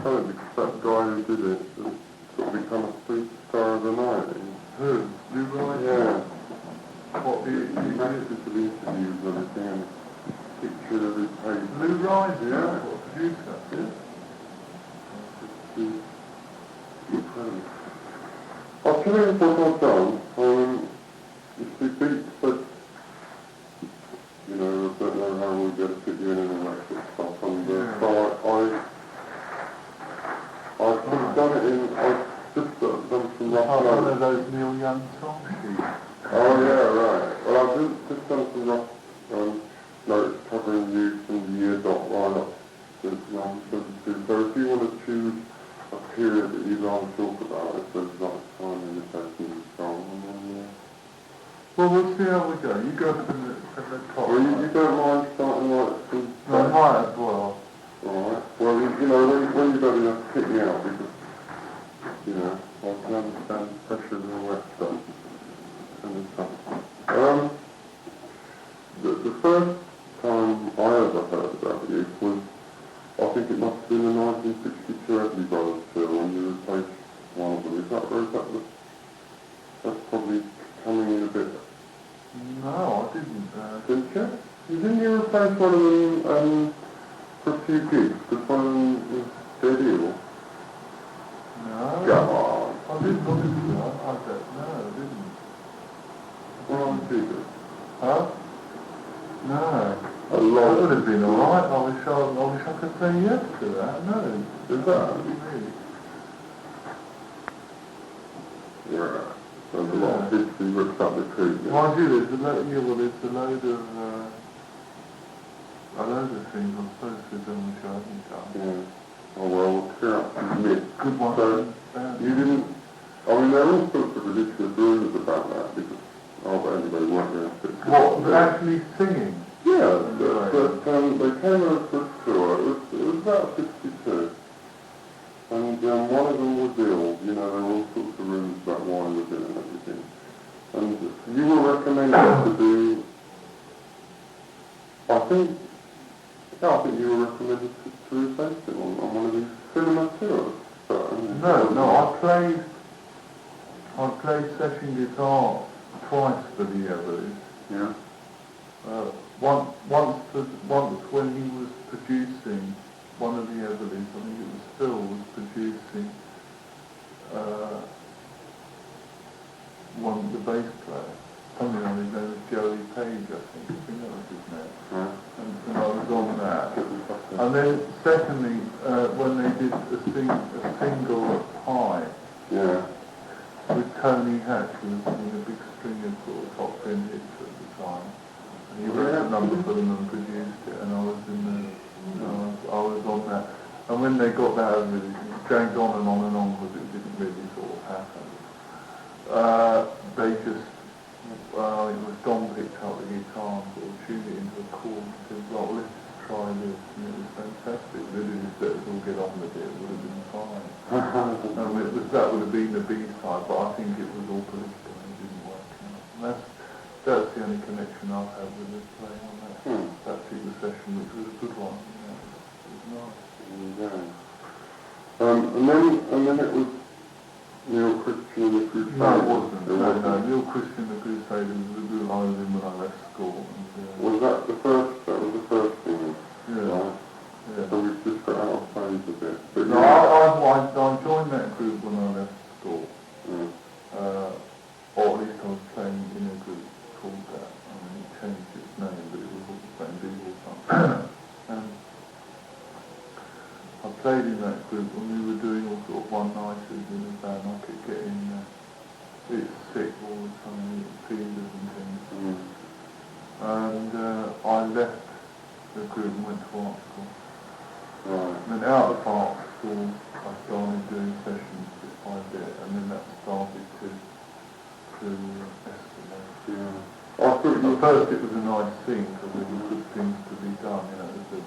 funny because that guy who did it has sort of become a superstar of the night. Who? Lou Ryder? Yeah. What, He managed to do interviews and everything and picture every page. Lou Ryder? Yeah. What, producer? Yeah. Incredible. I'll tell you what I've done. You see, Beats said, you know, I don't know how we'll be able to fit you in and all that sort of stuff. And so I've just done it in, I've just done some rough notes. One of those Neil Young song sheets. Oh yeah, right. Well, I've just done some rough notes covering you from the year dot right up to 1972. So if you want to choose a period that you'd rather talk about, if there's like time in the session and so on, Well, we'll see how we go. You go from the top. Well, you don't mind starting like from... No, I might as well. Alright. Well, you know, when you're ready to kick me out, because, you know, I can understand the pressure and all that stuff. The first time I ever heard about you was, I think it must have been the 1962 Everly Brothers film when you replaced one of them. Is that that's probably coming in a bit... No, I didn't. Didn't you? Didn't you replace one of them for a few gigs? Because one of them was dead ill? No. Come on. I didn't look into that. I don't know, I didn't. Well, I'm Jesus. Huh? No. A lot. That would have been alright. I wish I could say yes to that. No. Is that? Really? Yeah. There's a lot of history ripped up the creek. Mind you, there's a load of things I'm supposed to do which I haven't done. Yeah. Oh well, clear up some myths. Good one. So, you didn't... I mean, there are all sorts of ridiculous rumours about that, because... Oh, but anyway, we weren't going to... What, actually singing? Yeah, but they came over for a tour. It was about 62. And one of them was ill. You know, there were all sorts of rumours about why he was ill and everything. And you were recommended to do... I think you were recommended to replace him on one of these cinema tours. No, I played session guitar twice for the Everlys. Yeah. Once when he was producing one of the Everlys, I think it was Phil, was producing the bass player. Something on his name was Joey Page, I think that was his name. Right. And I was on that. And then secondly, when they did a single at High, Yeah. with Tony Hatch, who was singing a big string of sort of top 10 hits at the time. And he wrote a number for them and produced it, and I was I was on that. And when they got that over, it dragged on and on because it didn't really sort of happen. They just, it was Don picked up the guitar and sort of tuned it into a chord and said, well, let's just try this. And it was fantastic. Really, just let us all get on with it. It would have been fine. That would have been the B-side, but I think it was all political and it didn't work out. And that's the only connection I've had with this playing on that particular session, which was a good one. It was nice. Yeah. And then it was Neil Christian and the Crusaders. No, it wasn't. No, Neil Christian and the Crusaders was a good I was in when I left school. Was that the first? That was the first thing. Yeah. Right? Yeah. So we've just got out of phase a bit. But No, I joined that group when I left school. Yeah. Or at least I was playing in a group called that. I mean, it changed its name, but it was all the same people. And I played in that group when we were doing all sort of one-nighters in a van. I kept getting sick all the time, fevers and things. And I left the group and went to art school. Right. And then out of art school, I started doing sessions bit by bit, and then that started to escalate. Yeah. I thought At first it was a nice thing, because there were good things to be done, you know, the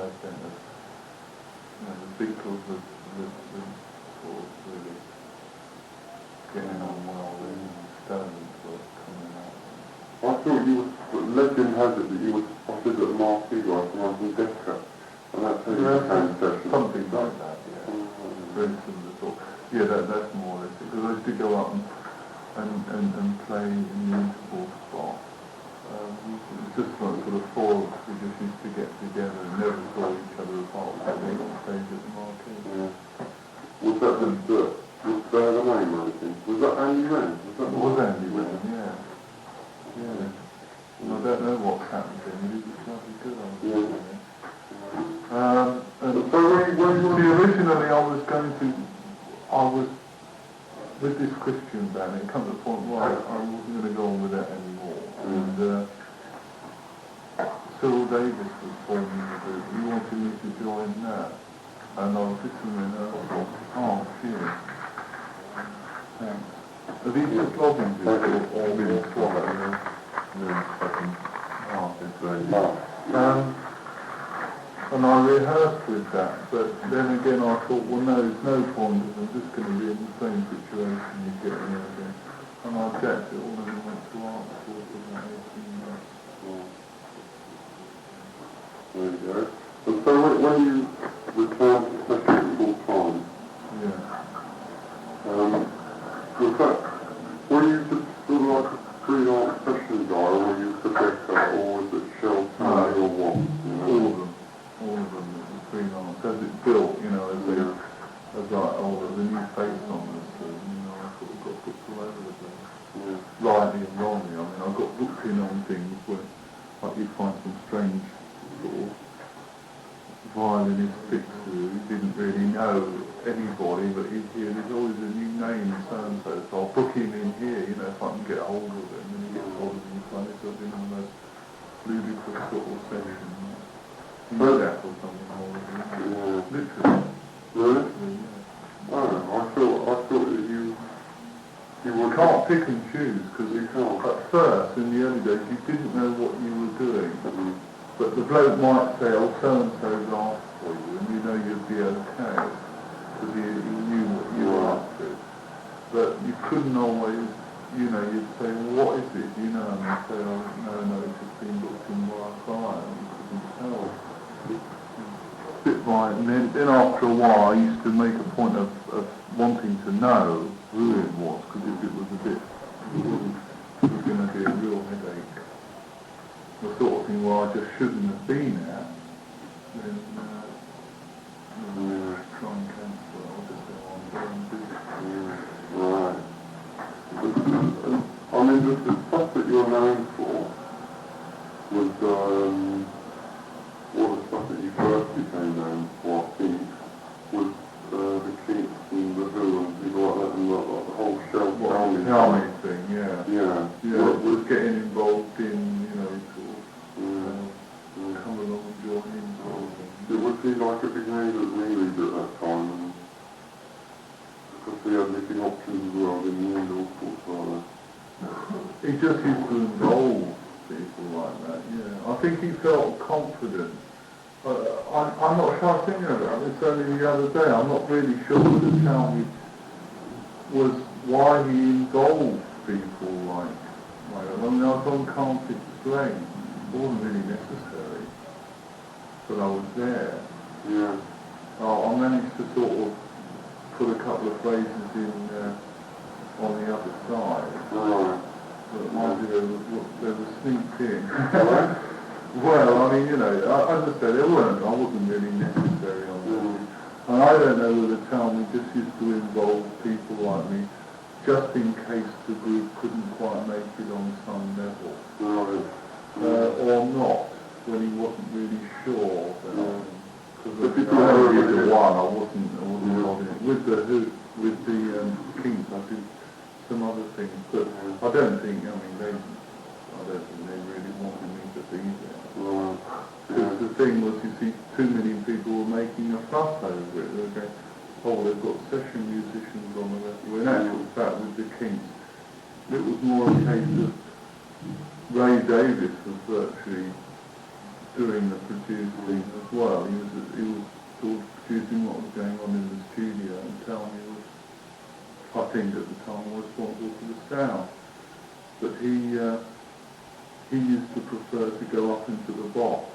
advent of, the Beatles was sort of really getting on well, then the Stones were coming out. I thought legend has it that you were spotted at Marquee by someone from Decca, and that's how you became session. Something like that, yeah. yeah, that's more realistic. Because I used to go up and play in the interval spot. It's just like sort of four of us, we just used to get together and never saw each other apart from being on stage at the marquee. Yeah. Was that was there the name or anything? Was that Andy Wren? It was Andy Wren, yeah. Yeah. And I don't know what's happened to him, he was bloody good on it. Yeah. And So see, originally I was with this Christian band, it come to the point where I wasn't going to go on with that anymore. And Cyril Davis was forming the group, he wanted me to join that. And I was listening and I thought, oh, shit. Thanks. Are these just lozenges or being swallowed? And I rehearsed with that, but then again I thought, well no, there's no point, because I'm just going to be in the same situation you get in again. And I jacked it all and then went to art school for about 18 months. There you go. And so when you returned to session full time, were you just sort of like a freelance session guy, or were you Rebecca, or was it Shelton, or what? All of them, it was freelance. As it built, you know, as the new face on this, you know, I sort of got booked all over the place. Yeah. Rightly and wrongly, I mean, I got booked in on things where, like, you find some strange sort of violinist picks who didn't really know anybody, but he'd hear there's always a new name, so-and-so, so I'll book him in here, you know, if I can get hold of him, and he gets hold of him, so it's sort of in the most ludicrous sort of session. That or something more literally. Really? Yeah. Oh, I thought that you can't pick and choose, because can't. At first, in the early days, you didn't know what you were doing. But the bloke might say, oh, so-and-so's asked for you, and you know you'd be okay, because he knew what you were up to. But you couldn't always, you know, you'd say, well, what is it, you know, and they'd say, oh, no, it's just been booked in by a client, and you couldn't tell. Bit right, and then after a while, I used to make a point of wanting to know who it was, because if it was it was going to be a real headache. The sort of thing where I just shouldn't have been at, then try and cancel it, I'll just go on and do it. Right. I mean, the stuff that you're known for was, the stuff that you first became known for, I think, was the Kinks and the Who and people like that, and the whole Shell Army thing, yeah. Yeah. Was getting involved in, you know, come along and join in. Was he like a big name at Neely's at that time? And because he had making options as well, didn't he, and all sorts like that? He just used to involve people like that, yeah. I think he felt confident. I'm not sure, I was thinking about this only the other day, I'm not really sure to tell me was why he involved people like that. I mean, I can't explain. It wasn't really necessary, but I was there. Yeah. I managed to sort of put a couple of phrases in on the other side. Right. But mind you, they were sneaked in. Well, I mean, you know, as I said, I wasn't really necessary on that. And I don't know whether Talmy just used to involve people like me, just in case the group couldn't quite make it on some level. Or not, when he wasn't really sure. Because I wasn't on it. With the Kinks, I did some other things, but I don't think they really wanted me to be there. Because the thing was, you see, too many people were making a fuss over it. They were going, oh, they've got session musicians on the record. Well, in actual fact, with the Kinks, it was more a case of Ray Davis was virtually doing the producing as well. He was sort of producing what was going on in the studio, and Talmy was, I think at the time, responsible for the sound. But he used to prefer to go up into the box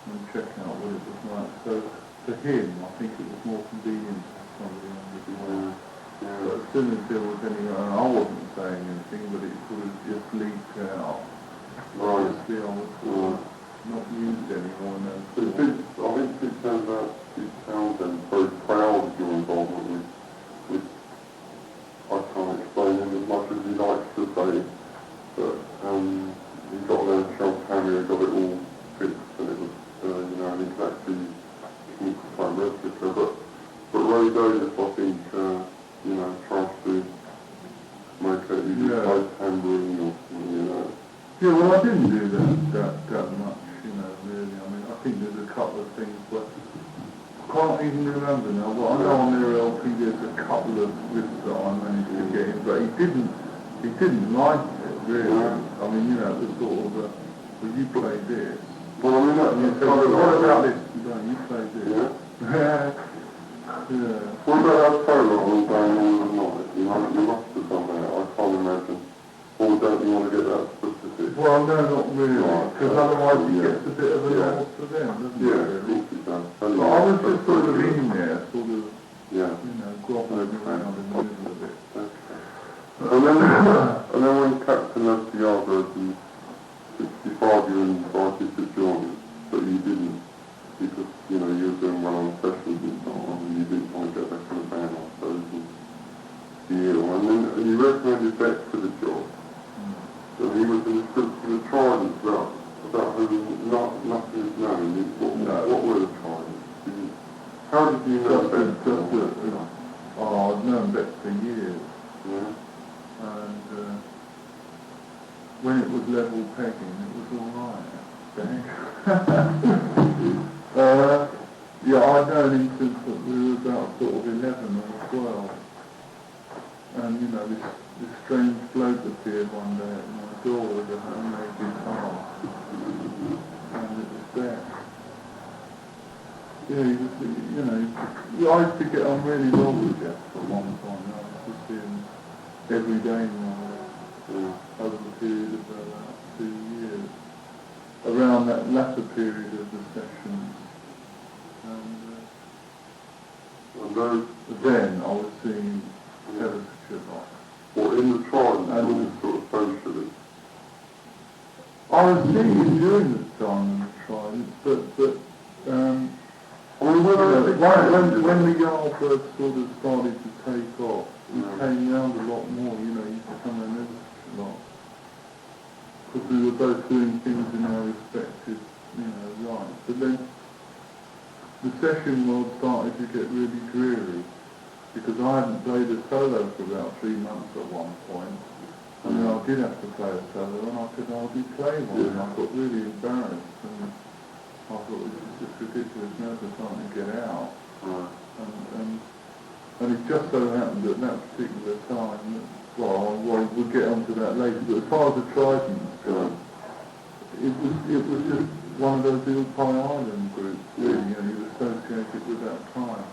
and check out what it was like. So for him, I think it was more convenient to have somebody on the Yeah. phone. Yeah. But as soon as there was any, I wasn't saying anything, but it sort of just leaked out. Right. Obviously I was sort of not used anymore in those But I think Pete Townsend very proud of your involvement with I can't explain him as much as he likes to say, but he got there and Charles Hammer got it all fixed, and it was, an exactly time replica, but Ray Davis, I think, tries to make it either like tambourine or, Yeah, well, I didn't do that much, really. I mean, I think there's a couple of things, but I can't even remember now. But I know on their LP there's a couple of riffs that I managed to get in, but he didn't like it, really. Yeah. I mean, the sort of, well, you play this. Well, I mean, What about this? No, you play this. Yeah. Yeah. What about our solo on Down All the Night? You must have done that, I can't imagine. Or don't you want to get that specific? Well, no, not really, because otherwise it gets a bit of a Yeah. loss for them, doesn't it? Yeah, Really? of course it does. But I was just sort of in there, sort of, Yeah. groveling around in the middle of it. Okay. And then when Captain left the Yardbirds in 65, you invited to join us, but you didn't, because, you were doing well on sessions and so on, and you didn't want to get back in the band, I suppose, and and then you recommended Beck for the job. And he was in the Tridents about whom nothing is known. What were the Tridents? How did you know Beck? I've known Beck for years. Yeah. And when it was level pegging, it was all right. I'd known him since we were about sort of 11 or 12. And, this strange bloke appeared one day at my door with a homemade guitar. And it was there. Yeah, he was, I used to get on really well with Jeff at one time. I used to see him every day now, over the period of about 2 years. Around that latter period of the sessions. And then I was seeing Herefordshire Rock. Or in the Tridents, or sort of socially? I was seeing him during the time in the Tridents, but when the Yardbirds sort of started to take off, he came round a lot more, he used to come around a lot. Because we were both doing things in our respective, rights. But then the session world started to get really dreary, because I hadn't played a solo for about 3 months at one point, and then I did have to play a solo, and I could hardly play one, and I got really embarrassed, and I thought, this is just ridiculous, now's the time to get out. And it just so happened at that particular time, we'll get onto that later, but as far as the Tridents go, it was just one of those little Pie Island groups, really, he was associated with that time.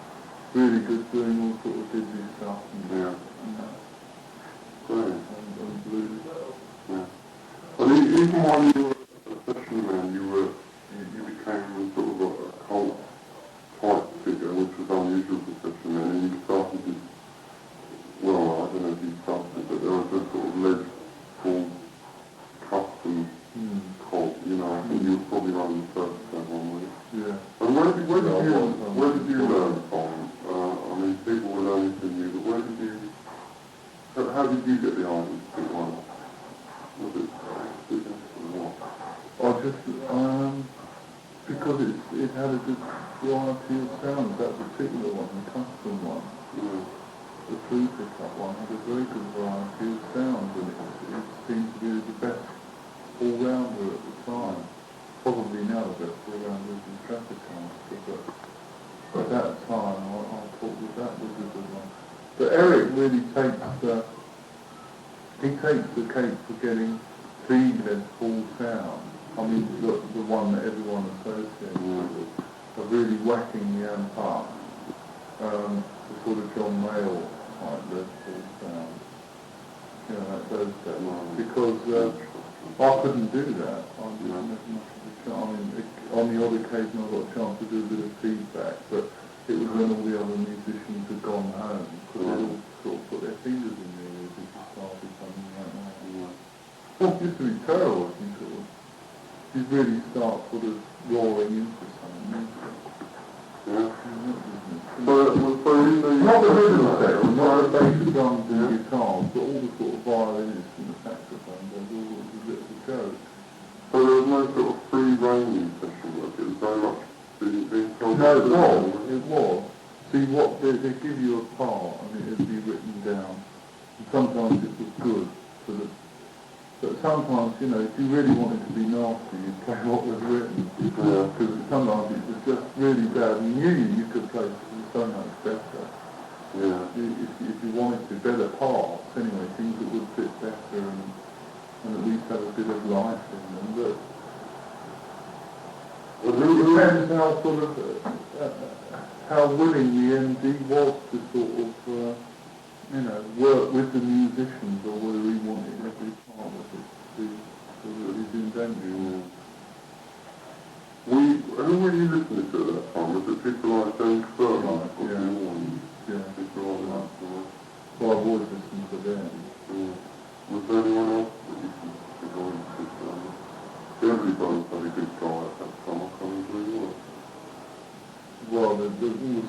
Really good, doing all sort of dizzy stuff and blues. Yeah. Well, even while you were a session man, you became sort of a cult type figure, which was unusual for session men, and you started this, I don't know if you started it, but there was a sort of leg called Custom Cult, I think you were probably one of the first to have one with it. Yeah. And where did you learn from? I mean, people were learning from you, but how did you get the idea to pick one up? Was it what? Because it had a good variety of sounds, that particular one, the custom one. The flute pickup one had a very good variety of sounds, and it seemed to be the best all-rounder at the time. Probably now the best all-rounder is in Stratocaster, but at that time I thought that was a good one. But Eric really takes the cake for getting the full sound. I mean, the one that everyone associates with, of really whacking the amp up, the sort of John Mayall type Red Bull sound. Like those days. Because I couldn't do that. I didn't have much of a chance. I mean, on the odd occasion I got a chance to do a bit of feedback, but it was when all the other musicians had had gone home, because they'd all sort of put their fingers in their ears if you started something like that. It used to be terrible if you really start sort of roaring into something. So in the... Not the rhythm section, not the bass drums and guitars, but all the sort of violinists and the saxophone, there's all a bit of a joke. So there was no sort of free reigning session work, it was very much being told... No, it was. See, they give you a part and it would be written down. And sometimes it was good for the... But sometimes, you know, if you really wanted to be nasty, you'd play what was written. Because sometimes it was just really bad. And you could play so much better. Yeah. If you wanted to, better parts, anyway, things that would fit better and at least have a bit of life in them. But it depends how sort of, how willing the MD was to sort of, you know, work with the musicians, or whether he wanted every part of it to be sort of his invention. Who were you listening to at that time? Was it people like James Burton? People like that? Well, I've always listened to them. Was there anyone else that you could go into? Everybody's had a good guy at that time, I can't believe what. Well, all the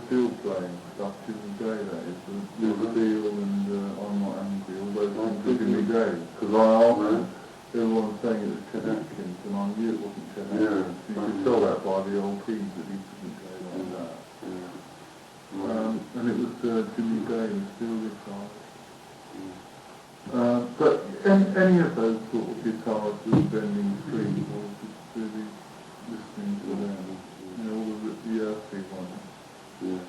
steel playing stuff, Jimmy Day, that is, the Steel and I'm Not Angry, all those things were Jimmy Day. Because I asked everyone saying it was Chet Atkins, and I knew it wasn't Chet Atkins. You could tell that by the old keys that he couldn't play like that. And it was Jimmy Day and Steel guitars. But any of those sort of guitars with bending strings, I was just really listening to them. You know, all the earthy ones. Yeah.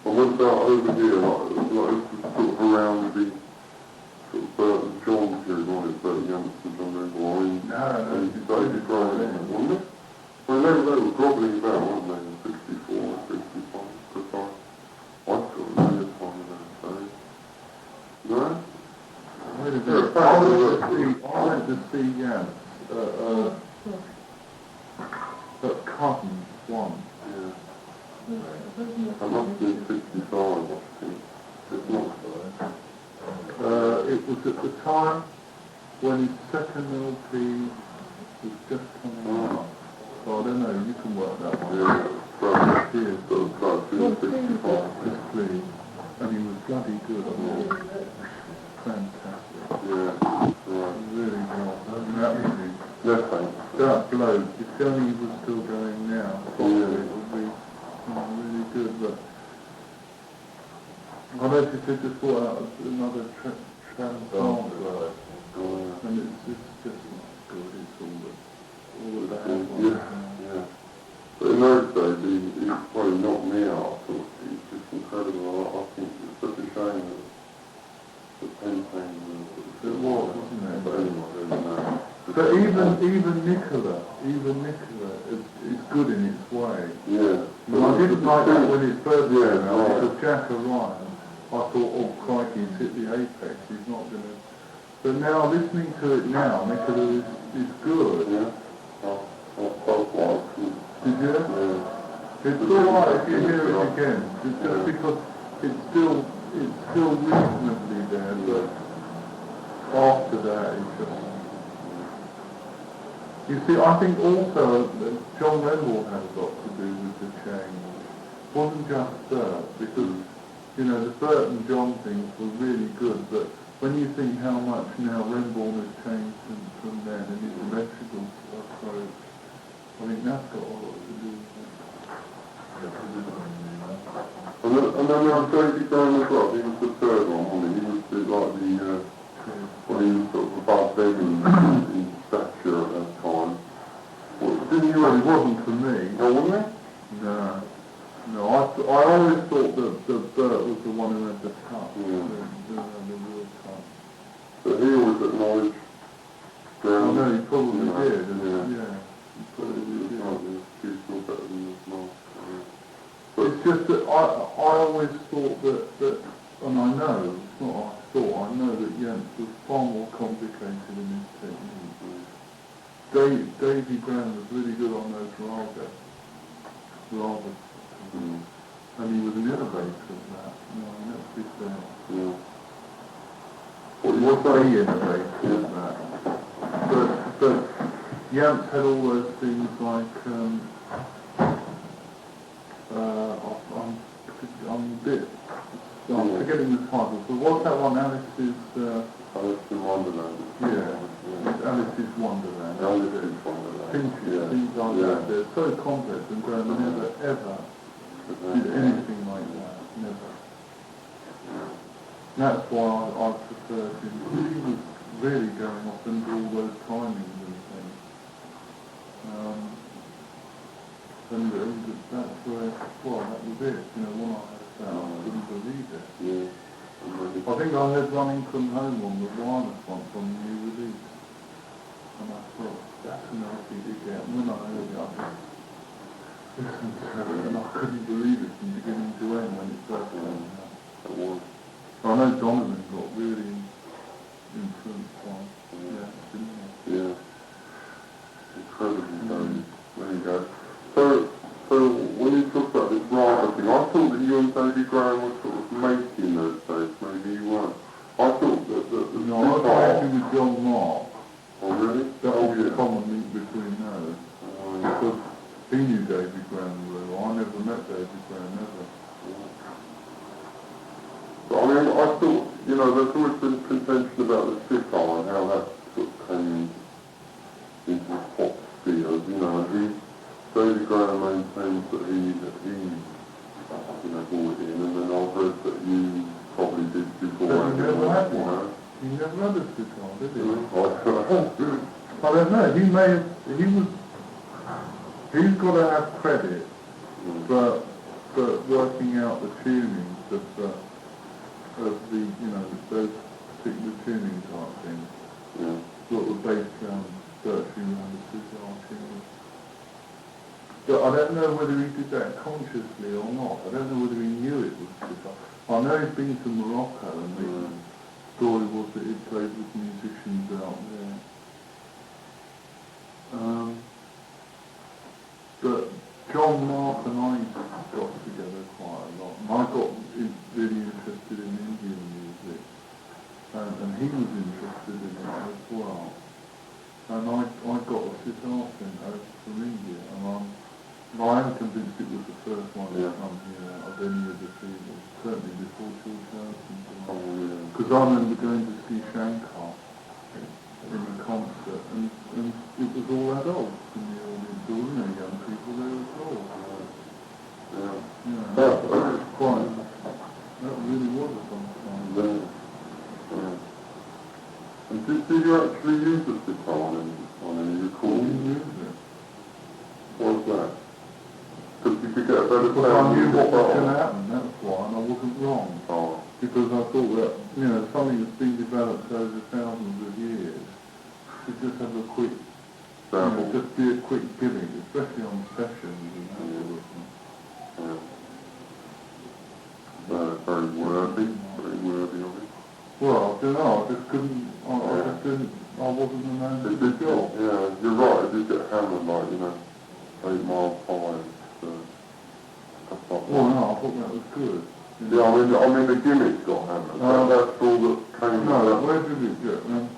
But what about over here, like sort of around the sort of Burton John period, wasn't it? Burton Youngsters on the war, and David Graham, wasn't it? Well, they were grovelling about, weren't they, in 64, 65, because I sort of know the time of those days. No? Wait a minute. I went to see Jan at Cottons once. Yeah. That must be 65, I think. It's not. It was at the time when his second LP was just coming out. So I don't know, you can work that one. Yeah, right. Yes, about 65. Yes, please. And he was bloody good. Fantastic. Yeah, right. Really well. That music. No thanks. That bloke, if only he was still going now, probably it would be really good, but I noticed they just brought out another transplant, and it's just not good, it's all the bad ones. Yeah. But in those days, he probably knocked me out. I thought he's just incredible. I think it's such a shame that the pen thing It was, wasn't it? But anyway, but even Nicola is good in its way. Yeah. I didn't like that when it first came out, because Jack O'Ryan, I thought, oh crikey, he's hit the apex, he's not going to... But now, listening to it now, Nicola is good. Yeah. Did you? Yeah. It's alright if you hear it again, just because it's still reasonably there, but after that it's just... You see, I think also John Remble had a lot to do with the change. It wasn't just Bert, because, you know, the Bert and John things were really good, but when you think how much now Remble has changed from then, and his electrical approach, I think that's got a lot to do with it. And then there was David Graham as well. He was the third one, wasn't he? He was like he was sort of above them in stature at that time. Didn't you Well, it wasn't for me. Oh, wasn't it? No. I always thought that Bert was the one who had the cut. The real cut. But he always acknowledged Graham. Oh no, he probably did. Yeah. He probably did. He's still better than his master. It's just that I always thought that, and I know, it's not I thought, I know that Jens was far more complicated in his technique. Davy Graham was really good on those raga. and he was an innovator of that. You know, let's be fair. Yeah. He was very innovative of that. But Yance had all those things like, I'm forgetting the title, but what's that one, Alice's... Alice in Wonderland. Yeah, Alice's Wonderland. Alice's Wonderland. Things like that. They're so complex and Graham never ever did anything like that. Never. That's why I preferred him. He was really going off into all those timings and things. And that's where, well, that was it. You know, when I heard that, I couldn't believe it. Yeah. I think I heard Running From Home on the wireless once on the new release. And I thought, that's an LCD get. And when I heard it, I just listened to it and I couldn't believe it from beginning to end when it first came out. It was. I know Donovan got really influenced by didn't he? Yeah. Incredible. There you go. So when you talk about this writer thing, I thought that you and David Graham were sort of mates in those days. Maybe you weren't. I thought that the no, I was actually with John Mark. Oh really? That was the common link between those. Because he knew David Graham well. I never met David Graham ever. But I mean, I thought, you know, there's always been contention about the sitar and how that sort of came into the pop spheres, you know, and David Graham maintains that he you know, brought it in, and then I've read that you probably did before. But he never had one. He never had a sitar, did he? I don't know. He's got to have credit for working out the tunings of the, you know, those particular tuning type things. Yeah. Sort of based around virtually around the sitar tuning. But I don't know whether he did that consciously or not. I don't know whether he knew it was sitar. I know he'd been to Morocco and the story was that he'd played with musicians out there. But John, Mark and I got together quite a lot. And I got really interested in Indian music. And he was interested in it as well. And I got a sitar sent over from India. And I am convinced it was the first one to come here out of any of the people. Certainly before George Harrison. Because I remember going to see Shankar in a concert, and it was all adults in the audience, there wasn't any young people there at all. That was quite, that really was a fun time. And did you actually use the sitar on any recording? We used it. What was that? Because you could get a better Because I knew what was going to sound. happen, that's why, and I wasn't wrong. Oh. Because I thought that, you know, something that's been developed over thousands of years, to just have a quick, you know, just be a quick gimmick, especially on sessions and that sort of thing. Very worthy of it. Well, I don't know, I just couldn't, I just didn't, I wasn't the man for the job. Yeah, you're right, it did get hammered like, you know, 8 Mile 5, stuff like that. Well, no, I thought that was good. Yeah, I mean the gimmick got hammered. That's all that came out. No, where did it get, man?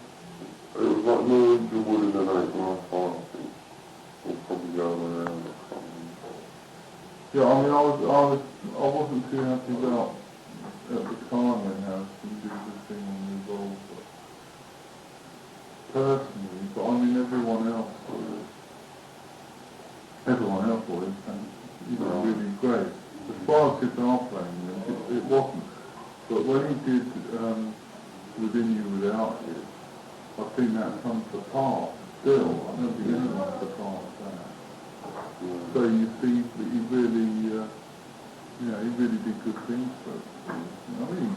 It was like Norwegian Wood in an 8 Mile 5, I think. Or probably the other way around or something. Yeah, I mean, I wasn't too happy about, at the time when Harrison did the thing on Revolver. Personally, but I mean everyone else was, and, you know, really great. As far as guitar playing, it wasn't. But when he did Within You Without You, I think that comes apart still. I don't think anyone's apart that. So you see that he really, he really did good things for us. I mean,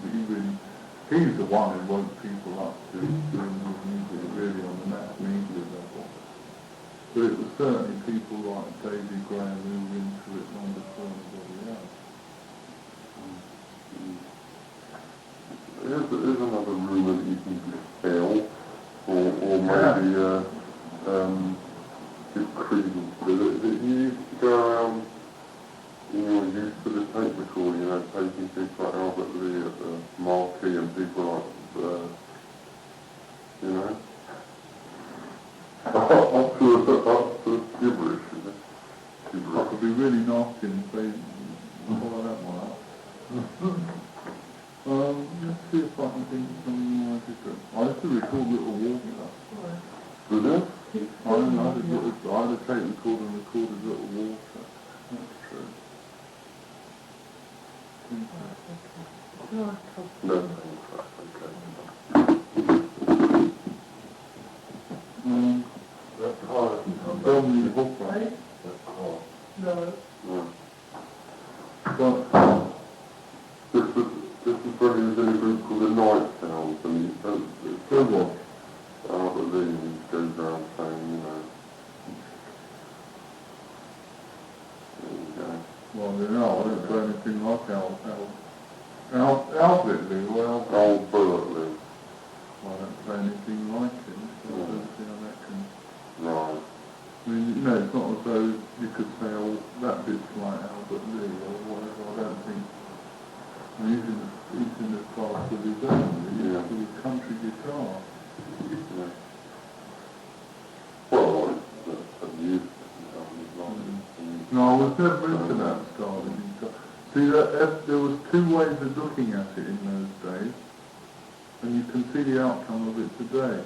he's the one who woke people up to doing his music really on the mass media level. But it was certainly people like David Graham who were into it long before anybody else. There's another rumour that you can dispel, or maybe give credence to it. That you used to go around in your youth with a tape recorder Marquee and people like, you know, up to gibberish, isn't it? That Gibberish. would be really nasty if they follow that one up. Let's see if I can think of something more different. I used to record little water. Did it? I had a tape recorder and recorded little water. That's true. No, okay. That car, Dominic Hopper. that car. No. No. But, This is when he was in a group called the Night Sounds, and he so what? Aberdeen, he goes around saying, you know, there you go. Well, you know, I don't play anything like Albert Lee. Well, Old Berkeley. I don't play anything like him, so I don't see how that can... Right. I mean, you know, it's not as though you could say, oh, that bit's like Albert Lee or whatever. I don't think... I mean, he's in the class of his own, Yeah. with his country guitar. Yeah. Well, that's used No, I was never into that style of guitar. See, there was two ways of looking at it in those days, and you can see the outcome of it today.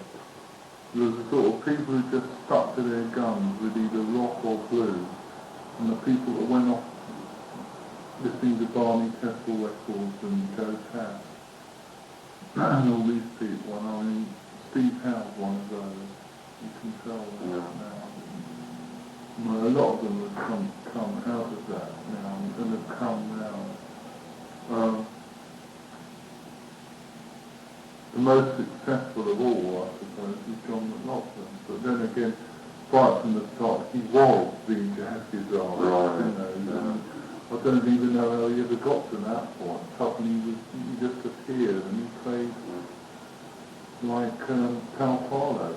There was the sort of people who just stuck to their guns with either rock or blues, and the people that went off listening to Barney Kessel records and Joe Cass, and all these people. And I mean, Steve Howe's one of those. You can tell that now. Well, a lot of them have come out of that now, and have come now. The most successful of all, I suppose, is John McLaughlin. But then again, right from the start, he was the jazz guitarist, Right. you know. I don't even know how he ever got to that point. Suddenly he just appeared and he played like Pal Parlo.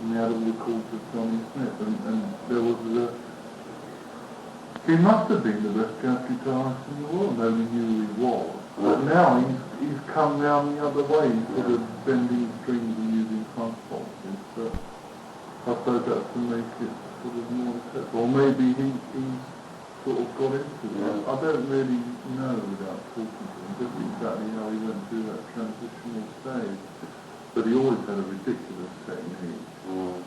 And he had all the chords of Johnny Smith, and there was he must have been the best jazz guitarist in the world, nobody knew who he was. But now he's come round the other way, sort of bending strings and using front boxes, but I suppose that's to make it sort of more acceptable. Or maybe he's sort of got into it. I don't really know without talking to him just exactly how he went through that transitional stage. But he always had a ridiculous technique. Yeah.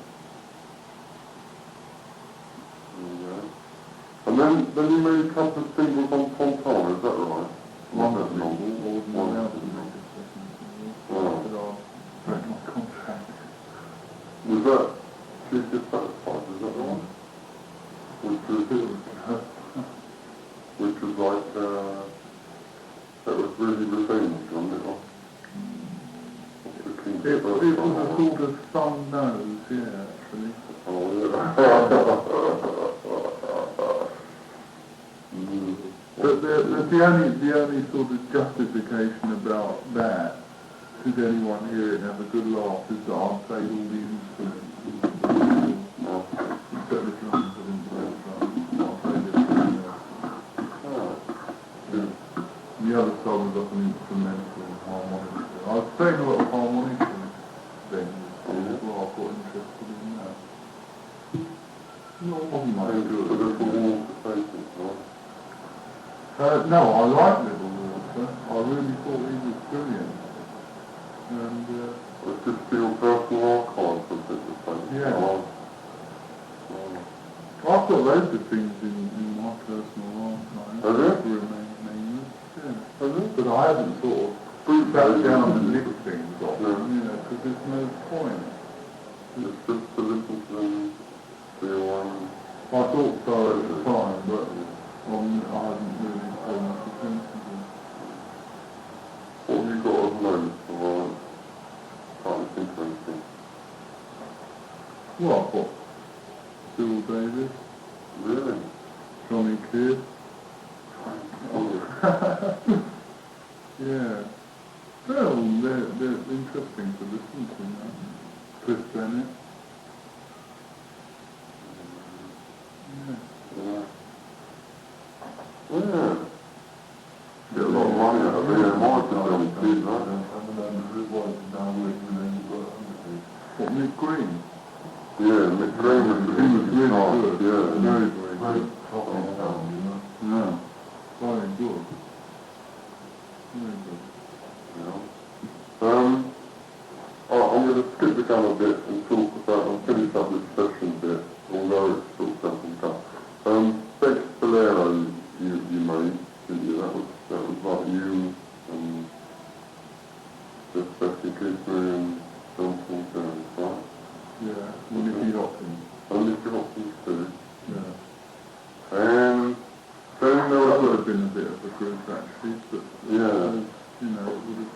And then you made a couple of singles on Fontana, is that right? One Not of that them, long. I wasn't One. allowed to make a second single. Oh. But I'll break my contract. Was that She's Dissatisfied, is that right? Which was like, that was really revenge, wasn't it? It was a sort of thumb nose, yeah, actually. Oh, yeah. But the only sort of justification about that, should anyone hear it and have a good laugh, is that I'll play all the instruments. Except the drums, I didn't play the drums. I'll play the the other song was like an instrumental harmonica. I was playing a lot of harmonica then, as well. I got interested in that. No, it wasn't my no, I liked Little Walter. I really thought he was brilliant. And, it's just your personal archive of it, yeah. I've got loads of things in my personal archive. Have you? Remain nameless. Yeah. Have you? But I haven't sort of sat down and licked things off them, you know, because there's no point. It's just to listen to them, feel I thought so at the time, but I hadn't really paid much attention to it. what have you got of notes, or can't think of anything? Well, I've got Cyril Davis, Really? Johnny Kidd. Oh. Yeah. Well, they're interesting to listen to now. Chris Bennett. Yeah. Yeah. Yeah. Get a lot of money out of it, it was down with and then got what, Mick Green? Yeah, Mick Green was really good. yeah. Very, very good. Yeah. Very good. Very good. Yeah. I'm going to skip the gun a bit and talk about, and finish up this session bit, although it's still something done. Bex Bolero you made, didn't you? That was like you and just Bessie Kisner and Johnson Jones, right? Yeah, Nicky Hopkins. And Nicky Hopkins too. Yeah. And then there That was would have been a bit of a group actually, but yeah. You know, it would have.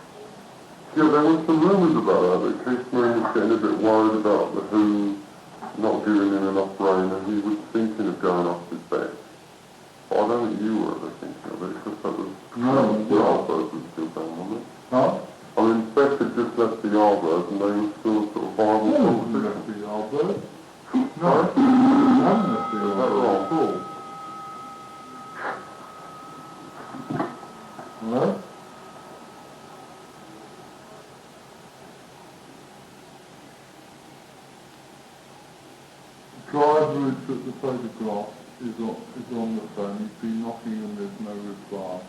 Yeah, there was some rumours about that Keith Moon was getting a bit worried about the Who not giving him enough rain, and he was thinking of going off his bed. But I don't think you were ever thinking of it, because that was... No, the Yardbirds was still going, wasn't it? Huh? I mean, Beck had just left the Yardbirds, and they were still sort of viable competition. Left the Yardbirds. No, I haven't left the Yardbirds at all. Hello? Driver who took the photograph is on the phone. He's been knocking and there's no reply.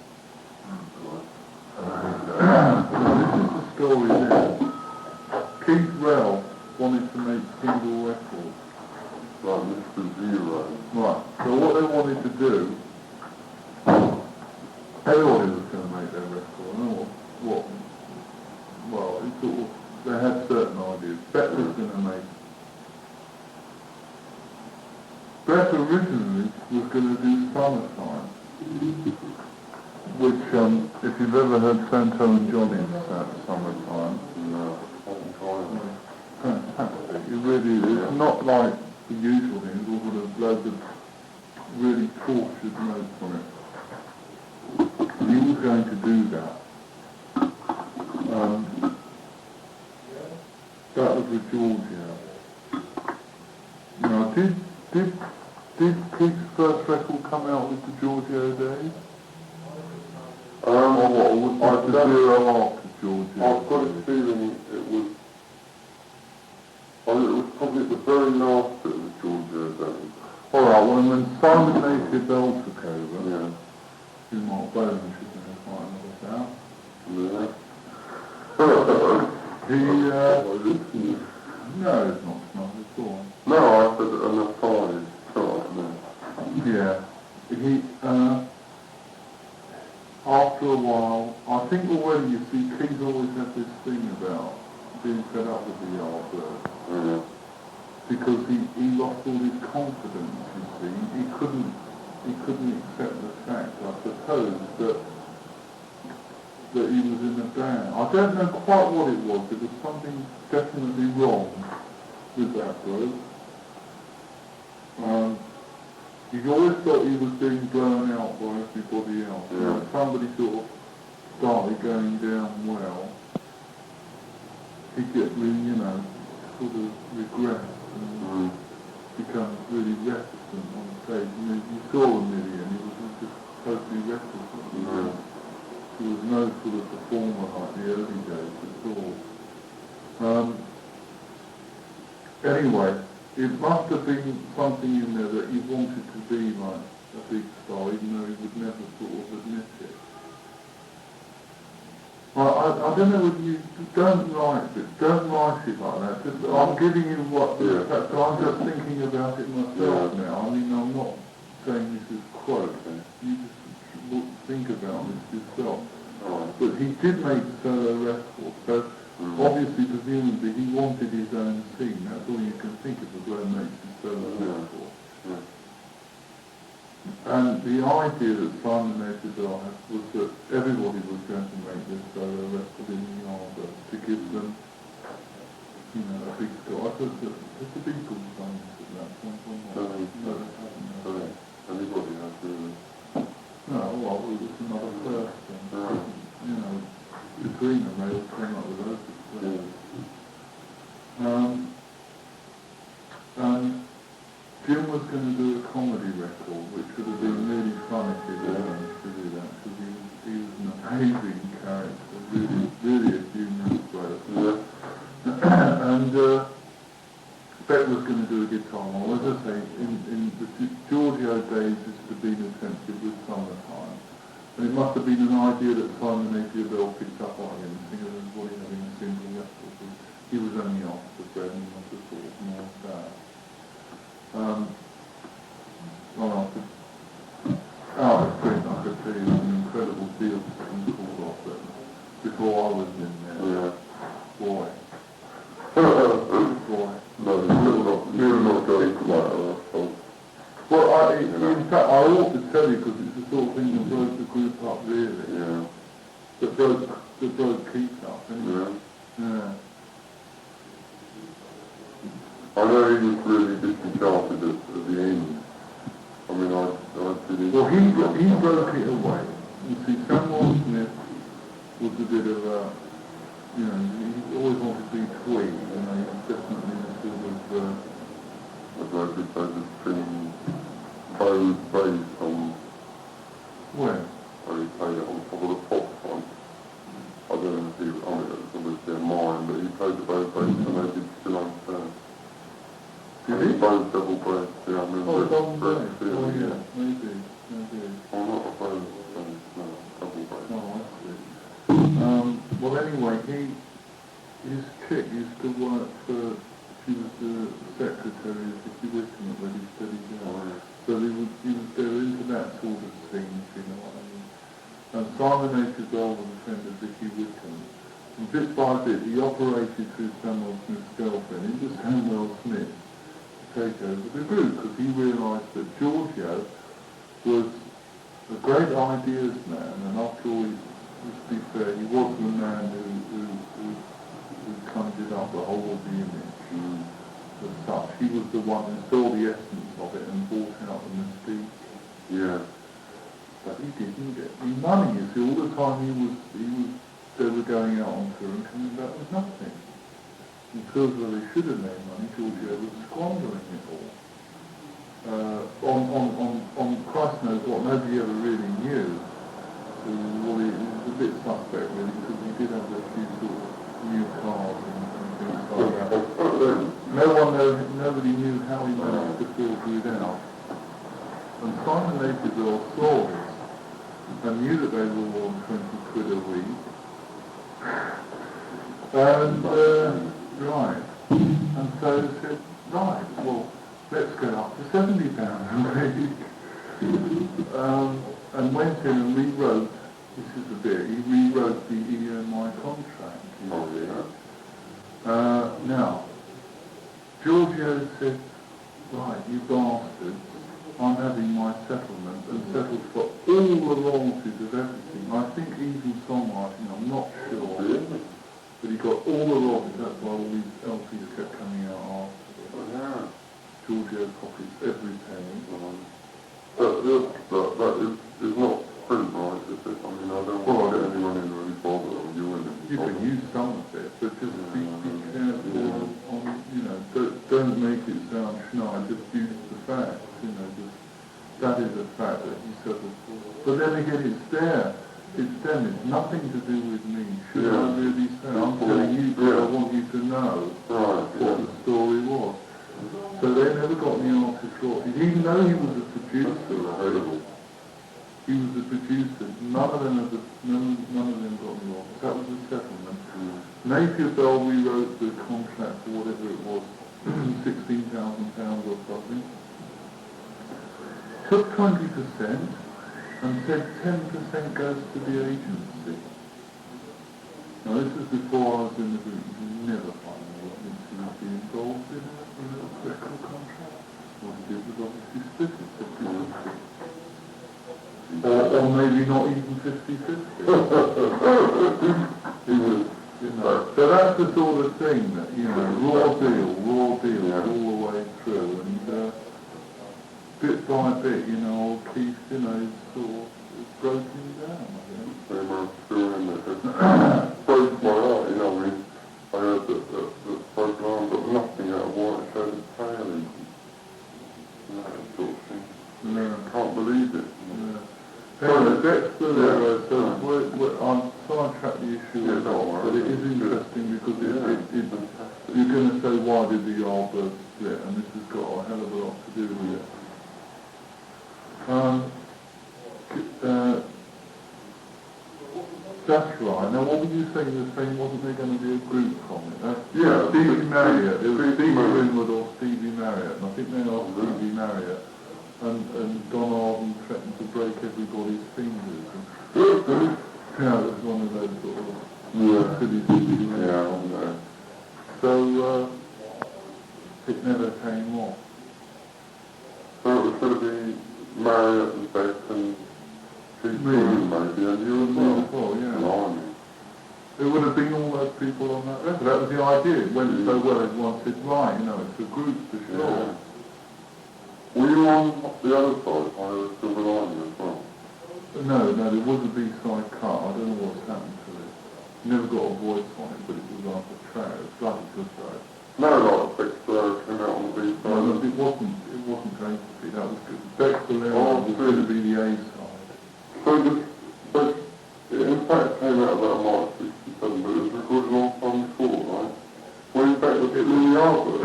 This is the story now. Keith Rell wanted to make single records. Like Mr. Zero. Right, so what they wanted to do, everybody was going to make their record. I don't know well, it's sort of, they had certain ideas. Beck was going to make. Beck originally was going to do Summertime, which, if you've ever heard Santo and Johnny's Summertime, No, fantastic. It really is. It's not like the usual things, all sort of loads of really tortured notes on it. He was going to do that. That was with Georgia. Now, did Keith's first record come out with the Giorgio days? Or was it the Zero after Giorgio? I've got a feeling it was probably the very last bit of the Georgia days. Alright, well, when Simon Napier Bell took over, Yeah. who Mark Bolan should have quite another Yeah. he, no, it's not smart at all. No, I said an aside. Yeah. He, after a while, I think already, you see, Keith always had this thing about being fed up with the Yardbirds. Yeah. Because he lost all his confidence, you see. He couldn't accept the fact, I suppose, that he was in a band. I don't know quite what it was. There was something definitely wrong with that bloke. He always thought he was being blown out by everybody else. Yeah. When somebody sort of started going down well, he'd get really, sort of regress and become really reticent on stage. You saw him really, and he was just totally reticent. Yeah. There was no sort of performer like the early days at all. Anyway, it must have been something in there that he wanted to be like a big star, even though he would never sort of admit it. I don't know whether you don't write it like that. Just, I'm giving you what, Yeah. so I'm just thinking about it myself now. I mean, I'm not saying this is quote. You just think about this yourself. But he did make solo records, so obviously, presumably, he wanted his own scene. That's all you can think of as well makes his solo record. Yeah. And the idea that Simon Napier Bell had was that everybody was going to make this solo record in the Yardbirds to give them, a big score. I thought that the Beatles done this at that point, or not? No, they haven't. Anybody has really. No, well, it was another first thing. Between them, they all came up with those things. And Jim was going to do a comedy record, which would have been really fun if he'd managed to do that, because he was an amazing character, really a humorous bloke. must have been an idea that Simon Napier Bell picked up on him, thinking of everybody having a simple recipe. He was only after bread and not a sort of more that. Well, out of print, I could tell you an incredible deal being called off then. Before I was in there. Yeah. Boy. No, you're not going to like that, so. Well, in fact, I ought to tell you because it's the sort of thing that broke the group up really. Yeah. That broke Keith up, anyway. Yeah. I know he was really disenchanted at the end. I mean, I did. Well, he broke it away. You see, Samuel Smith was a bit of a, you know, he always wanted to be free, you know, he was definitely sort of, I'd like to say the string bows based on, where? how he played it on top of the pop one. I don't know if he, I mean, it's obviously a mine, but he played the bow based and they did still understand. Did he? Both double breath, yeah, I remember. Oh, double breath. Yeah. Oh, yeah, maybe. Oh, not a bow, no, double breath. Oh, I see. Well, anyway, his chick used to work for, she was the secretary of Vicky Wickham at Ready Steady Go. Oh, yeah. So they were into that sort of thing, if you know what I mean. And Simon Napier Bell was a friend of Vicky Wickham. And bit by bit, he operated through Samuel Smith's girlfriend into Samuel Smith to take over the group, because he realised that Giorgio was a great ideas man, and after all, to be fair, he was the man who conjured up the whole of the image as such. He was the one who saw the essence of it and brought out the mystique. Yeah. But he didn't get any money, you see. All the time they were going out on tour and coming back with nothing. And tours where they should have made money, Giorgio was squandering it all. On Christ knows what, nobody ever really knew. So, well, it was a bit suspect really, because he did have a few sort of new cars and things like that. Nobody knew how he managed to filter it out. And Simon Napier Bell saw this and knew that they were all on 20 quid a week. And, right. And so he said, right, well, let's get up to £70 a week. And went in and rewrote, this is the bit, he rewrote the EMI contract. Oh, yeah. Now, Giorgio said, right, you bastards, I'm having my settlement and settled for all the royalties of everything. I think even songwriting, I'm not sure. Really? But he got all the royalties, that's why all these LPs kept coming out after. Oh, yeah. Giorgio pockets every penny. That is not print, right, is it? I mean, I don't want to get anyone in really bother on you and You can use some of it, but just be careful on, you know, don't make it sound schneid, just use the facts, you know, just, that is a fact that he said before. But then again, it's there, it's them, it's nothing to do with me. Should I really say? I'm telling you, because I want you to know what the story was. So they never got the artist royalties, even though he was a producer. He was the producer. None of them got the royalties. That was the settlement. Napier Bell rewrote the contract for whatever it was, £16,000 or something. Took 20% and said 10% goes to the agency. Now this is before I was in the group. You never find me what be involved in a record contract. What he did was obviously split it 50-50. Or maybe not even 50-50. You know, so that's the sort of thing that, you know, raw deal all the way through, and bit by bit, you know, old Keith, you know, sort of broken down, I think. They were still in there. Broke my heart, you know, I mean, I heard that broken arm got nothing out of what it showed his tail even. That sort of thing. Yeah. Can't believe it. Yeah. Anyway, Dexter, so I'm sidetracked the issue a lot, but it is interesting because you're going to say why did the Yardbirds split, and this has got a hell of a lot to do with it. That's right. Now, what were you saying? You were saying wasn't there going to be a group from it? Yeah, Stevie Marriott. It was Stevie Stevie Marriott. Winwood or Stevie Marriott. And I think they asked Stevie Marriott. And Don Arden threatened to break everybody's fingers. And, you know, it was one of those sort of silly situations. Yeah. So, it never came off. So it was going to be Marriott and Beck and Keith Green maybe, and you and me. Well, yeah. Blimey. It would have been all those people on that record. That was the idea. It went so well, everyone said, right, you know, it's a group for sure. Yeah. Were you on the other side, on the Silver Lining as well? No, there was a B-side cut. I don't know what's happened to it. Never got a voice on it, but it was like a track. It was like a good track. No, like Dexter came out on the B-side. No, it wasn't going to be. That was good. Dexter Leonard was going to be the A-side. So it in fact came out about March 67, but it was recorded a long time before, right? Well, in fact, was it Louis Albert?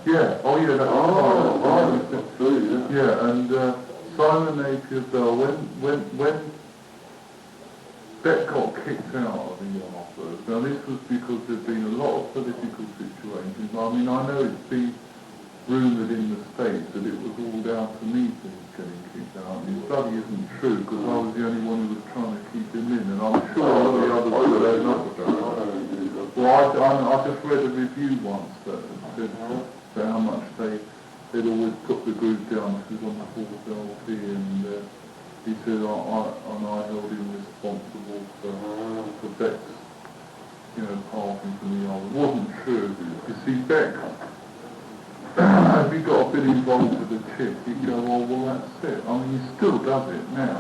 Yeah, oh yeah, that's right. I see, yeah. Yeah, and Simon Napier Bell, when Beck got kicked out of the Yardbirds, now this was because there'd been a lot of political situations. I mean, I know it's been rumoured in the States that it was all down to me for his getting kicked out. And his study isn't true, because I was the only one who was trying to keep him in, and I'm sure a lot of the others were there not about. Well, I just read a review once that said how much they'd always put the group down. This was on the 4th LP, and he said I held him responsible for Beck's, passing from the old. It wasn't true. You see, Beck, if he got a bit involved with the chick, he'd go, well, that's it. I mean, he still does it now.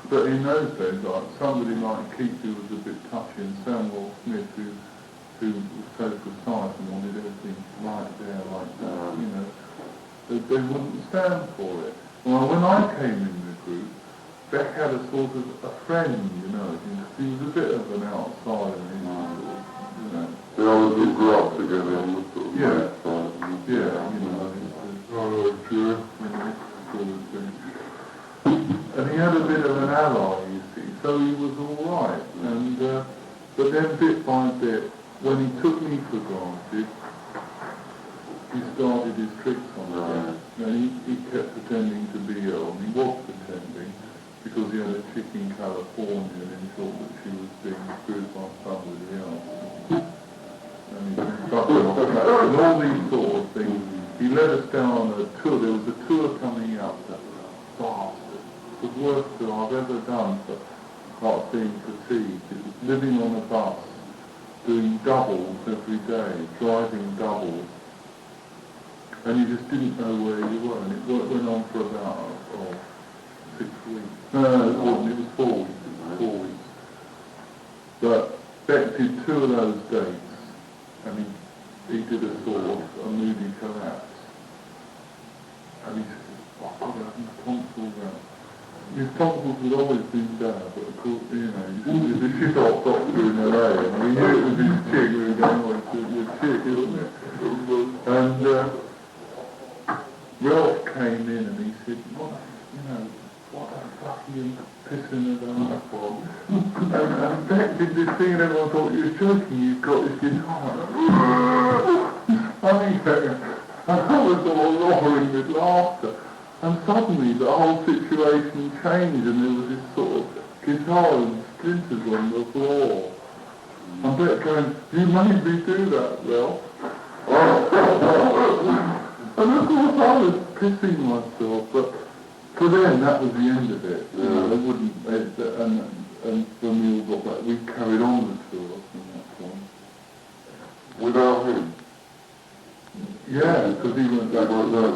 But in those days, like somebody like Keith, who was a bit touchy, and Samuel Smith, who was so precise and wanted everything right there, like that, they wouldn't stand for it. Well, when I came in the group, Beck had a sort of a friend, because he was a bit of an outsider, They all grew up together on the sort of and he had a bit of an ally, you see, so he was all right. And but then bit by bit, when he took me for granted, he started his tricks on me. Now he kept pretending to be ill, and he was pretending, because he had a chick in California and he thought that she was being screwed by somebody else. And he suffered off that, and all these sort of things. He led us down on a tour. There was a tour coming up that bastard. It was the worst tour I've ever done for not being fatigued. It was living on a bus, doing doubles every day, driving doubles. And you just didn't know where you were, and it went on for about 6 weeks. No, it wasn't, it was 4 weeks. 4 weeks. But Beck did 2 of those dates, and he did a sort of a moody collapse. And he said, I've got his tonsils out. His tonsils had always been bad, but of course, he was a shit-hot doctor in LA, and we knew it was his chick. We were going, well, it's your chick, isn't it? And Ralph came in and he said, what the fuck are you pissing it out for? And Beck did this thing and everyone thought he was joking, you've got this guitar. And I was all roaring with laughter. And suddenly the whole situation changed and there was this sort of guitar and splinters on the floor. And Beck going, you made me do that, Ralph. And of course I was pissing myself, but for them that was the end of it. They wouldn't, and when we all got back, we carried on the tour from that point. Without him? Yeah, because he went back to that.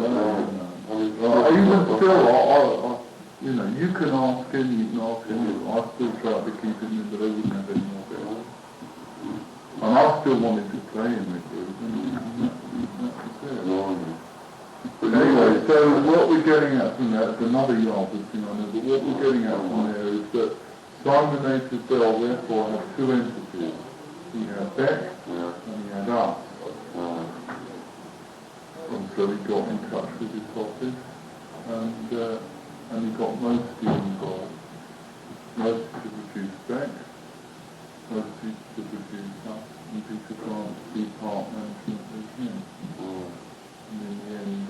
Even still, you can ask him, I still tried to keep him in, but they wouldn't have any more bit. And I still wanted to play in the group, and that was it. Anyway, so what we're getting at from that, it's another Yardbird thing I know, but what we're getting at from there is that Simon Napier Bell therefore had 2 entities. He had Beck, and he had us. And so he got in touch with his office, and he got Mosty involved. Most to produce Beck, most to produce us, and Peter Grant's be part management with him. And in the end,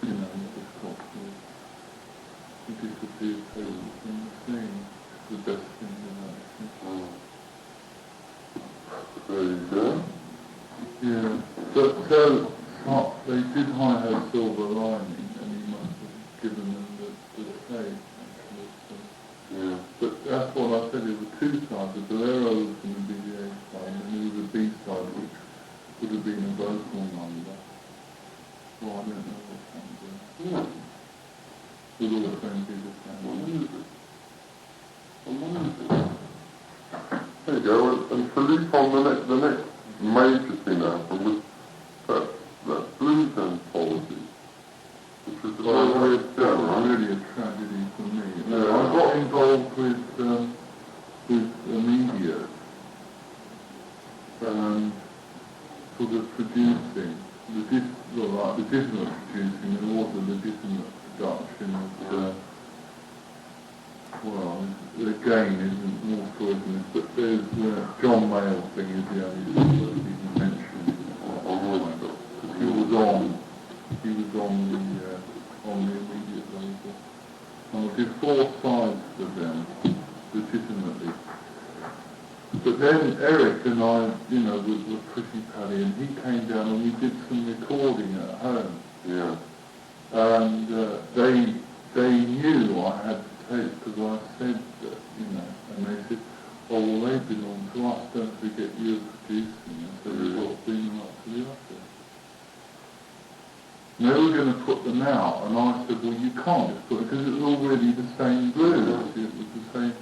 you know, he just got to, he disappeared totally from the scene. It's the best thing about it. There you go. Yeah, but they did hire Silver Lining, and he must have given them the tape, actually. So. Yeah. But that's what I said, there were two sides. The Bolero was going to be the A side, and then there was a B side, which would have been a vocal number. So I don't know what happened there. With all the same people saying. There you go, and Philippe on the next major thing happened was that Blues Anthology, which was a very weird That was thing, really a tragedy for me. Yeah. I got involved with the media, sort of producing, legitimate producing, and also legitimate production of, well, again, isn't more stories than this, but there's John Mayall thing is the only thing that even mentioned because he was on the immediate label. And I did 4 sides for them, legitimately. But then Eric and I, you know, were pretty pally, and he came down and we did some recording at home. Yeah. And they knew I had the tape because I said that, you know, and they said, oh, well, they belong to us, don't forget you're producing. And so we've got to bring them up to the office. And they were going to put them out, and I said, well, you can't just put it, because it was already the same blues. It was the same.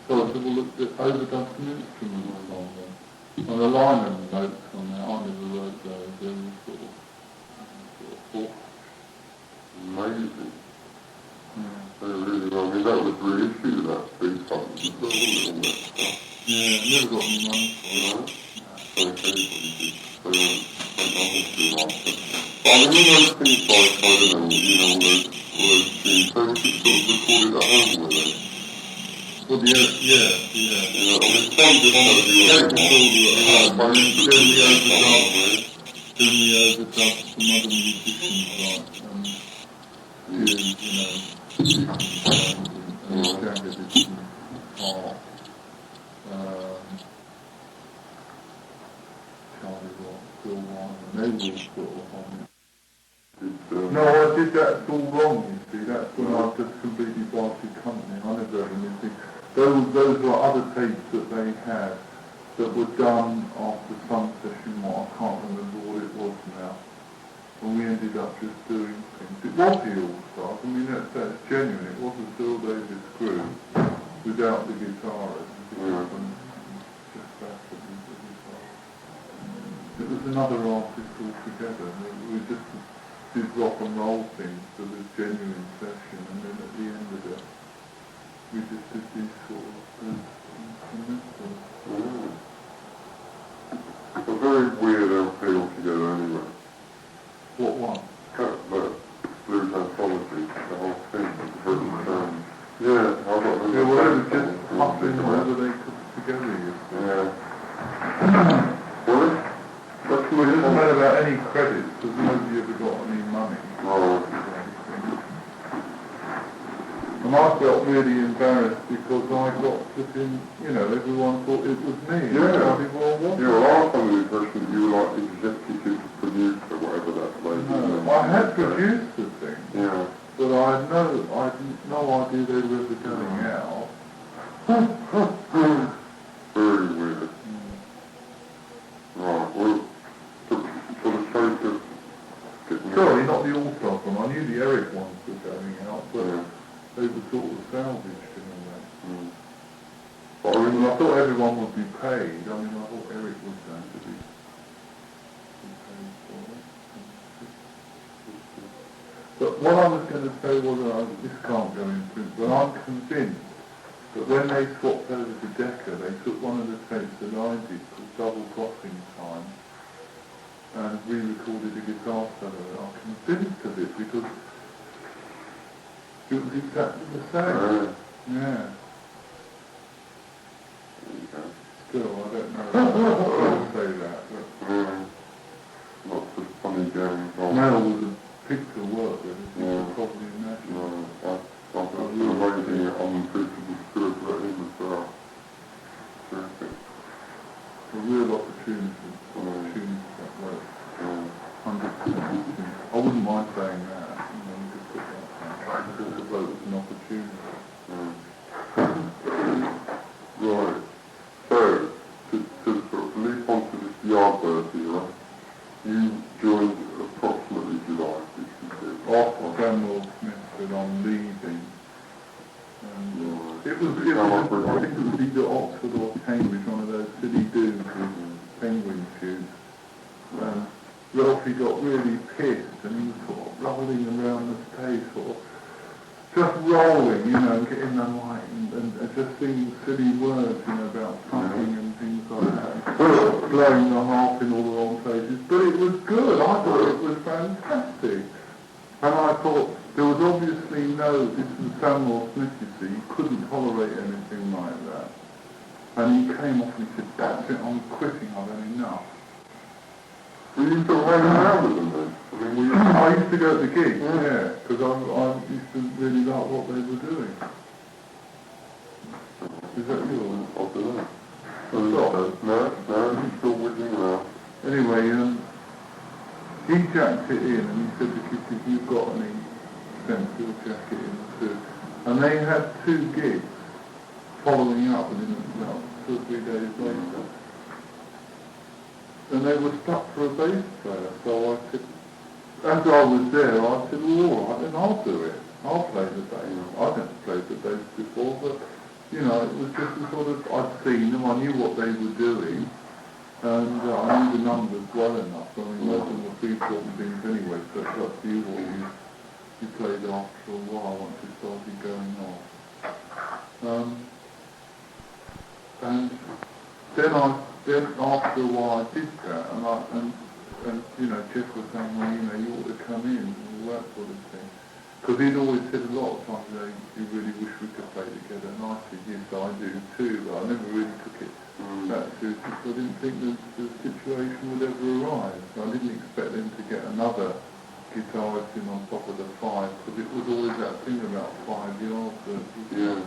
So I said, well, look, the overdubs and instruments on them. And the liner notes on that, I never wrote those. They were sort of Amazing. They really well. I mean, that was reissued, that big something as well, wasn't it? yeah, never got any money for it. Okay, so obviously after. But I mean, all those things like, I don't know, you know, all those things, they were just sort of recorded at home, were they? Well, yeah. Yeah, I mean, some just had to be on Then we overdub some other musicians like, you know, and Jagger did some part, Charlie Rock, Phil Wine, and they were sort of on it. No, I did that all wrong, you see. That's when I just completely barted company. I never had anything. Those were other tapes that they had that were done after some session. I can't remember what it was now. And we ended up just doing things. It was the All-Stars. I mean, that's genuine. It wasn't Phil Davis Crew without the guitarist. Just that with the guitar. It was another artist altogether. We just did rock and roll things for the genuine session, and then at the end of it, we just did these sort of instrumentals. It's a very weird LP altogether anyway. What one? The Blues Anthology, the whole thing, yeah, I got them. Yeah, well, it was just hustling whatever they put together, you see. Yeah. Well, It doesn't matter about any credits, because nobody ever got any money. Oh. And I felt really embarrassed because I got put in, you know, everyone thought it was me. Yeah. Well, You were also under the impression that you were like executive producer, whatever that label is. No, I had produced the thing, Yeah. but I had no idea they were ever going out. Very weird. Right, well, for the sake of getting... Sorry, not the All-Star one. I knew the Eric ones were going out, but Yeah. they were sort of salvaged in a way. But I mean, I thought everyone would be paid. I mean, I thought Eric was going to be paid for it. But what I was going to say was, this can't go in print, but I'm convinced that when they swapped over to Decca, they took one of the tapes that I did called Double Crossing Time and re-recorded a guitar solo. I'm convinced of it because it was exactly the same. Yeah. still, I don't know. I don't say that. Yeah. Lots of funny games on. Mel was a pig to work with, as you can probably imagine. No, I was amazing unpredictable spirit about him as well. Terrific. A real opportunity that work. 100%. I wouldn't mind saying that, you know, you could put that because the vote was an opportunity. Right. So, to sort of leap onto this Yardbird era, you joined approximately July, which you said. After Samuel Smith said I'm leaving, and it was I think it was either Oxford or Cambridge, one of those silly dudes with penguin shoes. Ralphie got really pissed and he was sort of rolling around the stage, sort of just rolling, you know, getting the light and just singing silly words, you know, about fucking and things like that, blowing the harp in all the wrong places. But it was good. I thought it was fantastic. And I thought, there was obviously this was Samuel Smith, you see, he couldn't tolerate anything like that. And he came off and he said, that's it, I'm quitting, I've had enough. Were you still hanging around with them then? I mean, I used to go to the gigs, yeah, because I used to really like what they were doing. Is that yours? I don't know. No, he's still whizzing around. Anyway, he jacked it in and he said to kids, if you've got any sense, he'll jack it in too. And they had 2 gigs following up within 2 or 3 days later. And they were stuck for a bass player, so I said, as I was there, I said, well, all right, then I'll do it. I'll play the bass. I'd never played the bass before, but, you know, it was just a sort of, I'd seen them, I knew what they were doing, and I knew the numbers well enough. I mean, most of them were free-form things anyway, so it's up to you what you played after a while once you started going off. And then after a while I did that, and you know, Jeff was saying, well, you know, you ought to come in and all that sort of thing. Because he'd always said a lot of times, you know, you really wish we could play together. And I said, yes, I do too, but I never really took it that seriously, because I didn't think the situation would ever arise. I didn't expect them to get another guitarist in on top of the 5, because it was always that thing about 5 yards. Yeah.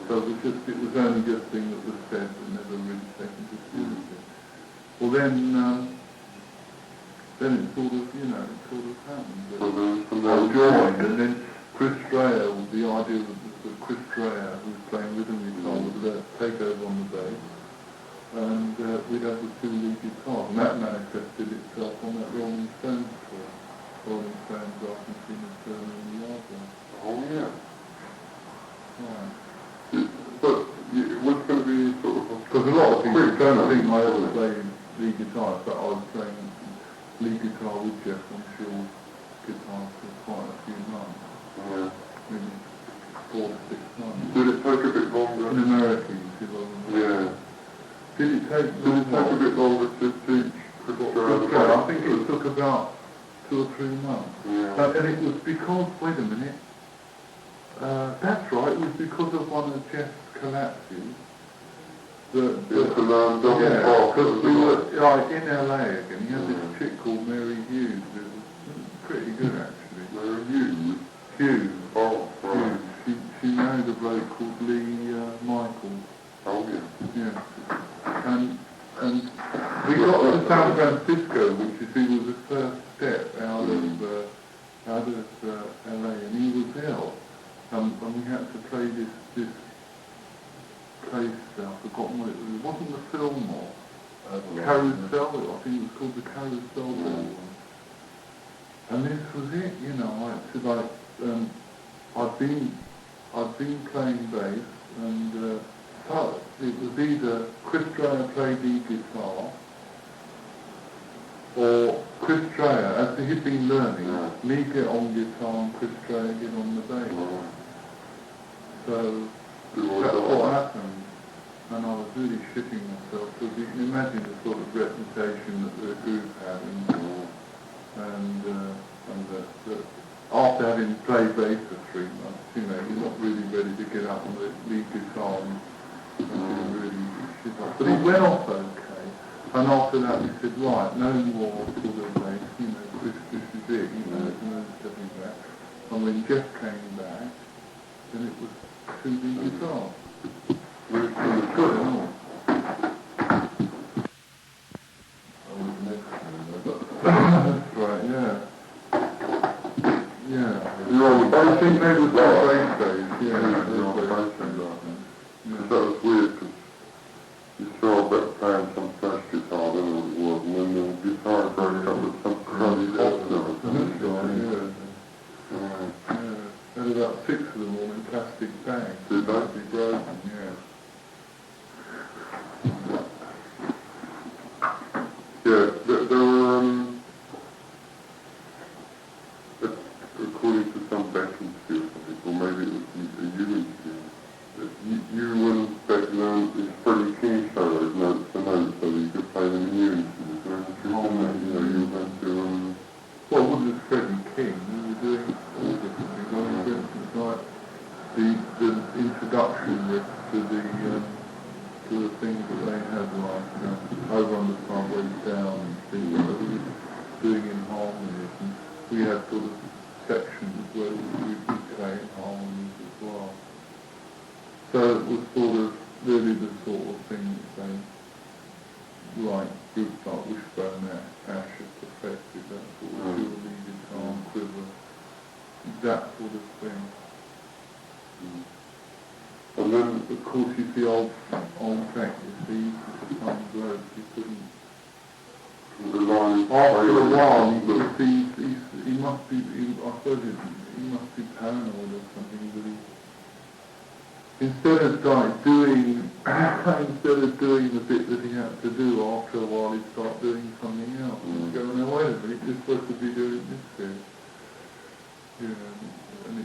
So it was only just a thing that was said and never really taken to seriously. Well then it sort of happened. I joined, and then Chris Dreyer, the idea that Chris Dreyer, who was playing rhythm guitar, would take over on the bass, and we'd have the 2 lead guitars, and that manifested itself on that Rolling Stones tour. Rolling Stones, Argentina, Turner, and the Yardbird. Oh yeah. Right. But it was going to be sort of... Because a lot of people don't think I ever played lead guitar, but I was playing lead guitar with Jeff on Shaw's guitar for quite a few months. Yeah. Maybe 4 to 6 months. Did it take a bit longer? In America, you see what I mean? Yeah. Did it take a bit longer to teach Chris Dreyer? I think it took about 2 or 3 months. Yeah. And it was because, wait a minute, that's right, it was because of one of Jeff's collapses. Because we were like in LA again. He had this chick called Mary Hughes, who was pretty good actually. Mary Hughes? Hughes. Oh, right. Hughes. She married a bloke called Lee Michaels. Oh, yeah. Yeah. And we got to San Francisco, which you see was the first step out of LA, and he was ill. And we had to play this place, I've forgotten what it was. It wasn't the Fillmore. Carousel, I think it was called the Carousel Ball. And this was it, you know. I'd been playing bass, and so it was either Chris Dreyer played the guitar, or Chris Dreyer, as he'd been learning, me get on guitar and Chris Dreyer get on the bass. So that's what happened. And I was really shitting myself, because you can imagine the sort of reputation that the group had, and that after having played bass for 3 months, you know, you're not really ready to get up on the lead guitar and But it went off okay. And after that we said, right, no more sort of like, this is it, there's no stepping back. And when Jeff came back, then it was to the guitar. That's right, yeah. Yeah. I think they were bass days, Because that was weird, because you saw a bit playing some fresh guitar than it was, and then the guitar broke up with some crummy yeah. There were about 6 of them all in plastic bags. Did they? Be broken, yeah. Yeah, there were, according to some vacancy or something, or maybe it was a you interview, you and Beck learned these Freddie King solos, notes for notes, so that you could play them in unison. Is there any truth in that? You know, you were going to, Well, it wasn't just Freddie King, we were doing all different things. I mean, for instance, like the introduction to the things that they had, like Over on the Sideways Down and things that we were doing in harmonies, and we had sort of sections where we would play in harmonies as well. So it was sort of really the sort of thing that they, like groups like Wishbone Ash have perfected, that sort of pure lead guitar, quiver, that sort of thing. and then, Of course, you see old Beck, you see, some bloke, he couldn't. the line, After a while, he must be, I suppose he must be paranoid or something, but instead of doing the bit that he had to do, after a while he'd start doing something else. He'd go, no, wait a minute, you're supposed to be doing this bit. You know, and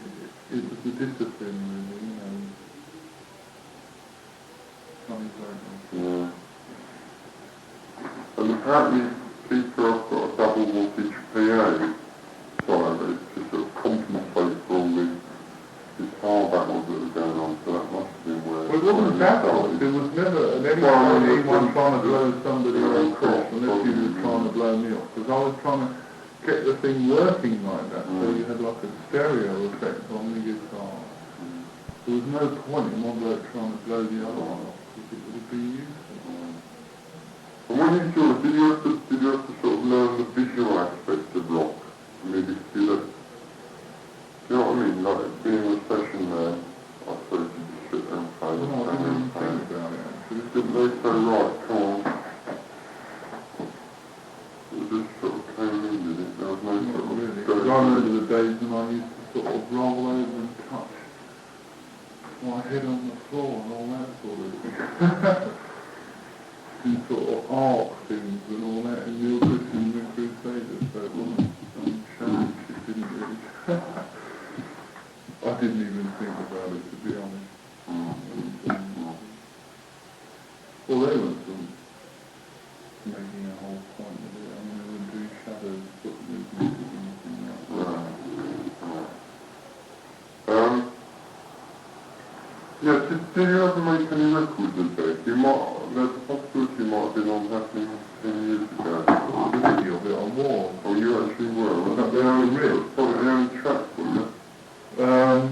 it was the discipline, really, Something like that. yeah. And apparently Peter has got a double voltage PA silo to sort of compensate for all the guitar battles that were going on, so that must have been where... Well, it wasn't battles, there was never at any time anyone trying to blow somebody across unless you were trying to blow me off, because I was trying to get the thing working like that, so you had like a stereo effect on the guitar. There was no point in one bloke trying to blow the other one off, because it would have been useless. And when you sort of, did you have to sort of learn the visual aspects of rock? I mean, did you do you know what I mean? Like, being in a session there, I suppose you just sit there and play. Well, I didn't even think about it, actually. Didn't they say, right, come on? It just sort of came in, did it? There was no Not sort of... really, because I remember the days when I used to sort of roll over and touch my head on the floor and all that sort of thing. And sort of arc things and all that, and Neil Christian and Crusaders, so it wasn't some challenge, it didn't really... I didn't even think about it, to be honest. Well, they weren't making a whole point of it. I mean, they were doing shadows, but movement and anything like that. Yeah, did you ever make any records with Beck? There's a possibility you might have been on Happening 10 years ago. The video of it on War. Oh, you actually were? Was that the only riff? Probably the only track, wasn't it? Oh,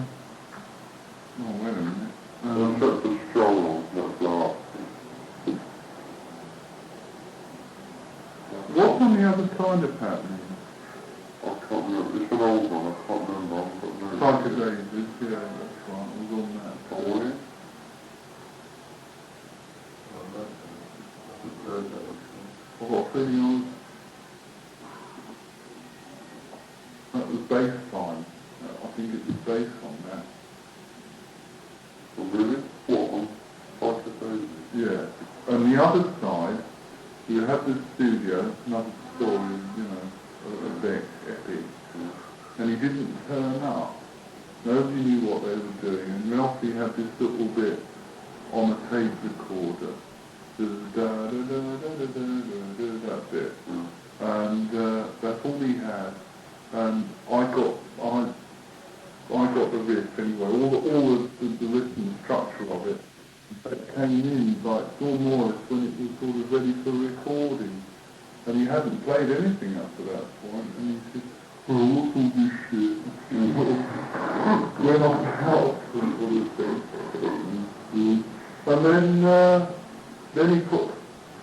wait a minute. Except for Stroll on, that's last. What's on the other side of Happening? I can't remember. It's an old one. I can't remember. I've got no... Psychedelics, yeah, that's right. It was on that. Oh, was it? I've got a feeling that was baseline. I think it was based on that. Oh, really? What one? Psychedelics? Yeah. And the other side, you have the studio, another story, a bit epic. And he didn't turn up. Nobody knew what they were doing, and Ralphie had this little bit on a tape recorder, that bit, and that's all he had. And I got the riff anyway, all the rhythm structure of it. It came Morris when it was sort of ready for recording. And he hadn't played anything up to that point, and he said, oh, what's all this shit? Went off the house and sort of thing. And then he put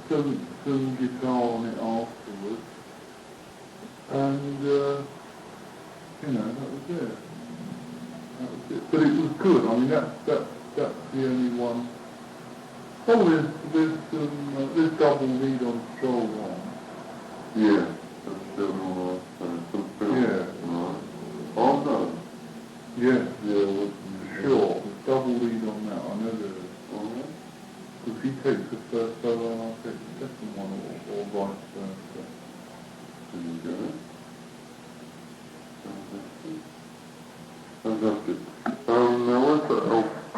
some guitar on it afterwards, and that was it. But it was good. I mean, that's the only one. Oh, there's double lead on Stroll On. Yeah, that's still all some film. Yeah. Right. Oh, no. Yeah, Yeah, sure. There's double lead on that. I know there is. Alright. Because he takes the first solo and I'll take the second one, or vice versa. There you go. Fantastic. Now where's that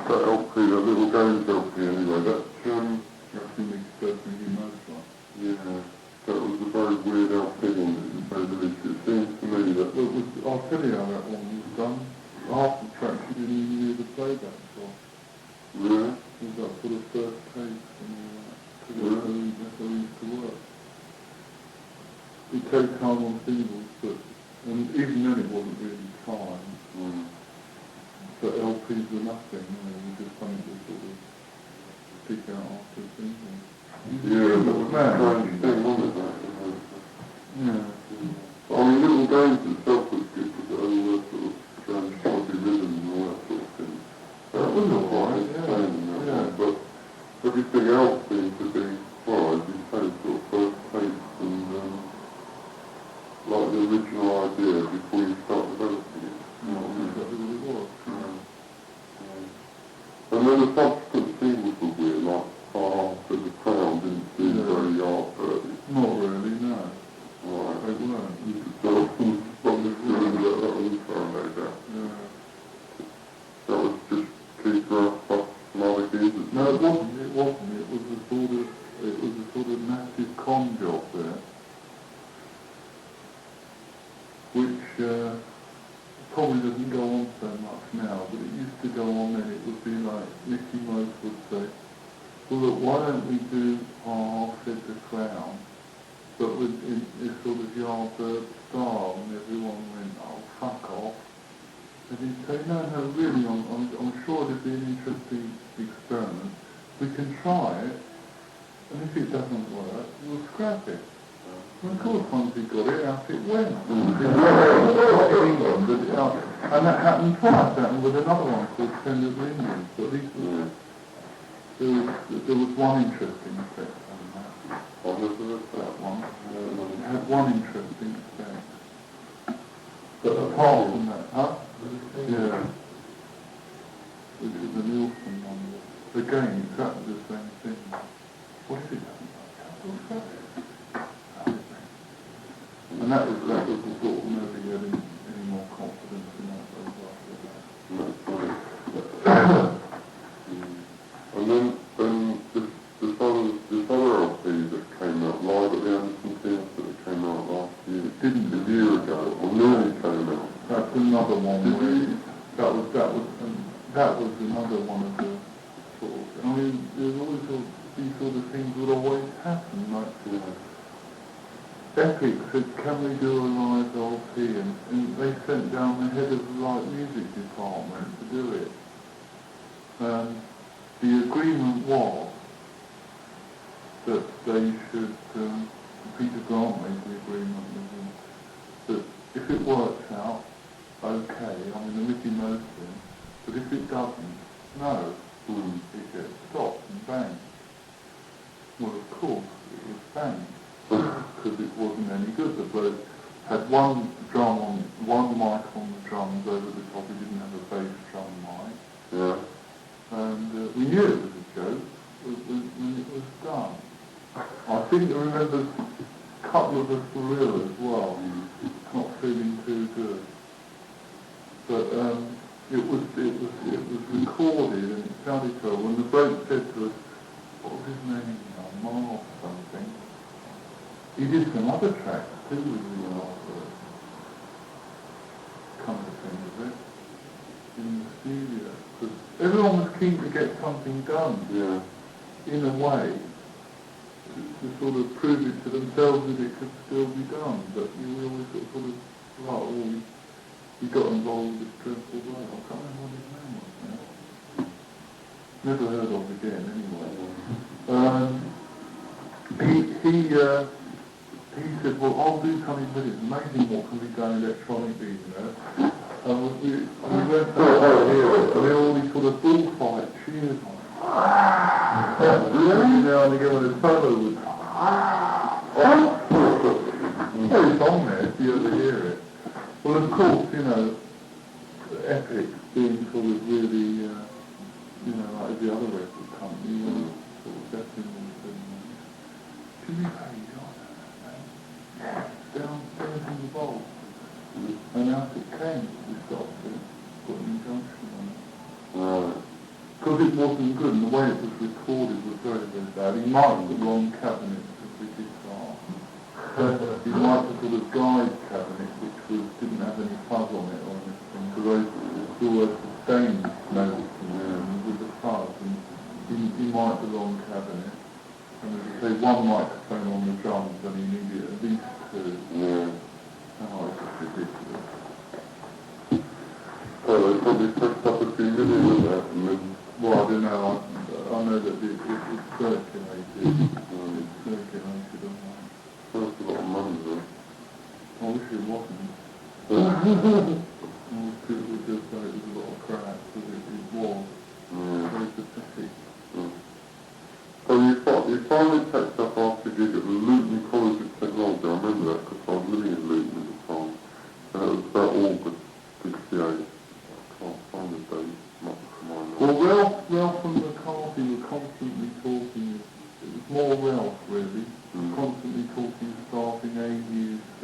LP, that little games LP anyway? That's, That's in the Explosive Emotion. yeah, that was a very weird LP on it, to say the least. It seems to me that... I'll tell you how that one was done. Half the tracks you didn't even hear the playback for. Really? It was that sort of first takes and all that. Because that's how it used to work. It takes time on singles, and even then it wasn't really time. But LPs were nothing, it was just something to sort of stick out after a single. Yeah, that was a strange thing, wasn't it? Yeah. I mean, Little Games itself was good, because it had all that sort of strange body rhythm and all that sort of thing. That was quite entertaining, that one, but everything else seemed to be, well, as you say, sort of first take and, like the original idea before you start developing it. You know what I mean? Exactly what it was. And then the subsequent singles were weird, like After the Crown didn't seem very art-early. Not really, no. Right. They weren't. You could tell from the feeling that that was like that. Yeah. That was just Keith Ruff plus some other kids. No, it wasn't. It was a sort of massive con job there, which probably doesn't go on so much now, but it used to go on then. It would be like Mickey Mouse would say, well look, why don't we do Said the Crown, but in this sort of Yardbird style, and everyone went, oh fuck off. And he'd say, no, really, I'm sure it'd be an interesting experiment. We can try it, and if it doesn't work, we'll scrap it. And of course, once he got it out, it went. And that happened twice. That happened with another one called Friend of Indians. But at least there was one interesting effect on that. That one. It had one interesting effect. But apart from that, yeah. Which is the Nielsen one. Again, exactly the same thing. What is it? And that was the sort of never getting any more confidence in that after that. And then this other LP that came out live at the Anderson Theatre that came out last year. Didn't a year ago, or nearly came out. That's another one where that was another one of the sort of, I mean, there's always these sort of things would always happen, like Epic said, can we do a live LP? And they sent down the head of the live music department to do it. The agreement was that they should, Peter Grant made the agreement with them, that if it works out, okay, I mean the Mickey Mouse thing, but if it doesn't, no, it gets stopped and banged. Well, of course, it was banged. Because it wasn't any good. The bloke had one mic on the drums over the top. He didn't have a bass drum mic. Yeah. And we knew it was a joke when it was done. I think I remember a couple of us were ill as well, not feeling too good. But it was recorded and it sounded cool. When the bloke said to us, what was his name? Mark something. He did some other tracks too with the Yardbird. Come to think of it, in the studio. Because everyone was keen to get something done. Yeah. In a way, sort of prove it to themselves that it could still be done. But you always sort of, right, well, he got involved with this dreadful bloke. I can't remember what his name was now. Never heard of again, anyway. He said, well, I'll do something with it. It's amazing what can be done electronically, you know. And we went out here, and there were all these sort of bullfight cheers on. Every now and again when his solo would it's on there if you ever hear it. Well, of course, you know, Epic being sort of really, you know, like every other record company, sort of settings and Jimmy Page, downstairs in the vault. And out it came, we stopped it, put an injunction on it. Because it wasn't good, and the way it was recorded was very, very bad. He marked the wrong cabinet with the guitar. He marked the sort of guide cabinet, which didn't have any fuzz on it or anything, because there were sustained notes in there with the fuzz, and he marked the wrong cabinet. And as I say, one microphone on the drums, and he needed at least two. Yeah. Oh, it's just ridiculous. Well, they probably pushed up a few million of that, and then... Well, I don't know. I know that it's circulated. It's circulated online. That's a lot of money, though. I wish it wasn't. Most people would just say it was a lot of crap, but it was. Very pathetic. So you finally packed up after you gig at the Luton College of Technology. I remember that because I was living in Luton at the time. And it was about August 68. I can't find the date. Well, Ralph and McCarthy were constantly talking, it was more Ralph really, constantly talking starting AUC.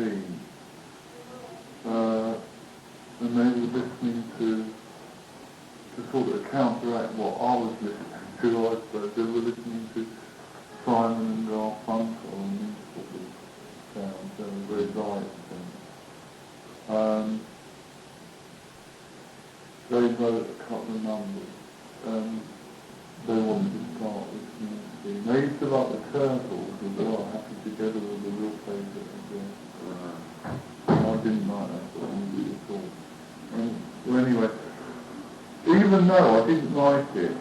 And they were listening to sort of counteract what I was listening to, I suppose. They were listening to Simon and Garfunkel and these sort of sounds, they were very light things. They wrote a couple of numbers. They wanted to start listening to. They used to like the Turtles, and they were happy together with the real favourite of theirs. I didn't like that sort of music at all. Well, anyway, even though I didn't like it,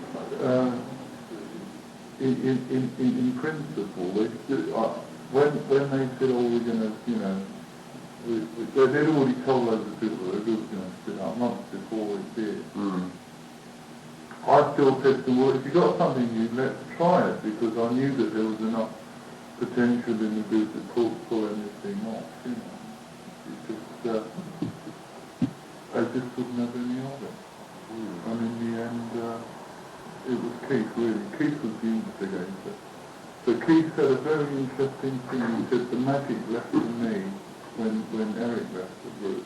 in principle, when they said, oh, we're going to, you know, they'd already told loads of people that it was going to split up months before it did. I still said to them, well, if you got something new, let's try it, because I knew that there was enough potential in the group to pull anything off, you know. I just couldn't have any of it. And in the end, it was Keith, really. Keith was the instigator. So Keith said a very interesting thing. He said the magic left to me when Eric left the group.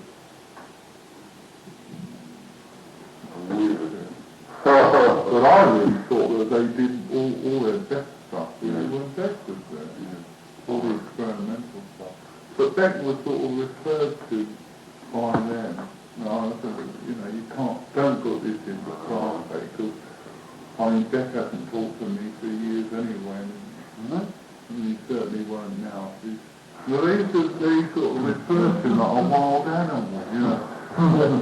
But I really thought that they did all their best stuff. You know, when Beck was there, you know, all the experimental stuff. But Beck was sort of referred to by them. No, you know, you don't put this in the class, because I mean, Beck hasn't talked to me for years anyway, and he certainly won't now. Well, they sort of refer to him like a wild animal, you know.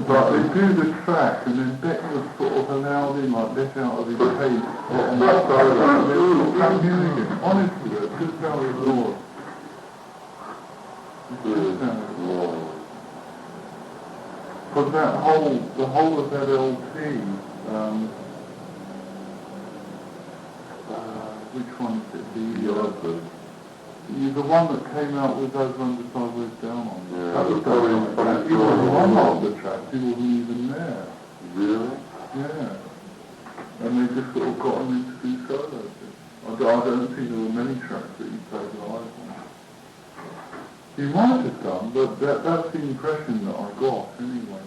But they do the track, and then Beck was sort of allowed in, like, let out of his cage, on the solo, and they were sort of hearing him. Honestly, that's just how it was. But the whole of that LP, which one is it? The one that came out with Over Under Sideways Down on. Yeah, that was the he wasn't on all the tracks, he wasn't even there. Really? Yeah. And they just sort of got him in to do solos. I don't think there were many tracks that he played live on. He might have done, but that's the impression that I got anyway,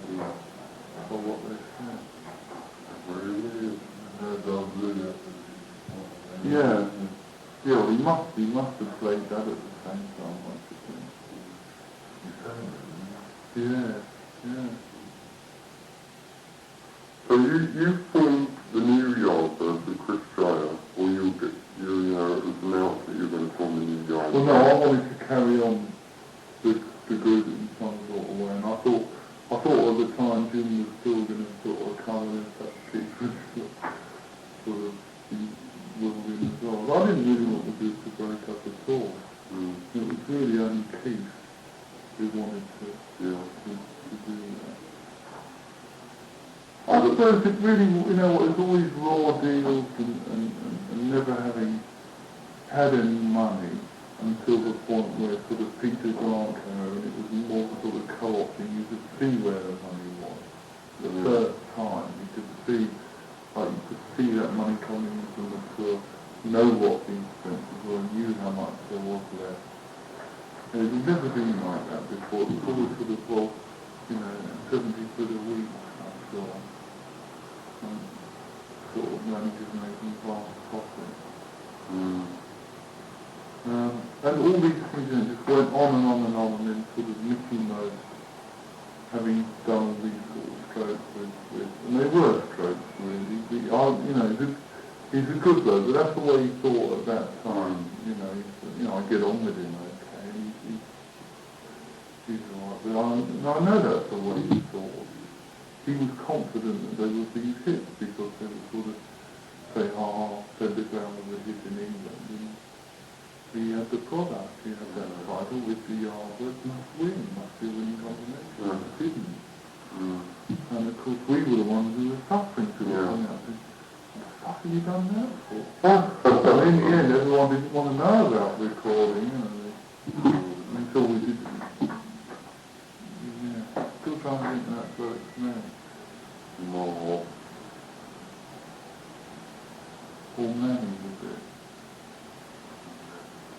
for what they said. Really? Yeah. Yeah, well, he must have played that at the same time, I should think. Yeah. So you formed the new Yardbirds with Chris Dreyer, or you know, it was announced that you were going to form the new Well, no, I wanted to carry on the group in some sort of way, and I thought at the time Jim was still going to sort of come in that secret sort of world in as well. I didn't really want to do to break up at all. It was really only Keith who wanted to do that. I suppose it really, you know, it was always raw deals and never having had any money until the point where sort of Peter Grant came over and it was more sort of co-opting. You could see where the money was. The first time you could see, like you could see that money coming in from the tour, know what the expenses were, knew how much there was left. And it had never been like that before. It was always sort of, well, you know, 70 quid a week, I'm sure. And sort of managers making vast profits. And all these things, you know, just went on and on and on, and then sort of Mickey Mouse, having done all these sort of strokes with and they were strokes really. You know, he's a good bloke, but that's the way he thought at that time. You know, I get on with him okay. He's alright, but I know that's the way he thought. He was confident that they would be hits because they would sort of say, said the ground was a hit in England. And he had the product, he had that title with the Albert, must be a winning combination. It didn't. And of course we were the ones who were suffering to it. What the fuck have you done that for? So in the end everyone didn't want to know about recording, you know, until we did. Yeah, still trying to think that's where it's now. No. Or Manny was it?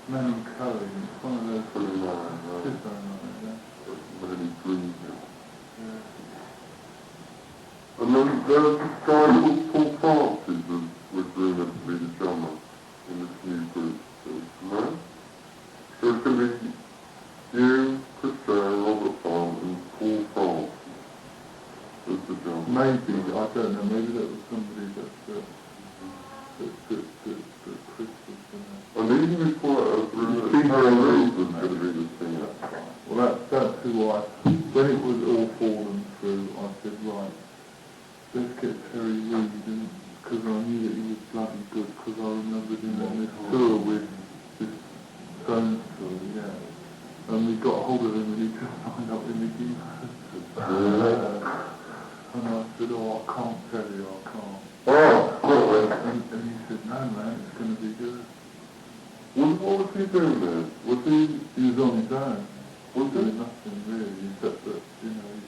Manny Cohen, it's one of those. Just Manny Green. Yeah. And then there's this guy called Paul Francis who was rumoured to be the drummer in this new group. No? So it's going to be you, Chris Sarah, Robert Farm and Paul Francis as the drummer. Maybe, I don't know, maybe that was somebody that Chris was going to... And even before it was rumoured that Harry Reid was going to be the singer. That's right. Well, that's who when it was all fallen through, I said, right, let's get Terry Reid, because I knew that he was bloody good, because I remembered him on this tour with this Stones tour, yeah. And we got hold of him and he just signed up with Mickey Mouse. And I said, I can't tell you, I can't. And he said, no man, it's going to be good. What was he doing there? He was on his own. Was he? Doing nothing really, except that, you know, he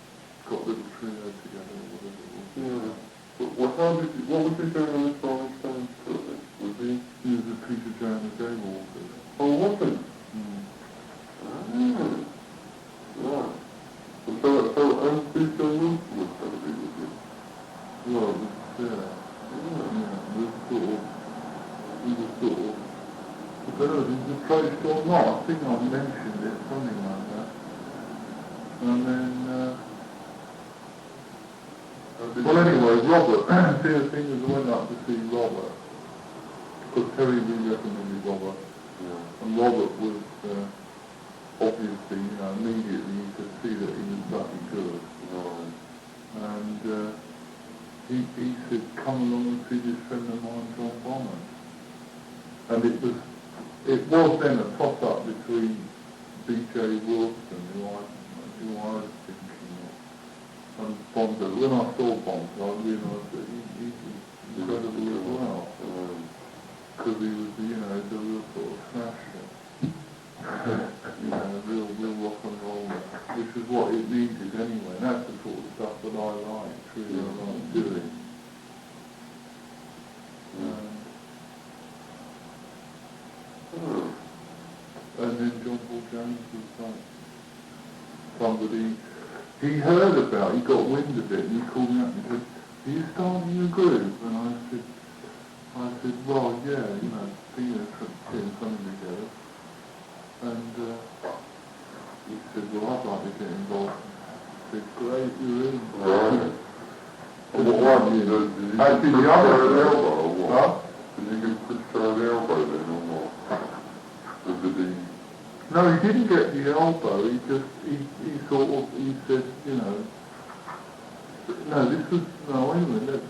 got a little trio together or whatever it was. Yeah. But what was he doing on this Rolling Stones tour then? Was he? He was a Peter Jones Daywalker. Oh, was he? Mm. Right. And Peter Wilson was going to be with you? Well, it was, yeah, he was sort of, I don't know, is it placed or not? I think I mentioned it, something like that. And then, well anyway, Robert, the thing is I went up to see Robert, because Terry Reid recommended Robert, and Robert was, obviously, you know, immediately you could see that he was bloody good. And he said, come along and see this friend of mine, John Bonham. And it was then a toss-up between B.J. Wilson, who I was thinking of, and Bonzo. When I saw Bonzo, I realised that he was incredible as well, because he was, you know, the real sort of smasher. You know, real rock and roller, which is what it needed anyway, and that's the sort of stuff that I like, really I like doing. And then John Paul Jones was like somebody he heard about, he got wind of it, and he called me up and said, are you starting a group? And I said, well, yeah, you know, getting something together. And he said, well, I'd like to get involved. I said, great, you're in. Right. And what one? Did you Actually, the put other an elbow or what? Huh? Did you give Chris an elbow then or what? Or did he No, he didn't get the elbow, he sort of, he said, you know, no, wait a minute,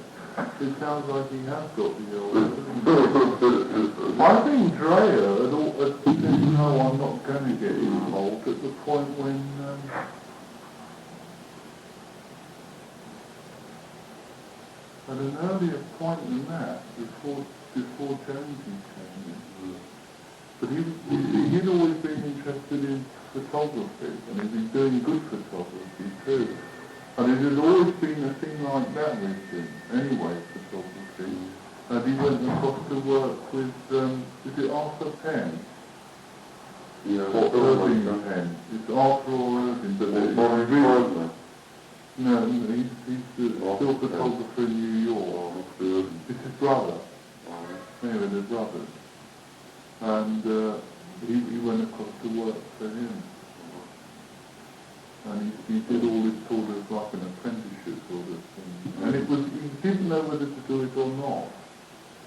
it sounds like he has got the elbow. I think Drea had said, no, I'm not going to get involved at the point when, at an earlier point than that, before Jonesy came in. But he'd always been interested in photography, and he'd been doing good photography too. And it had always been a thing like that with him, anyway, photography. And he went across to work with, is it Arthur Penn? Yeah, Or Irving Penn. It's Arthur or Irving, but no, he's still photographer in New York. It's his brother. Anyway, they're brothers. And he went across to work for him. And he did all this sort of like an apprenticeship sort of thing. And he didn't know whether to do it or not.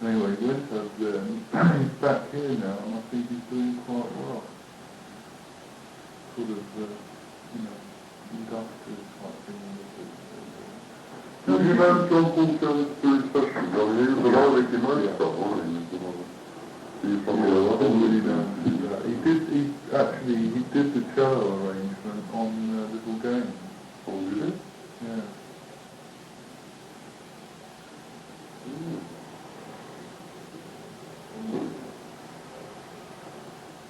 Anyway, he went over there and he's back here now, and I think he's doing quite well. Sort of, industrial type thing. Have you know John Paul Jones through sessions? I mean, he was an Olympic stuff, wasn't he? I don't really know that. He did the cello arrangement on Little Games. Oh, really? Yeah.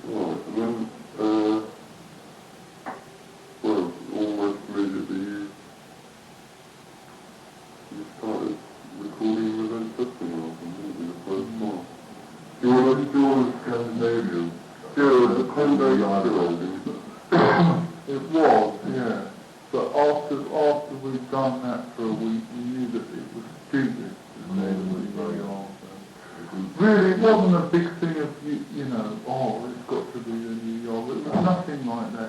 Right, and then, well, almost immediately you started recording the Led Zeppelin album, didn't you, the first one? Do you want to do all the Scandinavian? Yeah, the Scandinavian. It was, yeah. But after we'd done that for a week, we knew that it was stupid to say that we very after. Really, it wasn't a big thing of, you know, it's got to be the New York. It was nothing like that.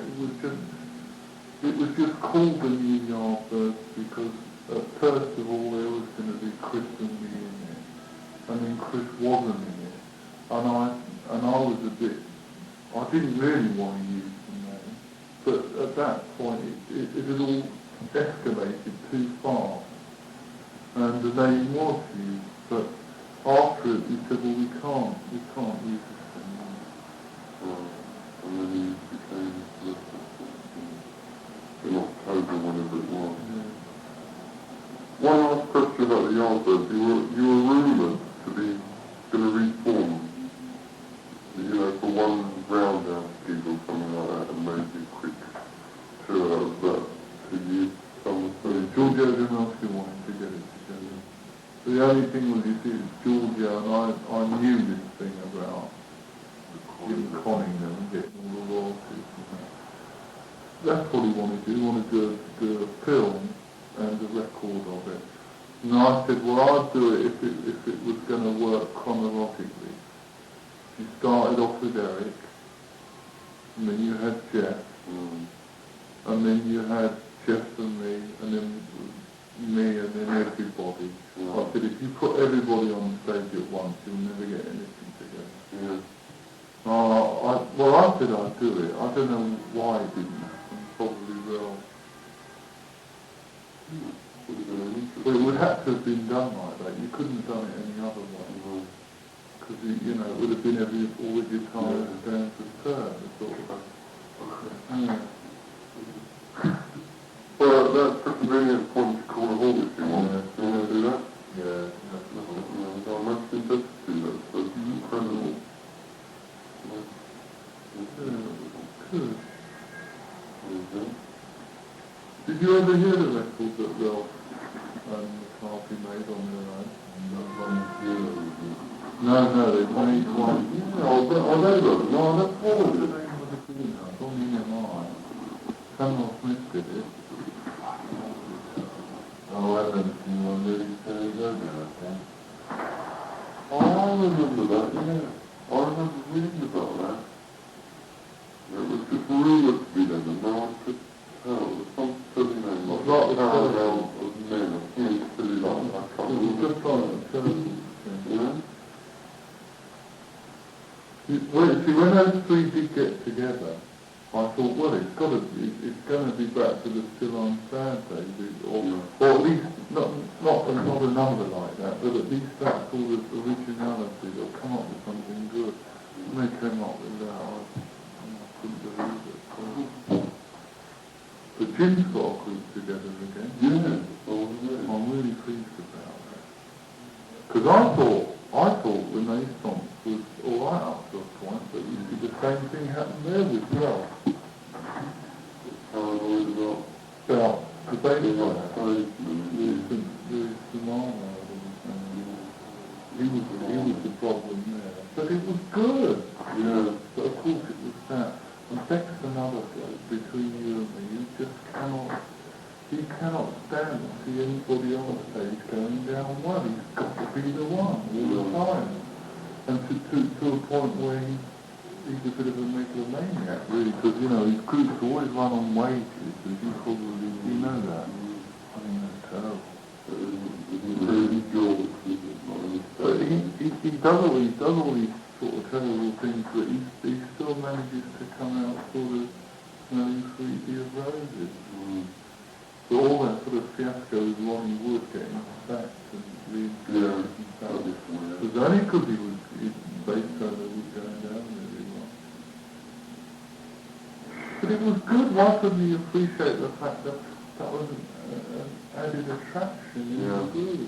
It was just called the New Yardbirds because, first of all, there was going to be Chris and me in it. And then Chris wasn't in it. And I was a bit, I didn't really want to use the name, but at that point it had all escalated too far, and the name was used, but after it we said, well, we can't use this anymore. And then you became in October, whenever it was. Yeah. One last question about the Yardbirds. You were rumoured to be going to reform, you know, for one roundhouse gig or something like that, and maybe a quick tour out of that to you. Giorgio Janowski wanted to get it together. The only thing was, you see, it's Giorgio, and I knew this thing about him conning them and getting all the royalties and that. That's what he wanted to do. He wanted to do a film and a record of it. And I said, well, I'd do it if it was going to work chronologically. You started off with Eric, and then you had Jeff, and then you had Jeff and me, and then me, and then everybody. I said, if you put everybody on the stage at once, you'll never get anything together. I said I'd do it. I don't know why it didn't happen. Probably will. But it would have to have been done like that. You couldn't have done it any other way. Because, you know, it would have been all the guitars down to third, sort of. Well, that's a convenient point to call a halt if you want. You want to do that? Yeah. I'm actually interested to do that, so it's incredible. Good. Did you ever hear the record that Ralph and McCarthy made on their own? No, they made one. Yeah, I know that. No, that's all of it. The name of the film, it's on EMI. Samuel Smith did it. Oh, I haven't seen one really years ago now, I think. Oh, I remember that, yeah. I remember reading about that. It was just rumoured to be them, and now I could tell. It was some silly name, like Parallel of Men, or something silly like that. I can't remember. It was just like a television thing. Yeah? Well, see, when those three did get together, I thought, well, it's going to be back to the Still on Saturday, or at least not a number like that, but at least that sort of originality. They'll come up with something good. And they came up with that. I couldn't believe it. But Jim's got a group together again. Yeah, I'm really pleased about that. Because I thought Renaissance was alright up to a point, but you see the same thing happen there with Ralph. About the baby Louis Simano, he was the problem there. But it was good. yeah. But of course it was that. And that's another thing between you and me. You cannot stand to see anybody on the stage going down well. He's got to be the one all the time. And to a point where he's a bit of a megalomaniac, really, because, his groups always run on wages, as you probably know that. I mean, that's terrible. But he does all these sort of terrible things, but he still manages to come out sort of smelling sweetly of roses. But all that sort of fiasco with Ronnie Wood getting sacked and reinstated and stuff. It was only because his bass solo was going down really well. But it was good. Why couldn't you appreciate the fact that that was an added attraction? It was good.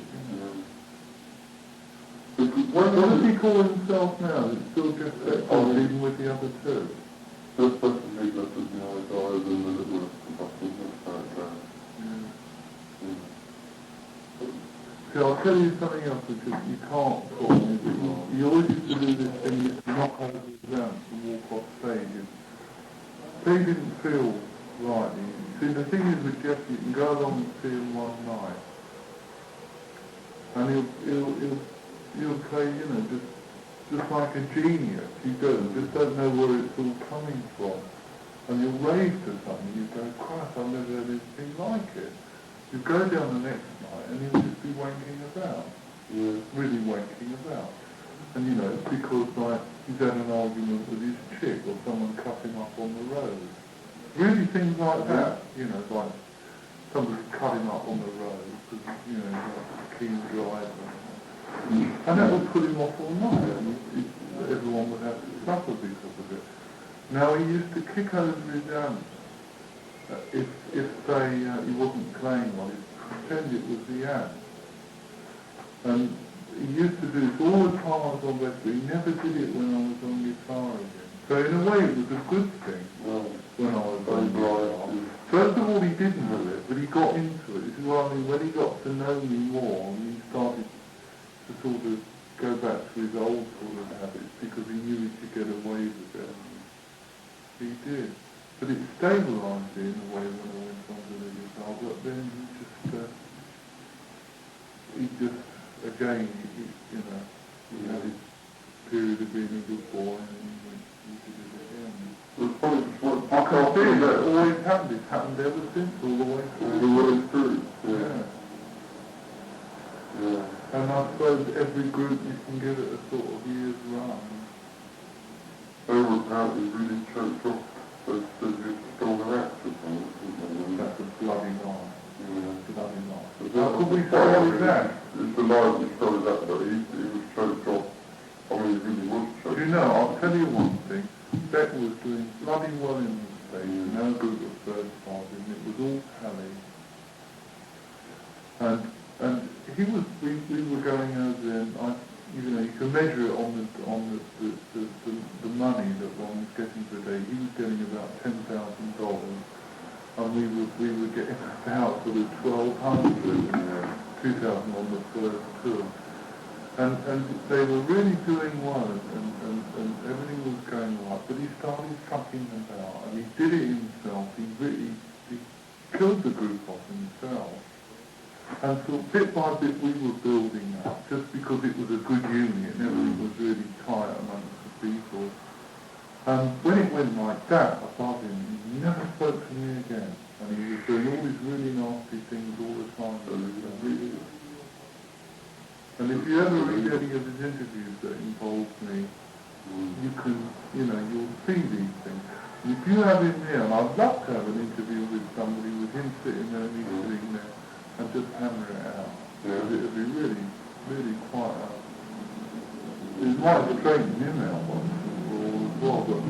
What does he call himself now? It's still just even with the other two? Just supposed to make that as the other guys and the little See, I'll tell you something else which you can't call music. You always used to do this thing, you used to knock over the ramps and walk off stage. They didn't feel right. See, the thing is with Jeff, you can go along and see him one night, and he'll play, just like a genius. You just don't know where it's all coming from. And you'll rave to something, you go, Christ, I've never heard anything like it. You go down the next night and he'll just be wanking about. Yeah. Really wanking about. And it's because he's had an argument with his chick or someone cut him up on the road. Really things like that. Like somebody cut him up on the road because, he's a keen driver. And that would put him off all night and everyone would have to suffer because of it. Now he used to kick over his amps. If say he wasn't playing one, he'd pretend it was the amp. And he used to do this all the time I was on record. He never did it when I was on guitar again. So in a way it was a good thing when I was on guitar. First of all he didn't do it, but he got into it. This is what I mean, when he got to know me more, he started to sort of go back to his old sort of habits because he knew he could get away with it. He did. But it stabilised it in a way when I went on to the guitar, but then he again, he had his period of being a good boy and he did it again. I can't see it, it always happened. It's happened ever since, all the way through. All the way through, yeah. And I suppose every group you can give it a sort of year's run. They were apparently really choked off. So you stole an act or something. That's a bloody lie. Bloody lie. How could we say that? It's the lie that started that, but he was choked off. I mean, he really was choked off. I'll tell you one thing. Beck was doing bloody well in the stage, no group of third party, and it was all Pally. And we were going over there, and you can measure it on the money that one was getting per day. He was getting about $10,000, and we were getting about sort of 1,200, 2,000 on the first tour. And they were really doing well, and everything was going right. But he started fucking about, and he did it himself. He killed the group off himself. And so bit by bit we were building up, just because it was a good unit and everything was really tight amongst the people. And when it went like that above him, he never spoke to me again. And he was doing all these really nasty things all the time. And if you ever read any of his interviews that involve me, you can, you'll see these things. If you have him here, and I'd love to have an interview with somebody with him sitting there and me sitting there, and just hammer it out. Yeah. It'd be really, really quite it might straighten him out once as well, but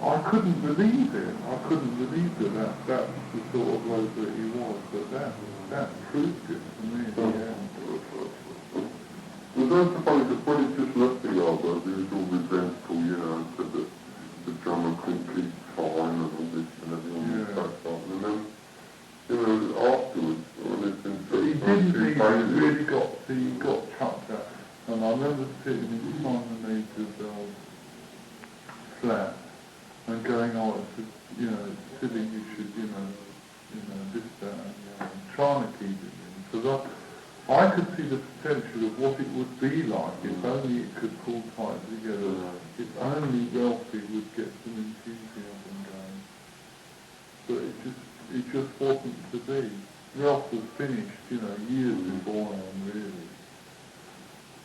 I couldn't believe it. I couldn't believe that that's the sort of bloke that he was, but that proved it for me. Yeah. Was I supposed to put it just left the yard, but it was all resentful, you know, and said that the drummer couldn't keep fine and all this and everything was backed up. And then, you know, afterwards, when it's been He didn't leave, he really got chucked out. And I remember sitting in Simon Major's flat and going, oh, it's, you know, it's silly, you should, you know, this, that, and trying to keep it in. Because I could see the potential of what it would be like if only it could pull tight together. If only Ralphie would get some enthusiasm going. But it just wasn't to be. Ralph was finished, you know, years beforehand, really.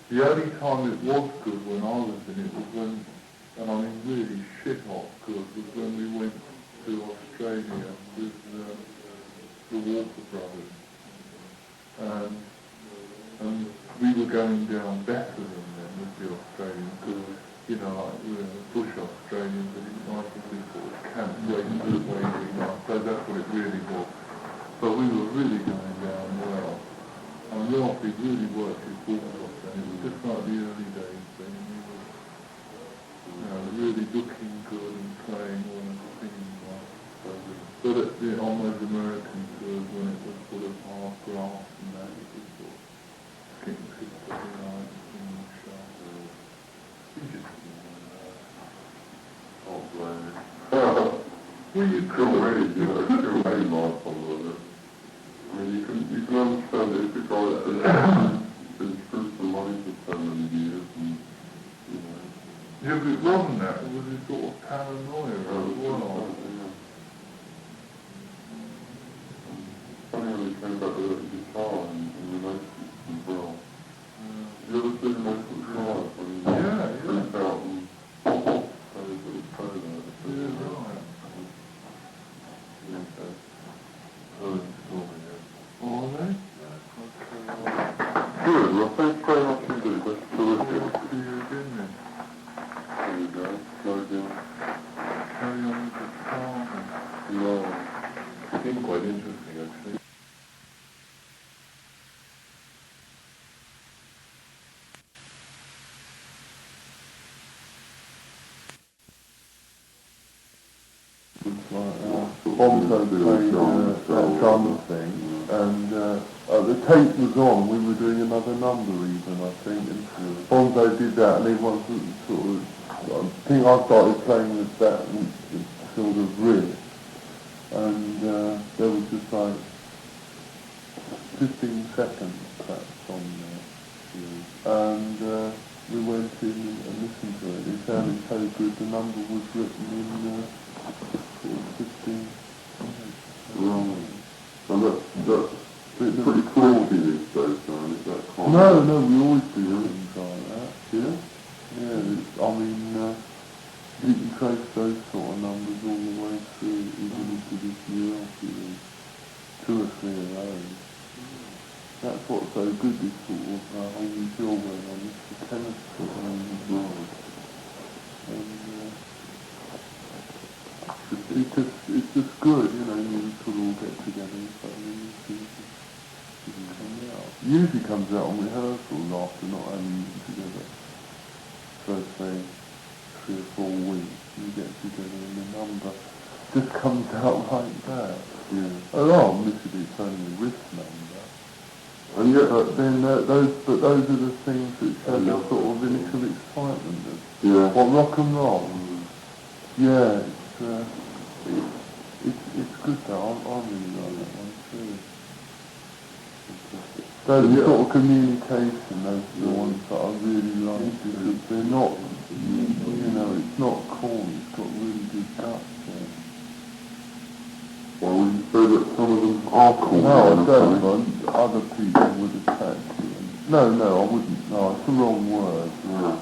The only time it was good when I was in it was when, and I mean really shit hot good, was when we went to Australia with the Walker Brothers. And we were going down better than them with the Australians, because, you know, like we were bush Australians, but it's like if we sort of camped way through the way we like, so that's what it really was. But we were really going down well. And Ralphie really worked his balls off then. It was just like the early days then. He was, you know, really looking good and playing well and singing well. But on those American tours when it was sort of half grass and that, it was sort of King Sister Night and sharp. He just didn't know. Oh, blame it. Well, you could already, you know, still made life on it. I mean, you can understand it if the guy's been through some money for so many years and, you know. Yeah, but it wasn't that, it was this sort of paranoia as well. Funny when he came back with a guitar and relationships as well. You ever see the most guitar when he freaked out and played his phone out? Yeah, right. Okay. Are they? Good, well thanks very much indeed, that's terrific. See you again then. There you go, go again. Carry on with the farming. No, it seemed quite interesting actually. Bonzo played that drum thing, and the tape was on, we were doing another number even, I think, and Bonzo did that, and everyone sort of, I think I started playing with that sort of riff, and there was just like 15 seconds perhaps on there, and we went in and listened to it. It sounded so good, the number was written in sort of 15 Right. And that's pretty cruelty these days, John, is that kind No, we always do things like that. Yeah? Yeah, I mean, you can trace those sort of numbers all the way through, even into this year after you, 2 or 3 of those. That's what's so good, this sort of whole New Zealand on this chemistry and it's just good, you know, you sort of all get together and so it comes out. Usually comes out on rehearsals after not having together. So say 3 or 4 weeks, you get together and the number just comes out like that. Yeah. Oh, admittedly it's only a riff number. And yet, But then those are the things that show the sort of initial excitement of yeah. rock and roll. Yeah, it's good though. I really like that one too. Those sort of communication, those are the ones that I really like because they're not, you know, it's not corny. It's got really good guts. Well, would you say that some of them are cool? No, I don't. Other people would attack you. No, I wouldn't. No, it's the wrong word. Yeah.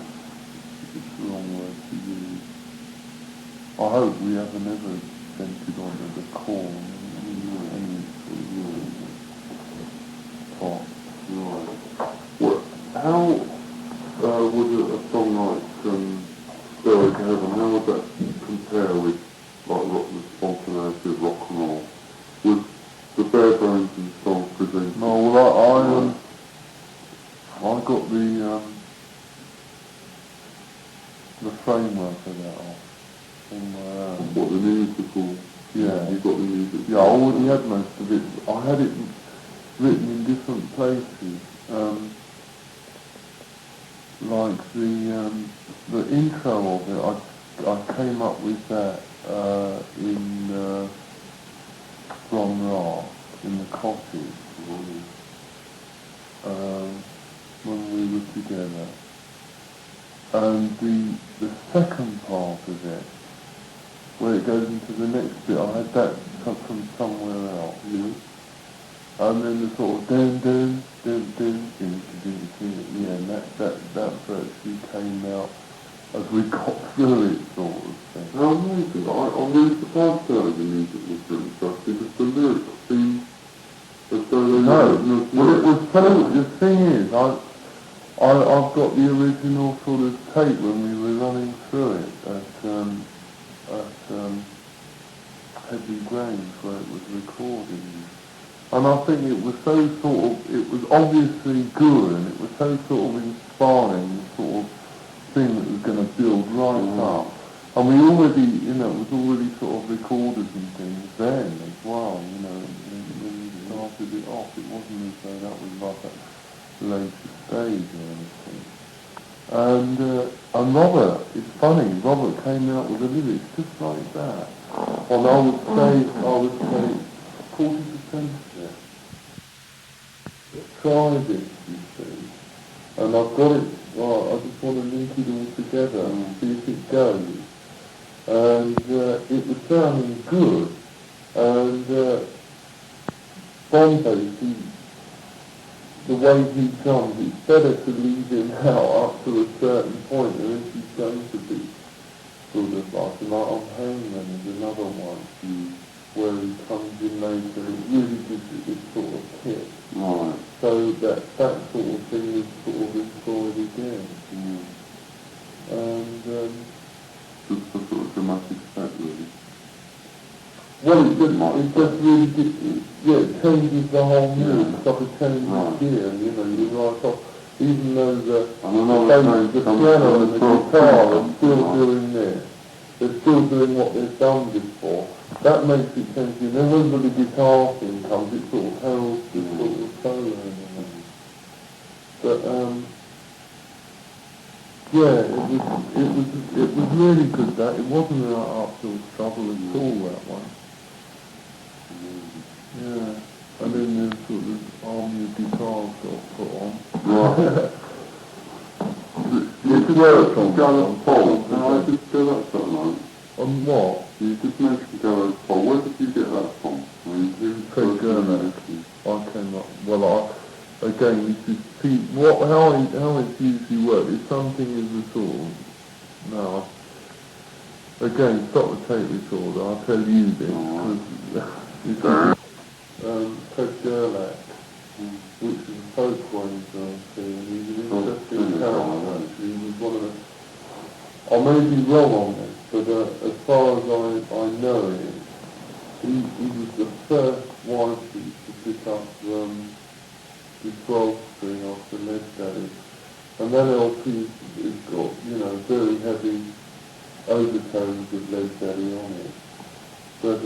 It's the wrong word to use. I hope we haven't ever ventured onto the core any part. Right. Well, how would a song like Stairway to Heaven, how would that compare with like the spontaneity of rock and roll? Was the bare bones and songs presented? No, well I got the framework of that off. What, the musical? Yeah. You got the music? Yeah, I already had most of it. I had it written in different places. Like the intro of it, I came up with that in Ron Ra, in the cottage, when we were together. And the second part of it, where it goes into the next bit, I had that from somewhere else. And then the sort of dun, yeah, and that virtually came out as we got through it, sort of thing. How amazing. I'm really surprised that the music was written stuff, because the lyrics seem as though they No, were well it was so, the thing is, I've got the original sort of tape when we were running through it at Headley Grange, where it was recorded. And I think it was so sort of, it was obviously good, and it was so sort of inspiring, the sort of thing that was going to build right up. And we already, it was already sort of recorded and things then as well, when we started it off. It wasn't as though that was like a later stage or anything. And Robert, it's funny, Robert came out with the lyrics just like that. And I would say 40% of it. Try this, you see. And I've got it, I just want to link it all together and see if it goes. And it was sounding good. And Bombay, the way he comes, it's better to leave him out up to a certain point, and if he's going to be sort of like on Hangman is another one, where he comes in later, and it really gives it this sort of kick. Right. So that sort of thing is sort of employed again. And Just for sort of dramatic effect, really. well, it just really it changes the whole mood. It's like a change of gear, you're right off. Even though the piano and the guitar are still doing this, they're still doing what they've done before. That makes it change. And then when the guitar thing comes, it sort of heralds the sort of solo. But yeah, it was really good. That it wasn't an uphill struggle at all. That one. Yeah, and then the sort of army of guitars got put on. Right. You could mention Gallows Pole. Now, I just go that something like. On what? You just mentioned Gallows Pole. Where did you get that from? I mean, Craig Gurmack. I came up. Well, again, this is see how it usually works. If something is a sort of again, stop the tape recorder. I'll tell you this because Craig Gurmack, which is a folkways thing. He was an interesting character. He was one of the. I may be wrong on this, but as far as I know it, he was the first wife to pick up the 12 string off the Lead Daddy. And that LP has got, very heavy overtones of Lead Daddy on it. But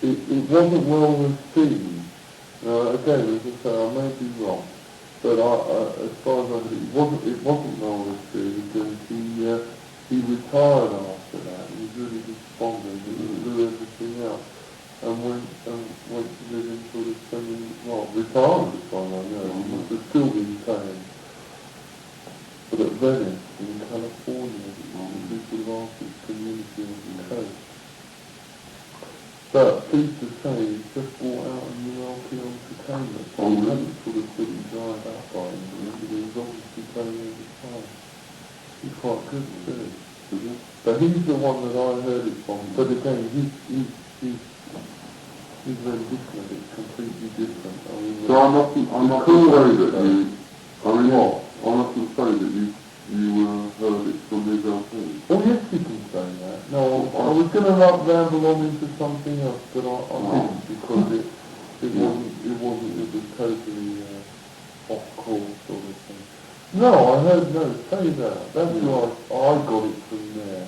it wasn't well received. Again, as I say, I may be wrong. But as far as I know, it wasn't well received, and he retired after that. He was really despondent. He blew everything out, and went to live in sort of retired as far as I know. He must have still been playing, but at Venice in California, this sort of artist community on the coast. But pleased to say, he's just brought out a new LP on Entertainment, so he hadn't sort of fully dried out by him, but he was obviously playing all the time. He's quite good too. So he's the one that I heard it from. But again, his rendition of it's completely different. I mean, So I mustn't say that you, I mean, I mustn't say that you heard it from his LP. Oh yes, you can say that. No, I was going to ramble on into something else, but I didn't because it was totally off course sort of thing. No, I heard say that. That's where I got it from there.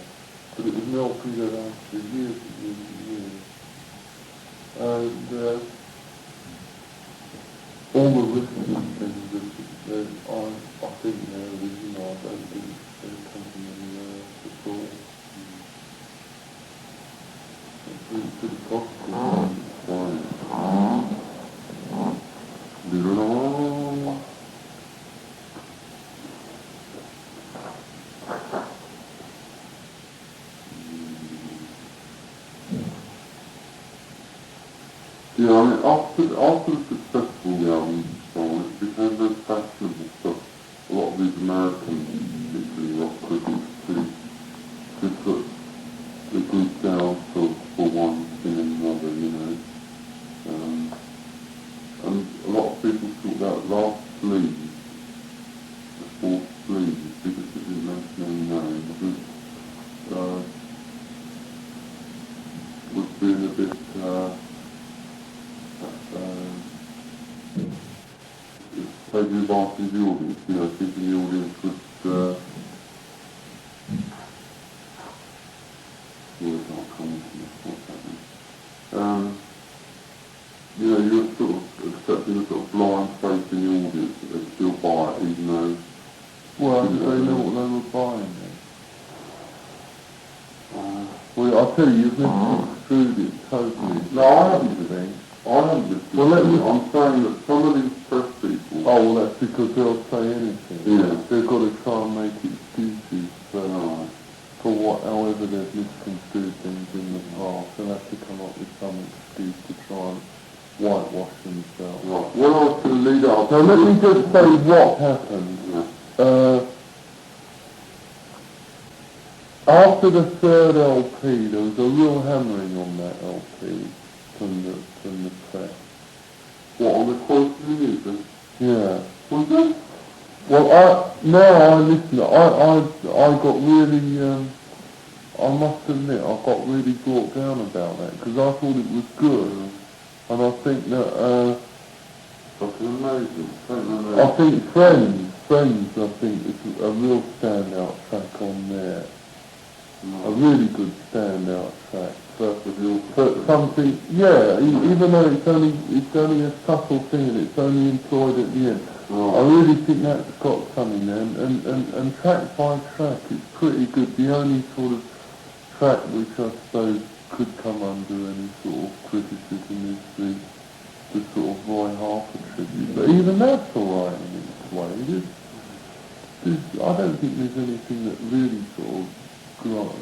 But it was an LP that I had for years and years and years. And all the written things that I think they're original. I don't think they come from anywhere else at all. It's really pretty possible. Yeah, I mean, after the successful album song, it became very fashionable stuff. A lot of these Americans, particularly rock critics, to put the group down for one thing and another, you know. And a lot of people talk about last sleeve, the fourth sleeve, because it didn't mention any name, was being a bit, taking advantage of the audience, you know, thinking the audience would, words aren't coming to me, what's happening? You know, you're sort of accepting a sort of blind faith in the audience that they still buy it, even though... Well, they know what they were buying then. Well, I'll tell you, you've misconstrued it totally. No, I haven't misconstrued. Well, I'm saying that some of these press people... Oh, well, that's because they'll say anything. Yeah. They've got to try and make excuses for however they've misconstrued things in the past. They'll have to come up with some excuse to try and whitewash themselves. Right. Well, I was going to lead up... Now, let me just say what happened. Yeah. After the third LP, there was a real hammering on that LP from the press. What, on the quality of the music? Yeah. Was it? Well, I got really, I must admit, I got really brought down about that, because I thought it was good, and I think that, Fucking amazing. I think Friends, I think, is a real standout track on there. A really good standout track. But something, yeah, even though it's only a subtle thing and it's only employed at the end. Right. I really think that's got something there, and track by track it's pretty good. The only sort of track which I suppose could come under any sort of criticism is the sort of Roy Harper tribute. But even that's alright in its way. I don't think there's anything that really sort of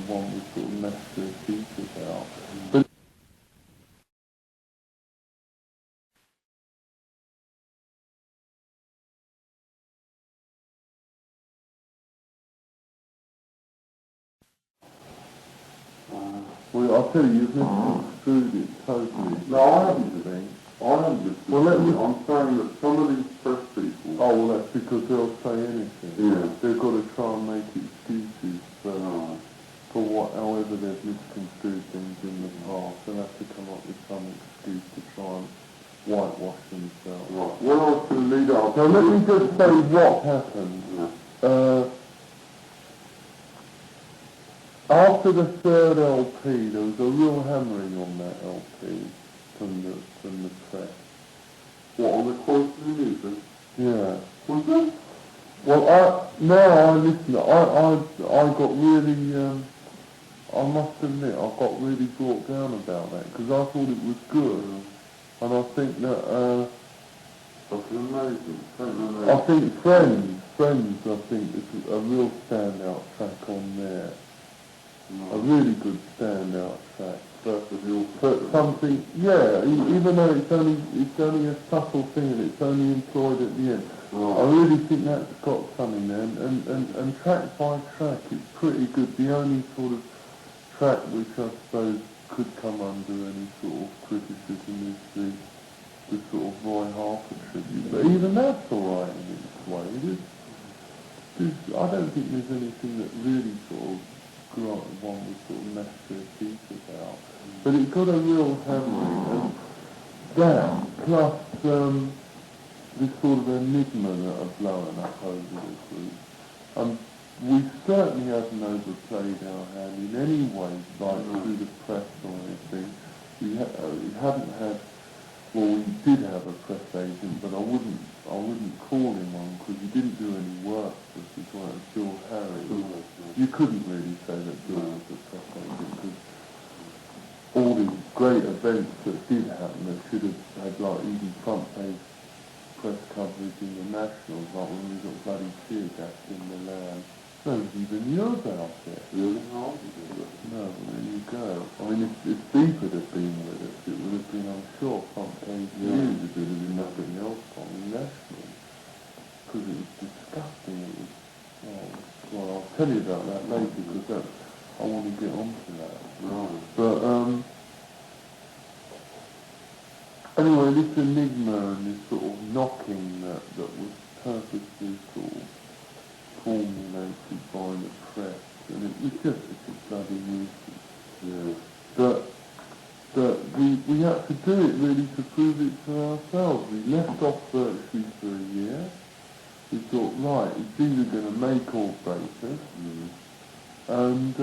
one would sort of mess their teeth about. But well, I'll tell you, you've misconstrued it totally. No, I haven't misconstrued. Well, I'm saying that some of these press people... Oh, well, that's because they'll say anything. Yeah. They've got to try and make excuses for however they've misconstrued things in the past. They'll have to come up with some excuse to try and whitewash themselves. Right. Well, I was going to lead up... Now, let me just say what happened. Yeah. After the third LP, there was a real hammering on that LP from the press. What, on the quality of the music? Yeah. Was it? Well, I got really, I must admit, I got really brought down about that, because I thought it was good, and I think that, Fucking amazing. I think Friends, I think, is a real standout track on there. A really good standout track. But something, yeah, even though it's only a subtle thing and it's only employed at the end. I really think that's got something there, and track by track, it's pretty good. The only sort of track which I suppose could come under any sort of criticism is the sort of Roy Harper tribute, but even that's alright in its way. I don't think there's anything that really sort of one would sort of mess their teeth about. But it got a real hammering, and that, plus this sort of enigma that are blowing up over the group. We certainly haven't overplayed our hand in any way, like through the press or anything. We haven't had, well, we did have a press agent, but I wouldn't call him one because he didn't do any work for us. It was Bill Harry. You couldn't really say that Bill was a press agent because all these great events that did happen that should have had like even front page press coverage in the Nationals, like when we got bloody tear gas in Milan. Nobody even knew about it. Really? No, there you go. I mean, if Steve had have been with us, it would have been, I'm sure, front page news. There would have been nothing else on the National. Because it was disgusting. It was, well, I'll tell you about that later, because I want to get onto that. Right. But, anyway, this enigma and this sort of knocking that was purposely sort of formulated by the press, and it was just a bloody nuisance. Yeah. That we had to do it really to prove it to ourselves. We left off virtually for a year. We thought, right, it's either going to make or break us, and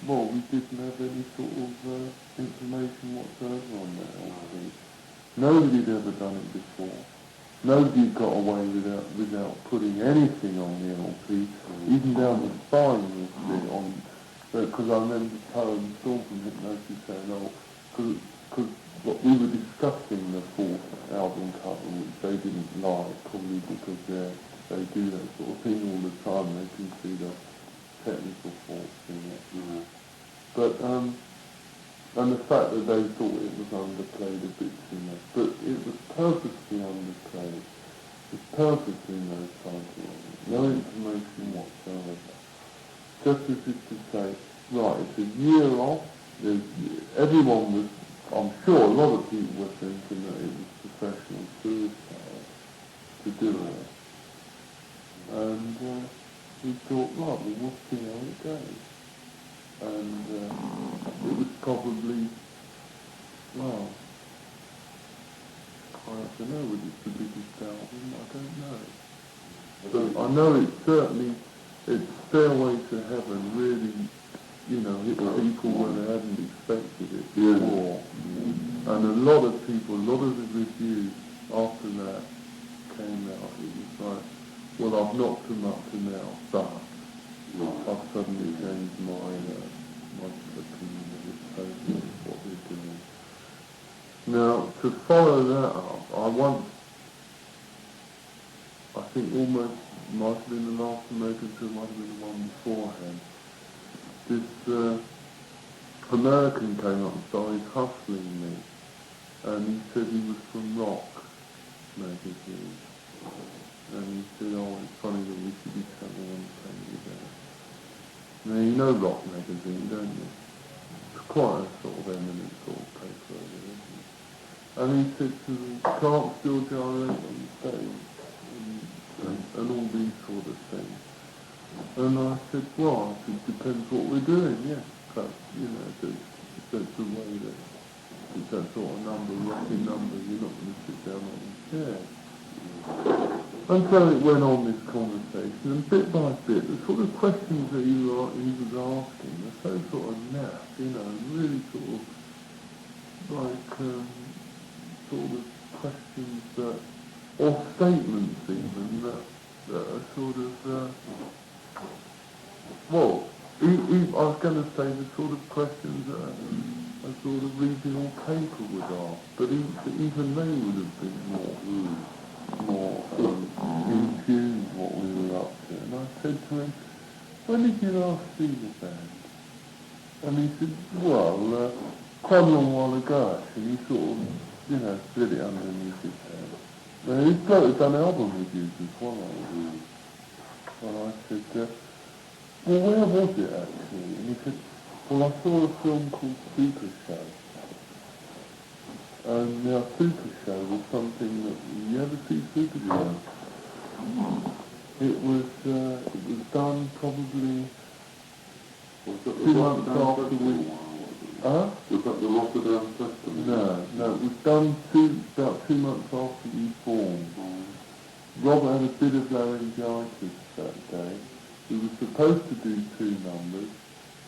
well, we didn't have any sort of information whatsoever on that LP. Nobody had ever done it before. Nobody got away without putting anything on the LP, even down the spine was it on, because I remember Poe Storm from Hypnosis saying, oh, because we were discussing the fourth album cover, which they didn't like, probably because they do that sort of thing all the time, they can see the technical faults in it. But, and the fact that they thought it was underplayed a bit too much, but it was purposely underplayed. It's purposely no title on it, no information whatsoever. Just as if to say, right, it's a year off, everyone was, I'm sure a lot of people were thinking that it was professional suicide to do it. And we thought, right, well, we'll see how it goes. And it was probably, well, I don't know whether it's the biggest album, I don't know. But I know it's Stairway to Heaven really, you know, hit people when they hadn't expected it before. And a lot of the reviews after that came out, it was like, well, I've knocked them up to now, but I've suddenly changed my opinion of this person, what they're doing. Now, to follow that up, I think almost might have been the last American film, might have been the one beforehand. This American came up and started hustling me, and he said he was from Rock magazine. And he said, oh, it's funny that we should be travelling on the same together. Now, you know Rock magazine, don't you? It's quite a sort of eminent sort of paper over there, isn't it? And he said to me, can't still gyrate on the stage, and all these sort of things. And I said, well, it depends what we're doing, yeah. But, you know, if that's the way that, if that sort of number, rocky number, you're not going to sit down on the chair. And so it went on this conversation, and bit by bit, the sort of questions that he was asking were so sort of naff, you know, really sort of like sort of questions that, or statements even, that are sort of, well, I was going to say the sort of questions that a sort of regional paper would ask, but even they would have been more in tune with what we were up to. And I said to him, when did you last see the band? And he said, well, quite a long while ago actually. He sort of you know, slid it underneath his head. Well, he's done album reviews as well. And I said, well, where was it actually? And he said, well, I saw a film called Super Show. And now Super Show was something that, you ever see Super Show? It was done probably 2 months after we... Huh? Was that the Rotterdam Festival? No, it was done about 2 months after you formed. Robert had a bit of laryngitis that day. We were supposed to do 2 numbers,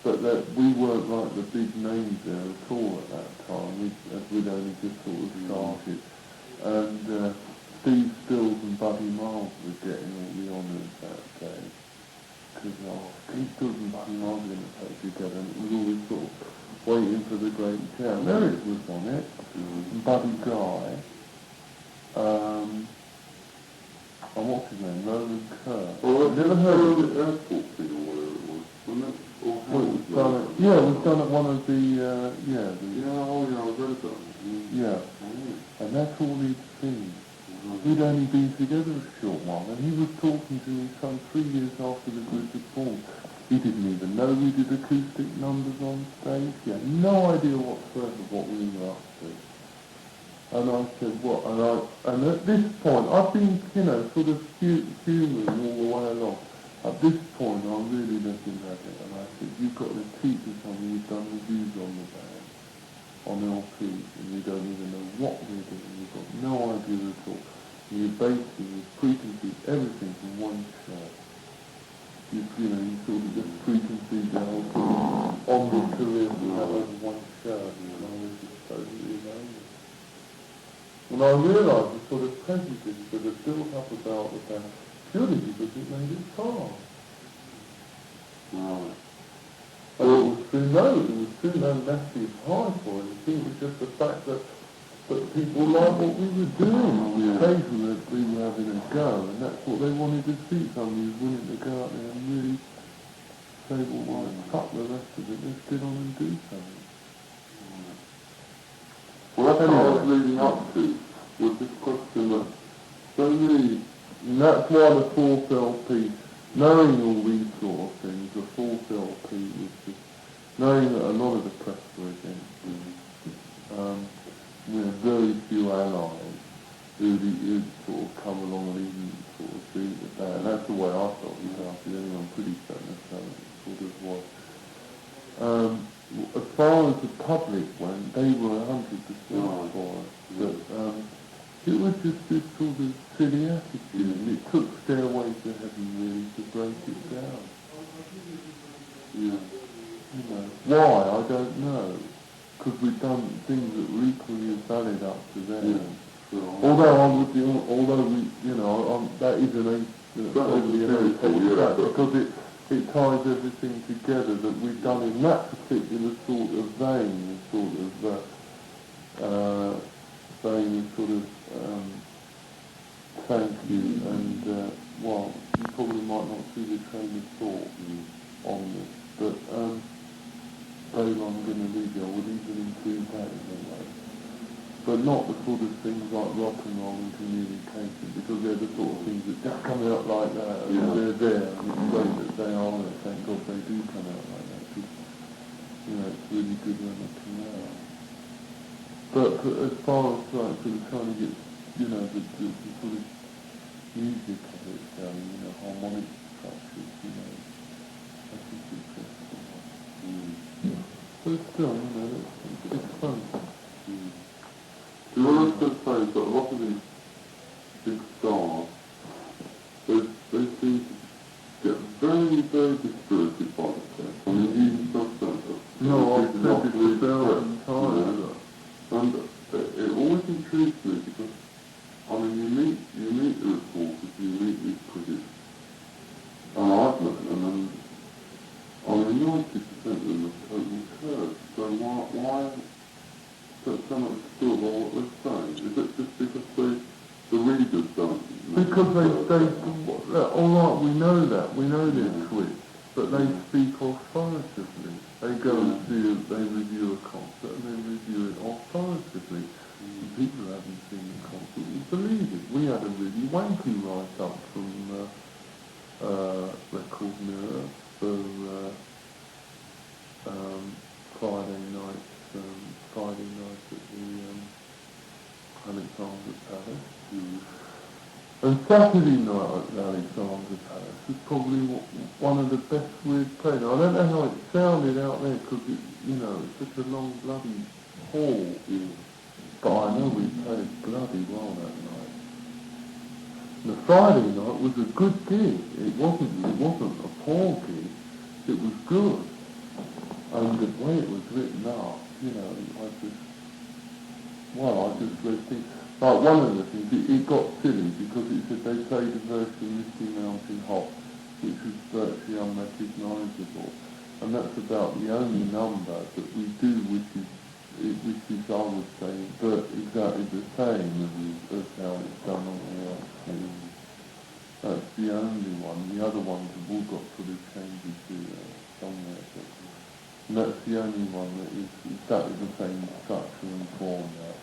but that we weren't like the big names there at all at that time, as we'd only just sort of started. And Steve Stills and Buddy Miles were getting all the honours that day. Because Steve Stills and Buddy Miles were going to play together, and it was always sort of waiting for the great chair. Merritt was on it, and Buddy Guy, and what's his name, Roland Kerr. Oh, I've never heard of it. The airport thing or whatever it was, wasn't it? Or Well, it was done at, yeah, it was done at one of the, Yeah, I've read that. yeah, and that's all he'd seen. We'd only been together a short while, and he was talking to me some 3 years after the group had formed. He didn't even know we did acoustic numbers on stage. He had no idea whatsoever what we were up to. And I said, what? And at this point, I've been, you know, sort of humouring all the way along. At this point, I really let him have it, and I said, you've got to teach us something. You've done reviews on the band, on LPs, and you don't even know what we're doing. You've got no idea at all. You're basing your preconceived everything from one show. You know, you sort of just preconceived the whole thing on the career without over one show, and I was just totally amazed. And I realised the sort of prejudice that had built up about the band, purely because it made it far. Right. And it was through no massive high for it. I think it was just the fact that people liked what we were doing. Occasionally we were having a go, and that's what they wanted to see. Somebody was willing to go out there and really say, well, fuck the rest of it, let's get on and do something. Well, that's what I was leading up to, was this question that so many... And that's why the 4th LP, knowing all these sort of things, the 4th LP was just knowing that a lot of the press were against me. We had very few allies who'd sort of come along and even sort of see the band. That's the way I felt about it, anyway. I'm pretty certain that's how it sort of was. As far as the public went, they were 100% for us. But it was just this sort of silly attitude, and it took Stairway to Heaven really to break it down. Yeah. You know, why, I don't know. Because we've done things that were equally as valid up to then. Yeah. Sure. Although we, you know, that is probably an track, because it ties everything together that we've done in that particular sort of vein, thank you, and well, you probably might not see the train of thought on this, but Dave, I'm going to leave you. I would even include that in a way. But not the sort of things like rock and roll and communication, because they're the sort of things that just come out like that, and they're there, and it's great that they are, and thank God they do come out like that, because, you know, it's really good when they come out. But as far as, like, sort of trying to get, you know, the sort of music of it going, you know, harmonic structures, you know, I think it's just, but still, you know, it's fun. So what I was going to say is that a lot of these big stars, they seem to get very, very dispirited by the test. I mean, even Subcenter. No, I've said it a thousand times. And it always intrigues me because, I mean, you meet the reporters, you meet these critics, and I've met them, and I mean, 90% of them are total curves. So why so much still about what they're saying? Is it just because the readers don't? Because all right, we know that, we know they're twits, but they speak authoritatively. They go and see it, they review a concert, and they review it authoritatively. People haven't seen the concert. You believe it? We had a really wanky write-up from Record Mirror for Friday night at the Alexandra Palace. And Saturday night at the Alexandra Palace was probably one of the best we've played. I don't know how it sounded out there because it's such a long bloody hall. But I know we played bloody well that night. The Friday night was a good gig. It wasn't a poor gig. It was good. And the way it was written up, I just read things. Like one of the things, it got silly because it said they played a version of Misty Mountain Hop, which was virtually unrecognisable. And that's about the only number that we do which is I would say, but exactly the same as how it's done on the LP. That's the only one. The other ones have all got sort of changes somewhere. And that's the only one that is exactly the same structure and form now.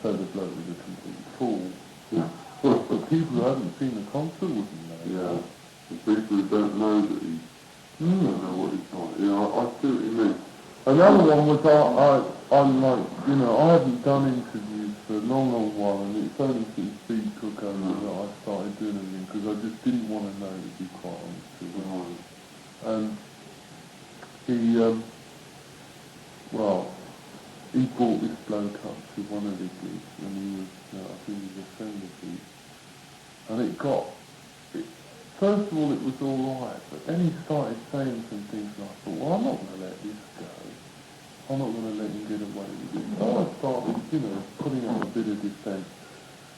So the bloke is a complete fool. Yeah. But people who haven't seen the concert wouldn't know. Yeah. The people who don't know that he don't know what he's like. Yeah, I see what you mean. Another one was I'm like, I haven't done interviews for a long while, and it's only since Steve took over that I started doing them because I just didn't want to know, to be quite honest with you. And he brought this bloke up to one of the gigs, and he was, I think he was a friend of his, and first of all it was alright, but then he started saying some things and I thought, well, I'm not going to let this go. I'm not going to let him get away with it. So I started, putting up a bit of defence.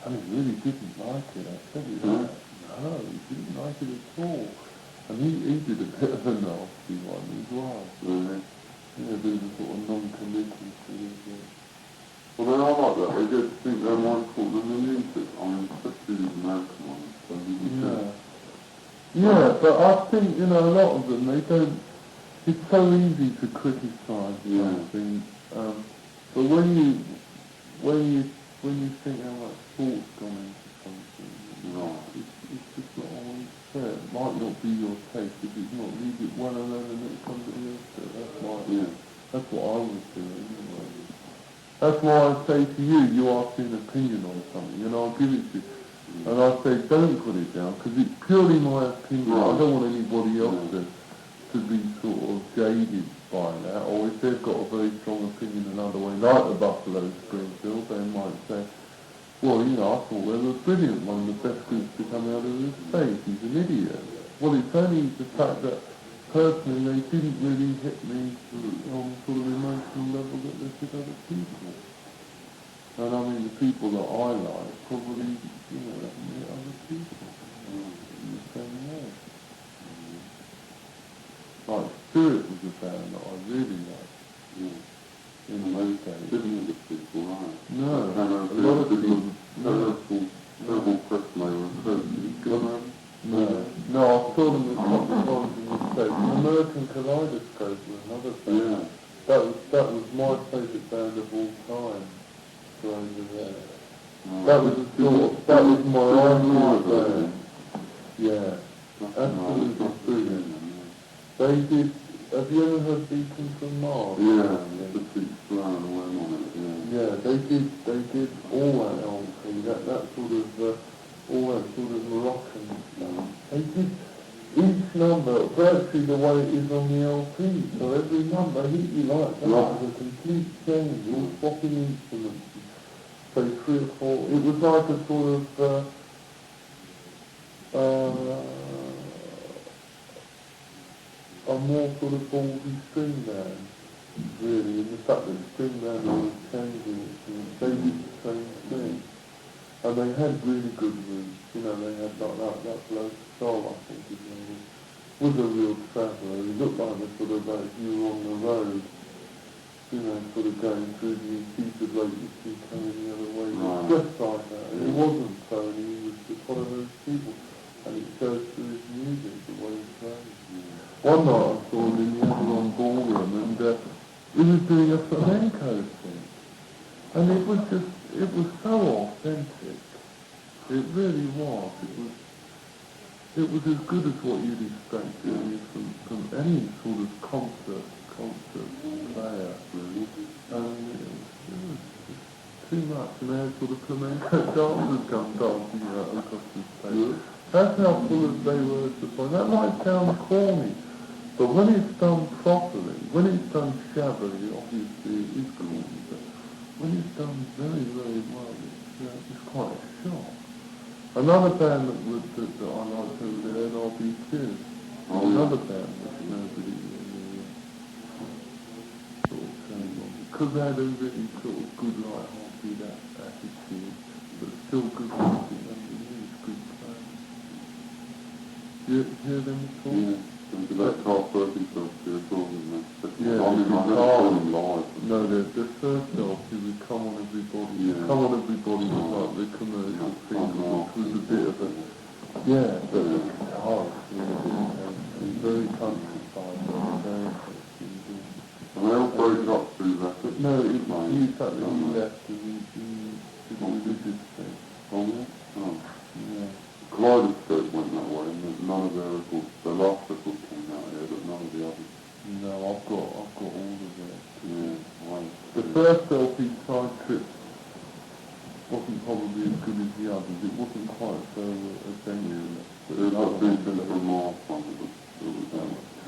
And he really didn't like it, I tell you that. No, he didn't like it at all. And he did a bit of a nasty one as well. Really? Yeah, a bit of a sort of non-committal sort of Well, then I like that. They just think they're more important than the music. I mean, especially the American ones. So yeah, but I think, a lot of them, they don't... It's so easy to criticise something, but when you think how much thought's gone into something, it's just not always fair. It might not be your taste. If it's not, leave it well alone and let somebody else do it. That's what I would do anyway. That's why I say to you, you ask me an opinion on something, and I'll give it to you. And I say, don't put it down, because it's purely my opinion. I don't want anybody else to be sort of jaded by that, or if they've got a very strong opinion another way, like the Buffalo Springfield, they might say, well, I thought they were brilliant, one of the best groups to come out of this space, he's an idiot. Well, it's only the fact that, personally, they didn't really hit me on sort of emotional level that they did other people. And I mean, the people that I like probably, haven't hit other people in the same way. Like Spirit was a band that I really liked. In those days. Didn't get people right. No, a lot of people... Terrible press mail and No, I saw them with Cosmopolitan in the States. American Kaleidoscope was another band. That was my favourite band of all time. Over there. That was my idol band. Yeah, absolutely brilliant. They did. Have you ever heard Beacon from Mars? Yeah, the big flower and all on it. Yeah, they did all that LP, that sort of all that sort of Moroccan stuff. They did each number virtually the way it is on the LP. So every number hit you like that was a complete change, all swapping instruments. So 3 or 4. It was like a sort of a more sort of ballsy string band, really, in the fact that the string band was changing it, they did the same thing. And they had really good roots, they had that bloke, Sol, I think his name was a real traveller. He looked like the sort of like you were on the road, sort of going through the Ephesians like you see coming the other way. He was just like that, and he wasn't Tony, he was just one of those people, and it shows through his music, the way he plays. One night I saw him in the Avalon Ballroom, and he was doing a flamenco thing, and it was just, it was so authentic. It really was. It was as good as what you'd expect really from any sort of concert player, really. And it was just too much. And they had sort of flamenco dancers come dancing across the stage. That's how full of they were at the point. That might sound corny, but when it's done properly, when it's done shabbily, obviously it is corny, but when it's done very, very well, it's quite a shock. Another band that I liked over there, NRB2. Another band that nobody really sort of turned on. Because they had a really sort of good, light-hearted attitude, but still good music underneath, good playing. You hear them talk? Yeah. And that Carl Perkins stuff there, talking about. Yeah, I mean, I've never seen them live. No, the first album would Come On Everybody. Yeah. Come On Everybody was like the commercial single, which was a bit of a, but hard, very countryside, very interesting. And they all broke up through that. But no, he left and he did a religious thing. Oh, yeah? Oh. Yeah. Kaleidoscope went that way, and none of their records, their last record came out here, but none of the others. No, I've got all of it. Yeah, right. The first LP, Side Trip, wasn't probably as good as the others. It wasn't quite so adventurous. But it was like Vincent from Mars one,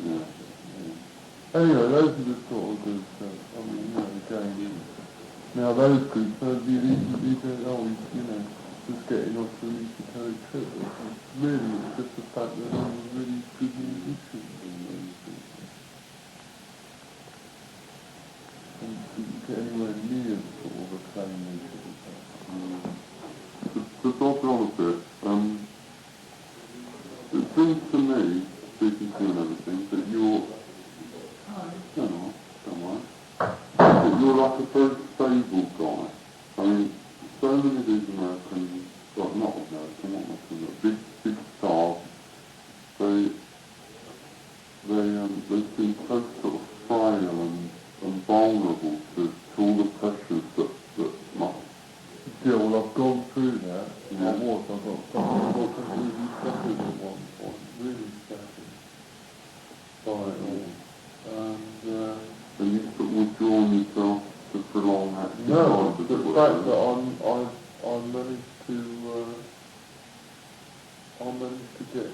yeah. Anyway, those are the sort of groups that, I mean, again, now those groups, these are, just getting off to an esoteric trip. Really, it's just the fact that they were really good musicians in those groups. And didn't get anywhere near the sort of acclaim they should have had. Just also on a bit, it seems to me, speaking to you and everything, that you're, that you're like a very stable guy. I mean, so many of these American, well, not American, what am I saying, big stars, they seem so sort of frail and vulnerable to all the pressures that must. Yeah, well, I've gone through that. Yeah. I got completely settled at one point, really settled by it all. And you sort of withdrawn yourself to prolong that. No, the fact that I managed to get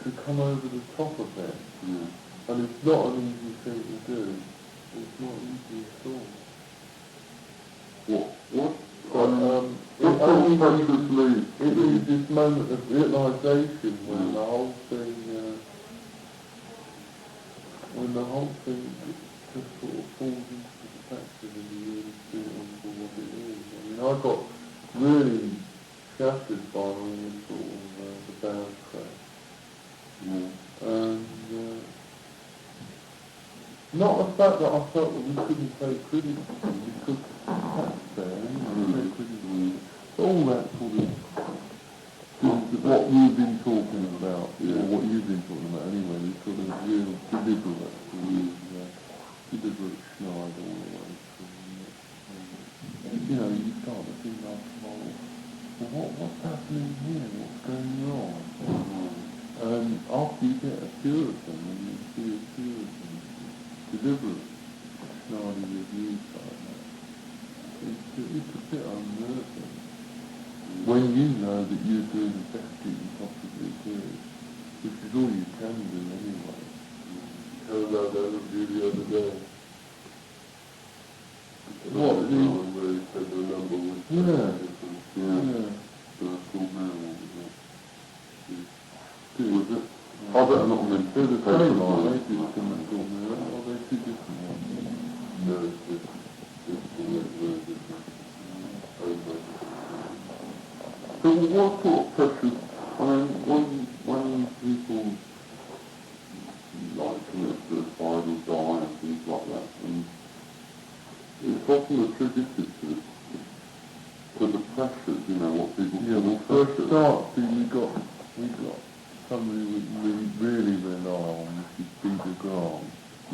to come over the top of it. Yeah. And it's not an easy thing to do. It's not easy at all. What? It was this moment of realisation when the whole thing just sort of falls into perspective and you really see it for what it is. I mean, I got really shattered by all the sort of the bad press. Yeah. And not the fact that I felt that we couldn't take criticism, because that's fair, take criticism. All that sort of, what we've been talking about, or what you've been talking about anyway, this sort of real deliberate schneid all the way through. You start to think like, well, what's happening here? What's going on? And after you get a few of them, and you see a few of them, deliberate snarly reviews like that, it's a bit unnerving. When you know that you're doing the best that you possibly do, which is all you can do anyway. Heard about that review the other day. What, where he said the number was... Yeah. Was it? I better not mention They're the same, aren't they? Or they two different ones? No, it's very different. So what sort of pressures, I mean, when people like commit suicide or die and things like that, and it's often attributed to the pressures, what people for a start, we got somebody we really rely on, which is Peter Grant.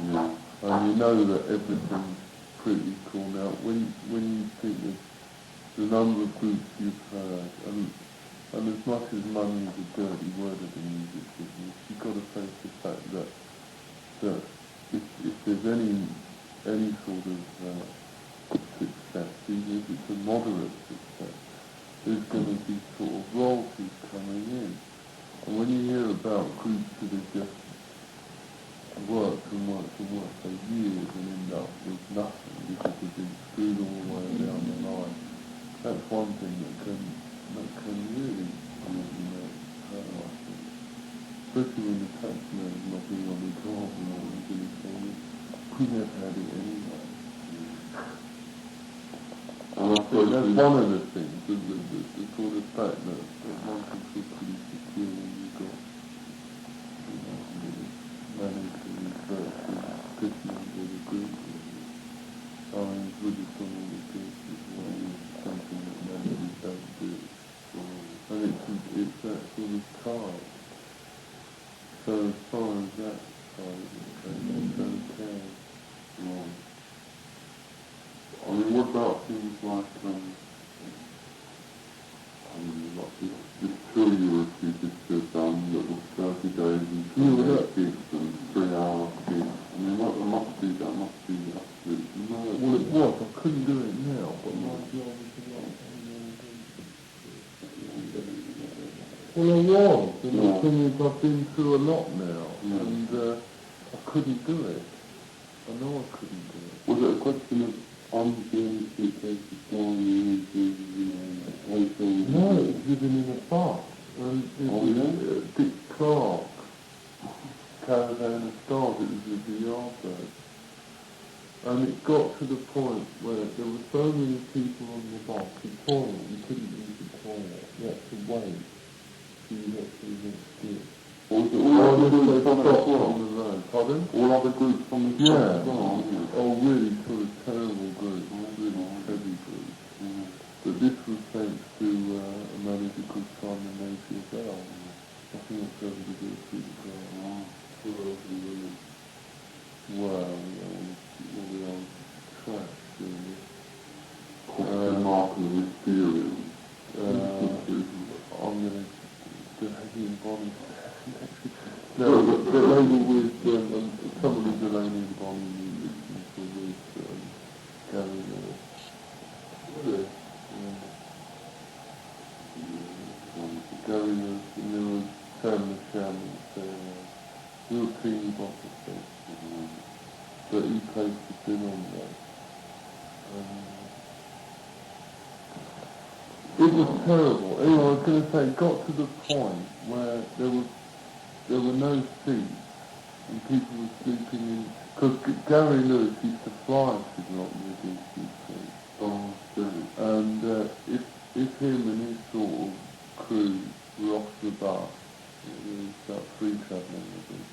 Yeah. And you know that everything's pretty cool now. When you think of the number of groups you've heard, and as much as money is a dirty word of the music business, you've got to face the fact that if there's any sort of success, even if it's a moderate success, there's going to be sort of royalties coming in. And when you hear about groups that have just worked and worked and worked for years and end up with nothing because they've been screwed all the way down the line, that's one thing that can really hurt, I think. Especially when the taxman is knocking on the door and all and saying, we never had it anyway. And I think that's one of the things, the sort of fact that one can feel pretty secure when you've got, managed to research and pushing with a group. I mean, it's really something that gives something that nobody does do. And it's that sort of card. So as far as that side of it goes, it's okay. I mean, what about things like, this tour you were just done that was 30 days and 28 gigs and 3-hour gigs? I mean, that must be absolutely mad. Well, it was. I couldn't do it now, but my job is a lot. Well, I was, and the thing is, I've been through a lot now, and I couldn't do it. I know I couldn't do it. Was it a question of undoing suitcases, flying into, hotels? No, it was living in a bus, and it was Dick Clark, Caravan of Stars, it was with the Yardbirds. And it got to the point where there were so many people on the bus, the toilet, you couldn't use the toilet, you had to wait. You get to the next gig. Or was it all other groups from the on the road? Pardon? All other groups from the as well? Oh, really sort of terrible groups, really heavy groups. But this was thanks to a manager called Simon Napier Bell. I think it's over to do with Super Well, all the old tracks, really. Mark and Mysterium. I'm going to Delaney Bonnie. No, the label with some of the Delaney and Bonnie music with Gary Lewis. Really? Gary Lewis, and there was Sam the Shaman, real teeny bopper thing. But he placed the bin on that. It was terrible. Anyway, I was going to say, it got to the point where there were no seats and people were sleeping in, because Gary Lewis used to fly to the lot with his suitcase. And if him and his sort of crew were off the bus, there was about 3 travelling with them,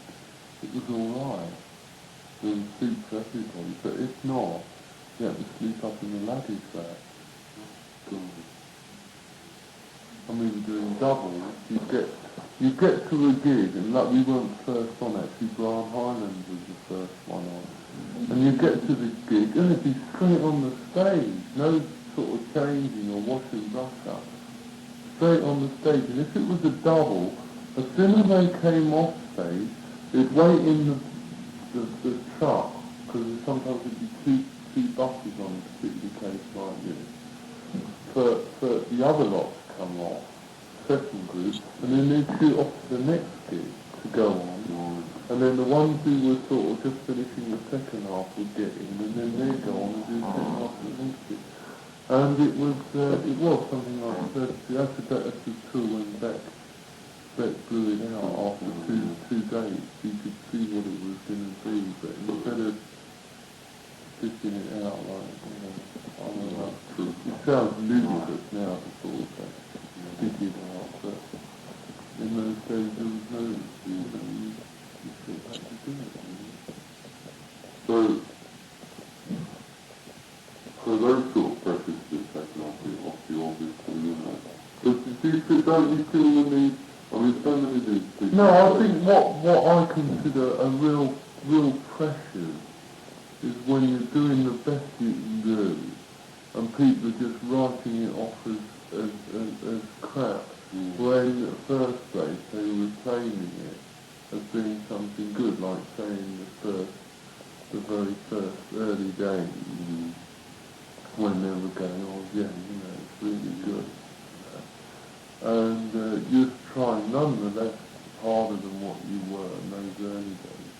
it was alright. There was seats for everybody, but if not, you had to sleep up in the laddie track. I mean, doing doubles, you get to a gig, and like we weren't first on, actually Brian Highland was the first one on, and you get to the gig, and it'd be straight on the stage, no sort of changing or washing brush up, straight on the stage, and if it was a double, as soon as they came off stage, they'd wait in the truck, because sometimes there'd be two buses on a particular case like this, for the other lot to come off, second group, and then they'd shoot off to the next gig to go on, and then the ones who were sort of just finishing the second half would get in, and then they'd go on and do the second half of the next gig. And it was something like that. That's the tour when Beck blew it out after two days. You could see what it was going to be, but instead of stitching it out like, I don't know, it sounds ludicrous now to sort of stitch it out, but in those days there was no excuse, and you still had to do it. So those sort of pressures get taken off you obviously, you know. But don't you feel the need, I mean, so many of these people... No, I think what I consider a real pressure is when you're doing the best you can do, and people are just writing it off as crap, when in the first place they were claiming it as being something good, like saying the very first early days, when they were going, oh yeah, it's really good. And just try nonetheless harder than what you were in those early days.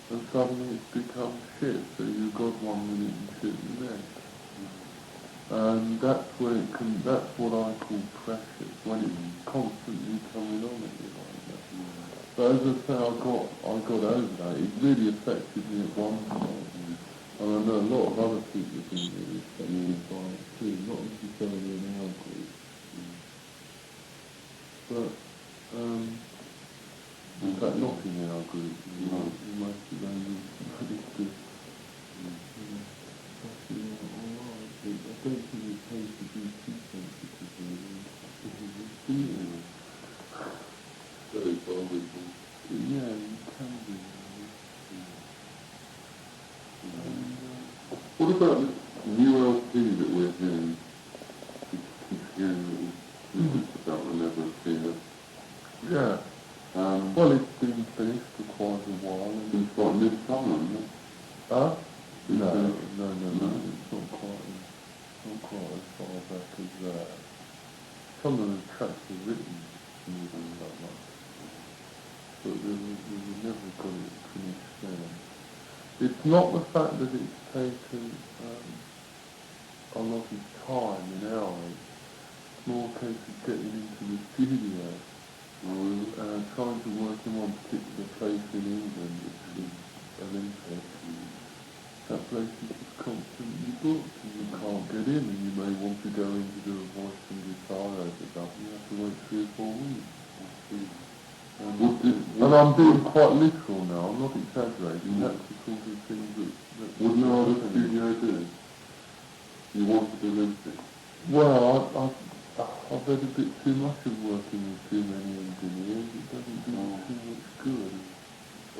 And suddenly it's become shit, so you've got 1 minute and shit the next. And that's what I call precious, when it's constantly coming on at you like that. But as I say, I got over that. It really affected me at one point. And I know a lot of other people think it affected me by it too, not necessarily in our group. But, in fact, not in our group, most of them really good. I don't think it pays to be too sensitive, really. Very vulnerable. Yeah, you can be. What about this new LP that we're hearing? We keep hearing little about the Never Fear. Yeah. Well, it's been finished for quite a while. It's like mid-summer, isn't it? Huh? No, it's not quite as far back as that. Some of the tracks were written even that much, but we never got it finished then. It's not the fact that it's taken a lot of time in our age. It's more a case of getting into the studio, trying to work in one particular place in England, which is Olympic. That place is just constantly booked, and you can't get in, and you may want to go in to do a voice and guitar over that, and you have to wait 3 or 4 weeks. And I'm being quite literal now, I'm not exaggerating, that's the sort of thing that What no other studio did? You wanted Olympic? Well, I've had a bit too much of working with too many engineers, it doesn't do too much good.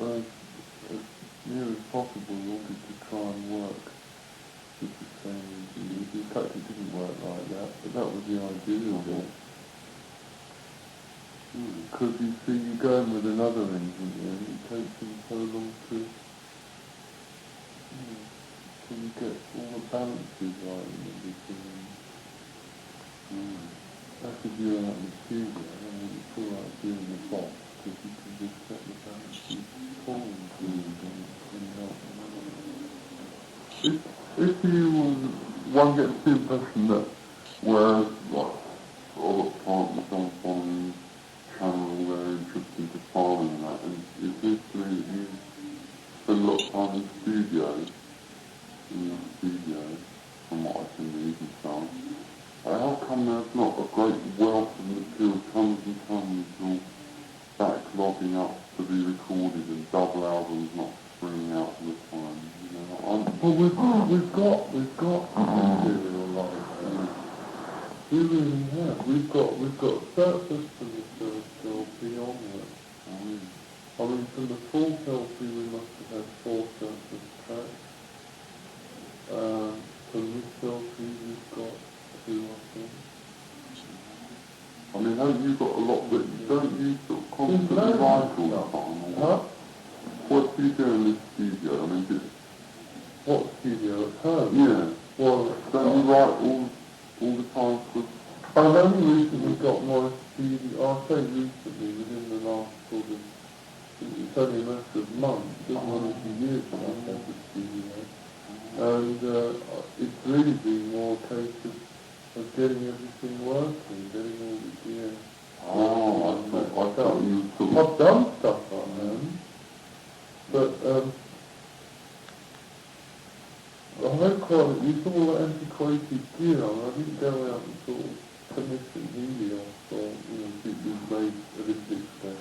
As near as possible, you wanted to try and work with the same engineers. In fact, it didn't work like that, but that was the idea of it. Because you see, you go in with another engineer, and it takes them so long to get all the balances right and everything. That's if you're out in the studio, I mean, it's all right doing the box, because you can just set the balances forward If one gets the impression that Whereas, like, other partners on following channel, they're interested in farming and that, and it seems to me that you spend a lot of time in studios, from what I can read and so on. How come there's not a great wealth of material, tons and tons of backlogging up to be recorded and double albums not springing out all the time? Well, we've got material like that. We really have. We've got surplus from the first LP onwards. I mean, from the fourth LP we must have had 4 surplus tracks. From this LP we've got 2, I think. I mean, haven't you got a lot that, don't you sort of constantly write all the time? Huh? What do you do in this studio? I mean, just... What studio? At home? Yeah. Well, don't you write all the time for... I've only recently got my studio, I'll say recently, within the last sort of, it's only a matter of months, it doesn't want to be years that I've had the studio. And it's really been more a case of getting everything working, getting all the gear. I thought you sort of... I've done stuff like that, but I had quite, you saw all that antiquated gear on, I didn't go out and sort of commission Helios or, people who've made Olympic stuff,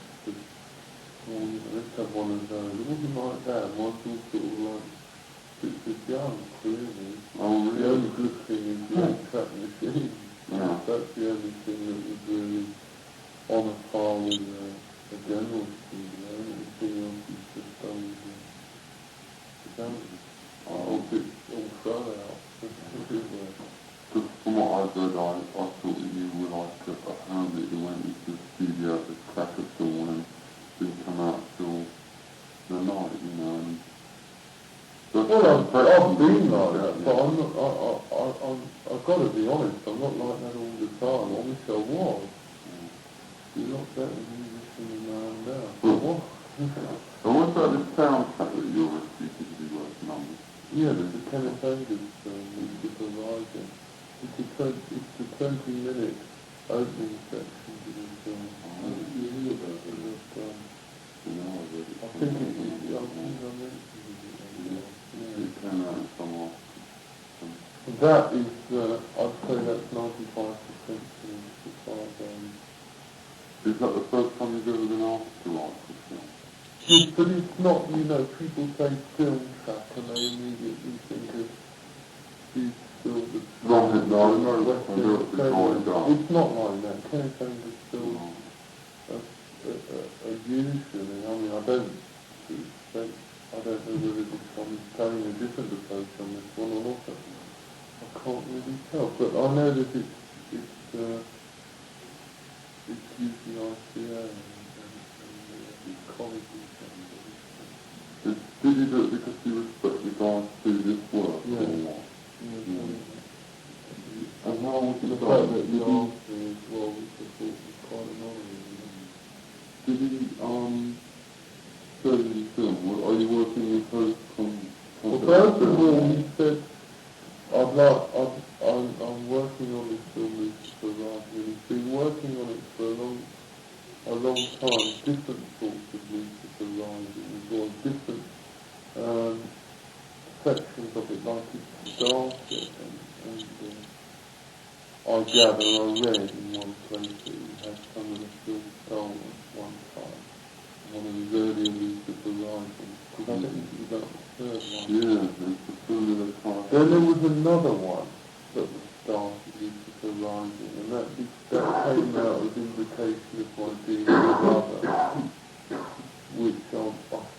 let's have one of those. It wasn't like that, mine was all sort of like, it's just young, really. Oh, really? The only good thing is the 8-track machine. Yeah. That's the only thing that was really on a par with a general studio. Everything else is just done with the sound. All throw out everywhere. said I thought that you were like a hermit who went into the studio at the crack of dawn and didn't come out till the night, you know. And Well, I've been like that, but I'm not, I've got to be honest, I'm not like that all the time. I wish I was. You're not better musician than I am now. But what? And what about this soundtrack that you're repeatedly working on? Yeah, there's a Kenneth Angus music horizon. It's the 20-minute opening section to the film. I think I mentioned it. It came out in some off. That is, I'd say that's 95% as far as Is that the first time you've ever been asked to write for film? but it's not, you know, people say film track and they immediately think of these films of It's not like that. Kenneth Angus films are usually, I mean, I don't know whether this one is taking a different approach on this one or not. I can't really tell, but I know that it's usually ICA and colleges. Did you do it because you respect the guys who do this work? Yeah. Or what? And how was The it fact done? that you asked me as well, which I thought was quite an honour. Did you, show you the film? Are you working with host Well, first of all, he said, I'm working on this film for Raj, and he's been working on it for a long time, different sorts of music arising as well, different sections of it, like it started, and I gather I read in one place that he had some of the film stolen one time, one of his earlier music arising, because I think it was about the third one. Yeah, it's the film of the time. Then there was another one that was started Lucifer Rising, and that came out as Invitation of My Dear Brother, which I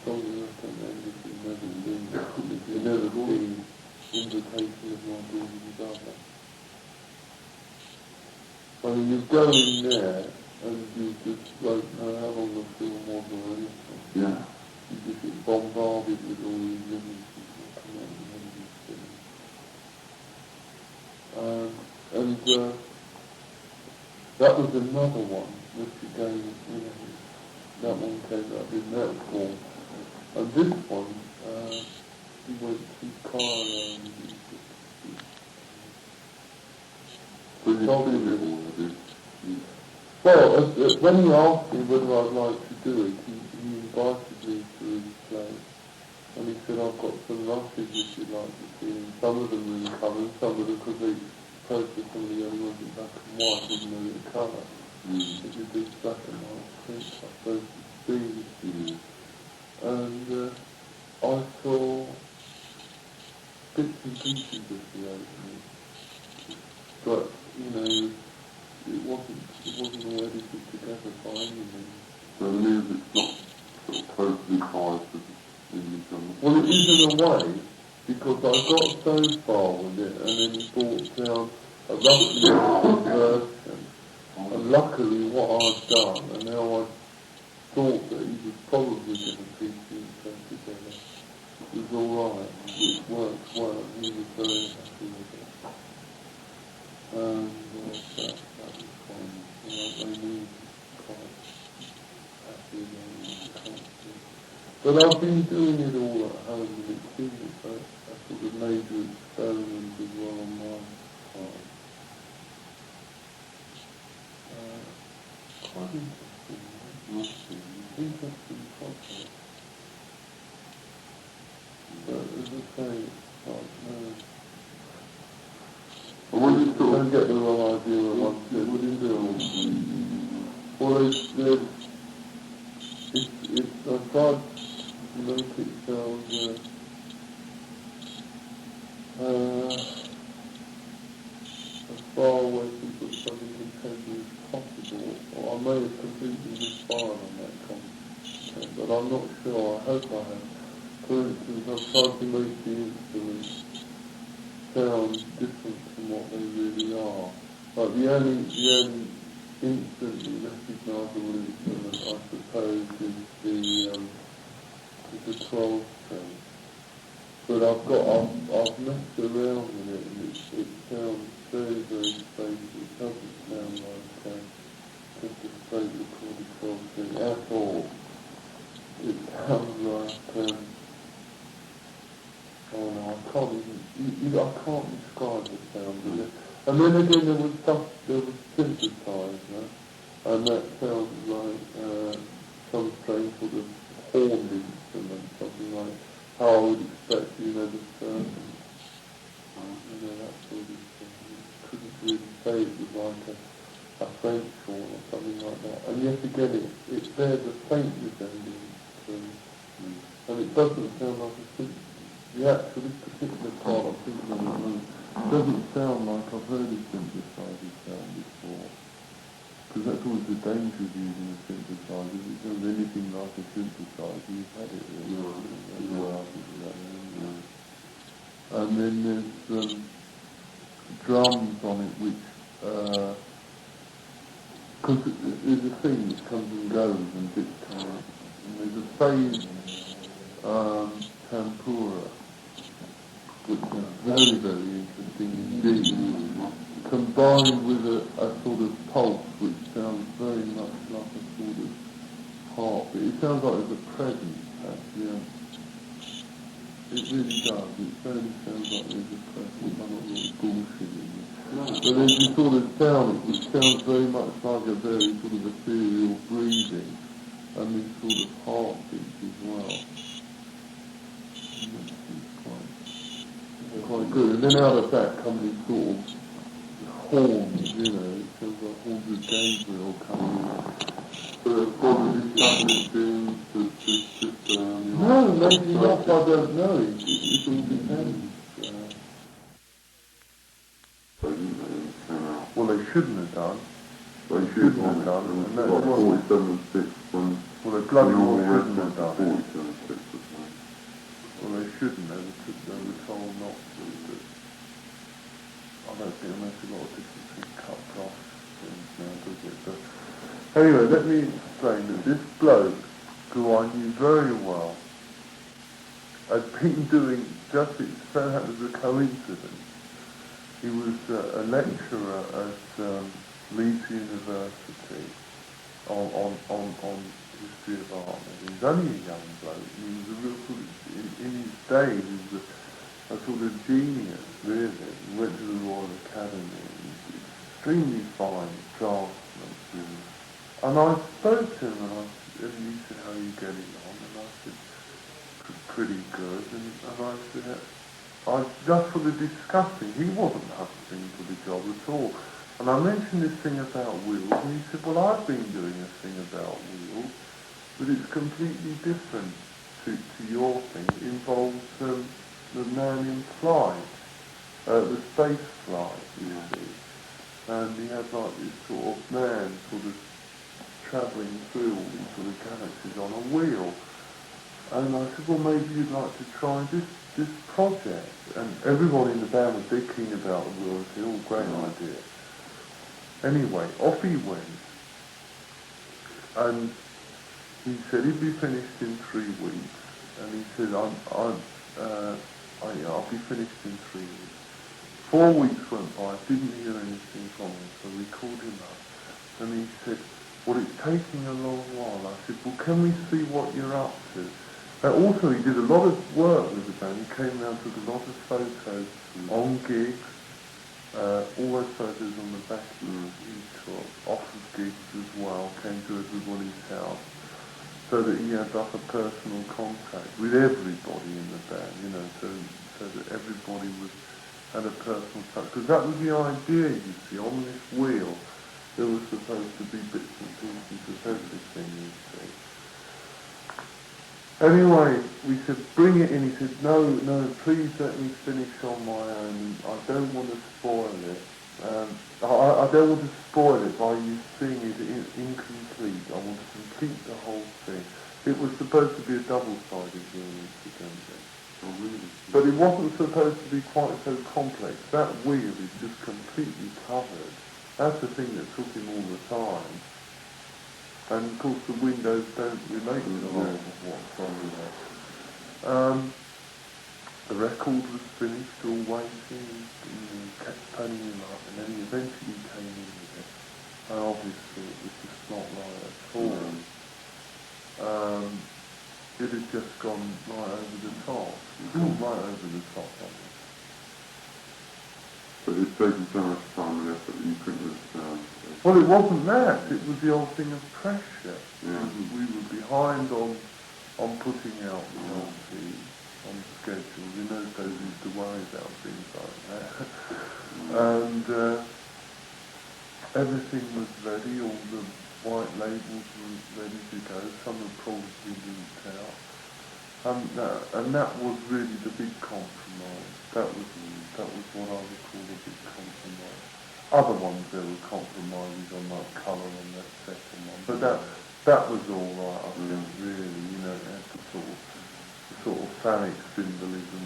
strongly recommend if you've never seen it. If you've never seen Invitation of My Dear Brother. I mean, you go in there and you just don't know how long the film was or anything. Yeah. You just get bombarded with all these images that come out and everything. That was another one, which again, you know, that one came out in that form. And this one, he went to Cairo and So you've seen it already? well, when he asked me whether I'd like to do it, he invited me to his place. And he said, I've got some rushes if you'd like to see them. Some of them were in colour, and some of them, because they posted some of the only ones in black and white, didn't know the colour. It was this black and white print, I suppose, to see. And I saw bits and pieces of the opening. But, you know, it wasn't all edited together by any means. So the music's not sort of totally tied to the image on the Well, it is in a way, because I got so far with it and then brought down a roughly edited version. And luckily what I'd done, and now I thought that he was probably going to piece himself together, was alright, it worked well, he was very happy with it. And that was fine. I knew quite happy about it. But I've been doing it all at home, and it seems a sort of major experiment as well on my part. Quite interesting project. But as I say, it's like, And when you I sort don't of get the wrong idea of what it's doing. Well, I tried to make it sound as far away from something contemporary as possible. Or I may have completely misfired on that content, but I'm not sure. I hope I have. For instance, I've tried to make the instruments sound different from what they really are. But the only instantly recognisable instrument, I suppose, is the 12 string. But I've messed around with it, and it sounds very, very strange. It doesn't sound like just a straight recorded 12 string at all. It sounds like, oh no, I can't even, I can't describe the sound of it. And then again there was synthesizer, and that sounds like some strange sort of horned instrument, something like how I would expect, the serpent, that sort of thing. You couldn't really say it was like a French horn or something like that. And yet again it bears a faint resemblance to, and it doesn't sound like a synth. This particular part I'm thinking of at the moment doesn't sound like I've heard a synthesizer sound before. Because that's always the danger of using a synthesizer. If it sounds anything like a synthesizer, you've had it really. And then there's drums on it which, because there's a thing that comes and goes and dictates. And there's a phase tempura, which is very, very interesting indeed, combined with a sort of pulse which sounds very much like a sort of heartbeat. It sounds like there's a presence, actually. It really does. It really sounds like there's a presence. I'm not really bullshitting it. But there's this sort of sound which sounds very much like a very sort of ethereal breathing, and this sort of heartbeat as well. Quite good. And then out of that come these sort of horns, it sounds like horns of Gabriel coming in. But probably something to just no, maybe not, I don't know. It all depends. Well, they shouldn't have done. They shouldn't have done. And that's what 47.6 from... Well, they bloody well shouldn't have done. 47.6 or something. Well, they shouldn't have. They were told not to, but I don't think it makes a lot of difference in cut off things now, does it? But anyway, let me explain that this bloke, who I knew very well, had been doing just, it so happens a coincidence. He was a lecturer at Leeds University on history of art. He was only a young bloke. He was a real sort of, in his day, he was a sort of genius, really. He went to the Royal Academy. He was extremely fine draftsman. And I spoke to him, and he said, "How are you getting on?" And I said, "Pretty good." And I said, I just sort of discussing. He wasn't hustling for the job at all. And I mentioned this thing about wheels, and he said, "Well, I've been doing a thing about wheels, but it's completely different to your thing. It involves the man in flight, the space flight, you see. And he had like this sort of man sort of travelling through all these sort of galaxies on a wheel." And I said, "Well, maybe you'd like to try this project." And everyone in the band was dead keen about the wheel. I said, "Oh, great idea." Anyway, off he went. And he said he'd be finished in 3 weeks. And he said, I'll be finished in 3 weeks. 4 weeks went by, didn't hear anything from him, so we called him up. And he said, "Well, it's taking a long while." I said, "Well, can we see what you're up to?" Also, he did a lot of work with the band. He came around, took a lot of photos on gigs, all those photos on the back he took, off of gigs as well, came to everybody's house, so that he had like a personal contact with everybody in the band, so that everybody had a personal touch. Because that was the idea, you see, on this wheel, there was supposed to be bits and pieces of everything, you see. Anyway, we said, "Bring it in." He said, no, please let me finish on my own. I don't want to spoil it. I don't want to spoil it by you seeing it incomplete. I want to complete the whole thing. It was supposed to be a double-sided wheel, incidentally. Oh, really? But it wasn't supposed to be quite so complex. That wheel is just completely covered That's the thing that took him all the time. And of course the windows don't relate to all of what's on there. The record was finished, all waiting, and kept turning him up, and then he eventually came in with it. And obviously it was just not right at all. It had just gone right over the top. It had gone right over the top of it. But it's taken so much time and effort that you couldn't have... Well, it wasn't that. It was the old thing of pressure. Yeah. We were behind on putting out the LP on schedule. You know, they used to worry about things like that. And everything was ready. All the white labels were ready to go. Some had probably leaked out. And that was really the big compromise. That was what I would call a big compromise. Other ones there were compromises on like colour on that second one, but that was all right. I think really, you know, it had the sort of phallic symbolism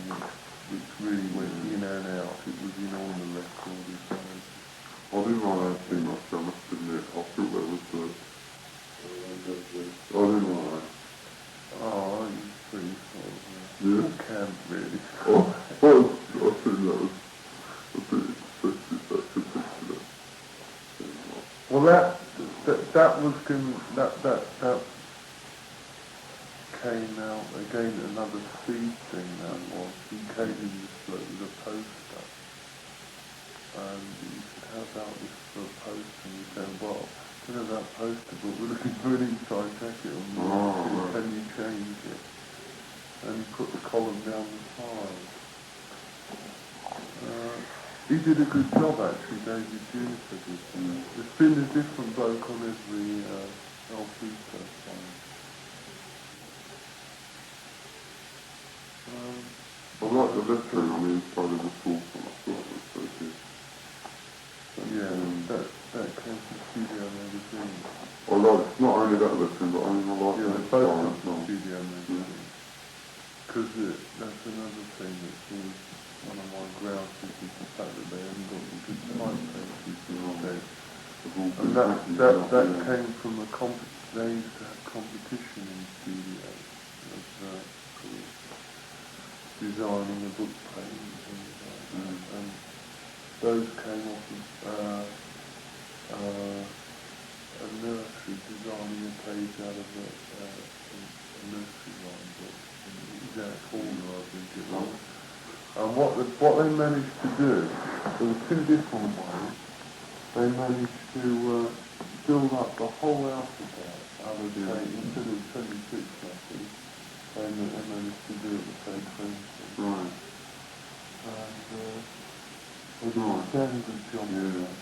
which really went in and out. It was in all the record as well. I didn't like that too much, I must admit. I thought that was the... I didn't like that. Oh, it was pretty sort of Yeah. camp really. I think that was a bit excessive, that particular thing. Well, that came out again. Another speed thing that was. He came in with a poster, and he said, "How about this for a poster?" And we said, "Well, I don't know about poster, but we're looking for an inside jacket on the right. Can you change it?" And he put the column down the side. He did a good job actually, David Juniper did. There's been a different bloke on every LP so far. I like the lettering on the inside of the sauce, I thought it was so good. Yeah, that came from Studio Magazine. I like, not only that lettering, but I mean I like Yeah, the they both style come as from well. Studio Magazine. Because that's another thing that's always one of my grouses is the fact that they haven't got the good typefaces instead. And that came from they used to have competition in studios of designing a book page and things like that. And those came off of a nursery designing a page out of a nursery rhyme book. Jack Horner, I think it was. And what they managed to do, there were two different ways. They managed to build up the whole alphabet out of instead of 26 letters, they managed to do it with say 20. Right. And they did a damn good job with that.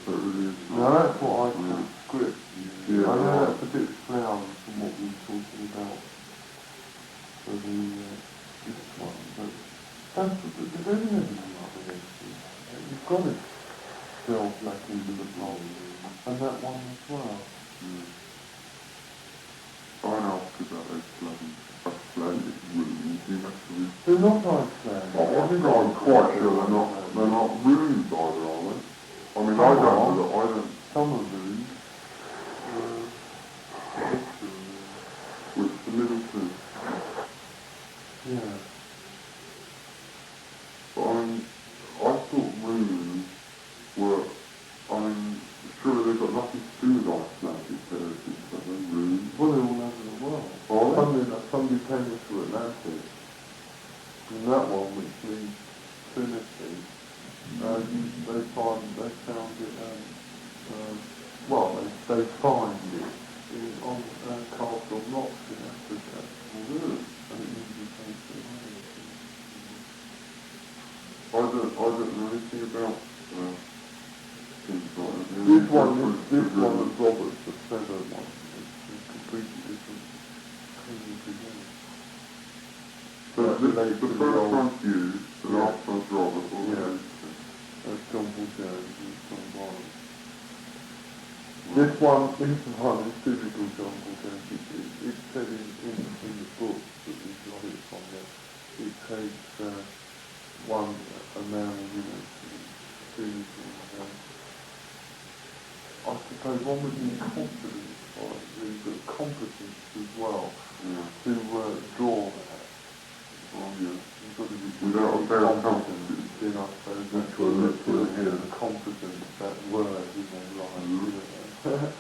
So it really is Now that's what I call script. Yeah, I know right. that's a bit flowery from what we were talking about for the this one, but that's there's only everything like this. You've got to delve back into the plot, and that one as well. I asked about those bloody Icelandic runes, you must have... They're not Icelandic. I'm quite sure they're not runes either, are they? I mean, I don't know that I don't... Some of them. Which the middle two. Yeah. But I mean, I thought runes were... I mean, surely they've got nothing to do with Icelandic heritage, but they're runes. Well, they're all over the world. Somebody came into Atlantis, and that one, which means Trinity, they found it, they find it on Castle Rocks in Africa. Really? And it means the same thing. I don't know anything about things like that. This one is Robert's the feather one. It's a completely different thing together. So the first one's you, the last one's Robert, or Yeah. That's John Paul Jones and John Warren. This one is typical John Paul Jones. It's said in the book that we got it from there. It takes a man, you know, two one would need confidence, right? The competence as well to draw that. Oh, yeah. You've got to be Without a fair confidence in, I suppose, that's what let's hear the confidence, that word, you know, like,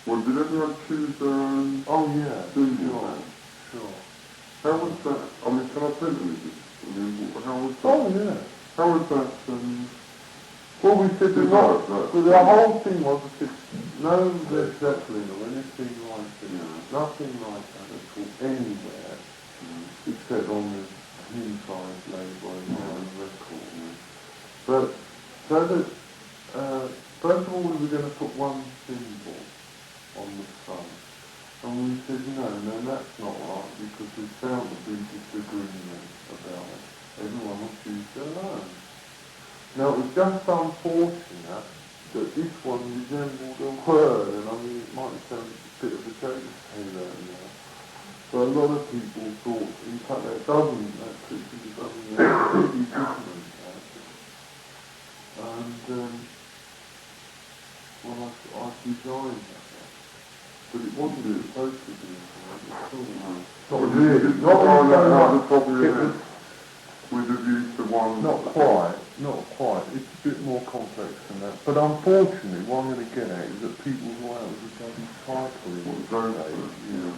Well, did everyone choose their own? oh yeah, symbol then? sure. How was that? I mean, can I print anything? I mean, how was that? Oh yeah. How was that, Well, we said Did not, that- the whole thing was no Led Zeppelin or anything like that, nothing like that at all, anywhere, except on the inside label and on the record. But, so that, first of all we were going to put one symbol on the front, and we said no, that's not right, because we found a big disagreement about it. Everyone will choose their own. Now, it was just unfortunate that this one resembled a word, and I mean, it might sound a bit of a joke to say that now, but a lot of people thought, in fact, that picture doesn't completely different, and, well, I designed that, but it wasn't supposed to be at all. Not really, not the top of it your was head. With a view to one... not quite. It's a bit more complex than that. But unfortunately, what I'm going to get at is that people thought it was a bloody title in the day. Yeah.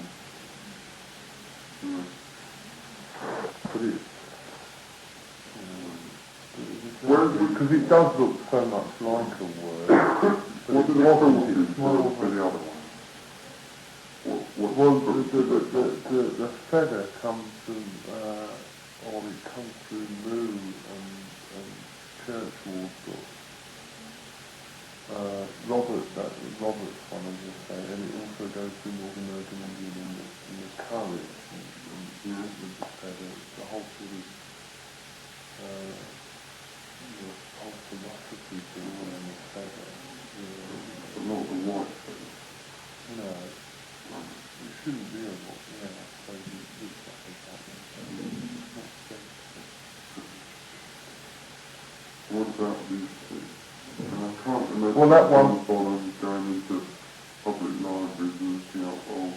But because it does look so much like a word. What did the cruelty for the other one? Well, the feather comes from, or it comes through Lou and Churchward's book. Robert's one, as I say, and it also goes through Northern American Indian in the courage and with the feather, the whole sort of, the whole philosophy thing around the feather. But not the white feather. No, it shouldn't be a lot, yeah, I suppose it looks like a button. It's not sensitive. What about these two? And I can't imagine Well, that one... going into public libraries and looking up all...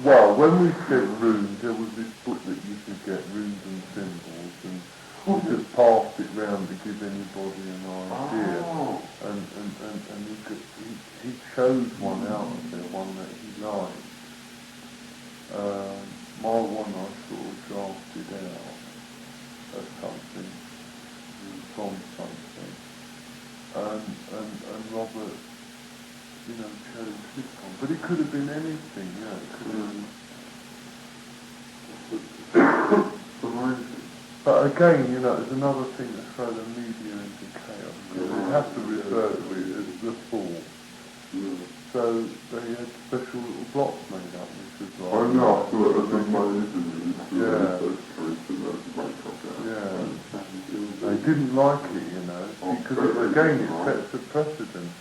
Well, when we said runes, there was this book that you could get, Runes and Symbols, and we just passed it round to give anybody an idea. Oh. And he chose one out of there, one that he liked. My one I sort of drafted out as something, from something. And Robert, you know, chose this one. But it could have been anything, you know, it could have been... But again, you know, there's another thing that throws the media into chaos. You have to refer to it as the fall. So they had special little blocks made up, which was like... I know, but I think my interview They didn't like it, you know, because again it sets a precedent.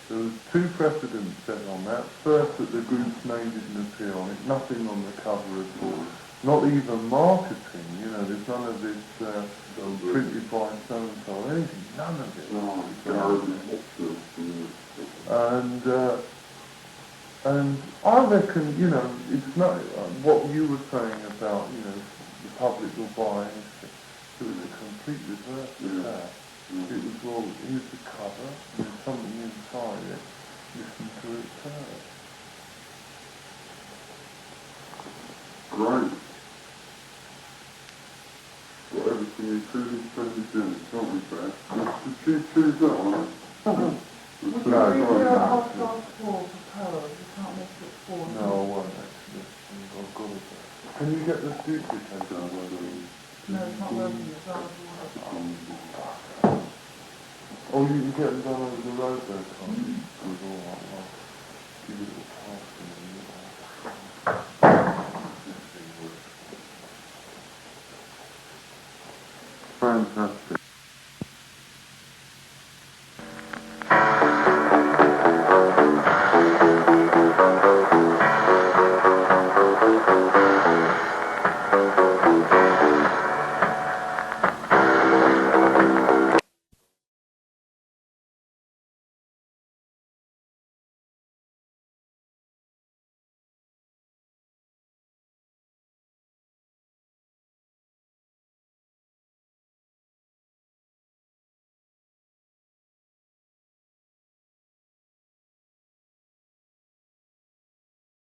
There was two precedents set on that. First, that the group's name didn't appear on it, nothing on the cover at all. Not even marketing, you know, there's none of this printed by so-and-so or anything, none of it. And I reckon, you know, it's not what you were saying about, you know, the public will buy anything. It was a complete reverse of that. It was, well, here's the cover, there's something inside it, listen to it first. Great. Got everything including Sunday dinner, can't we, Brad? Did you choose that one? No. No, I won't actually. I've got it. Can you get the duplicate down? No, it's not working. It's not Oh, you can get them done over the road there, can't you? Good, all right, well, give it a pass. Fantastic.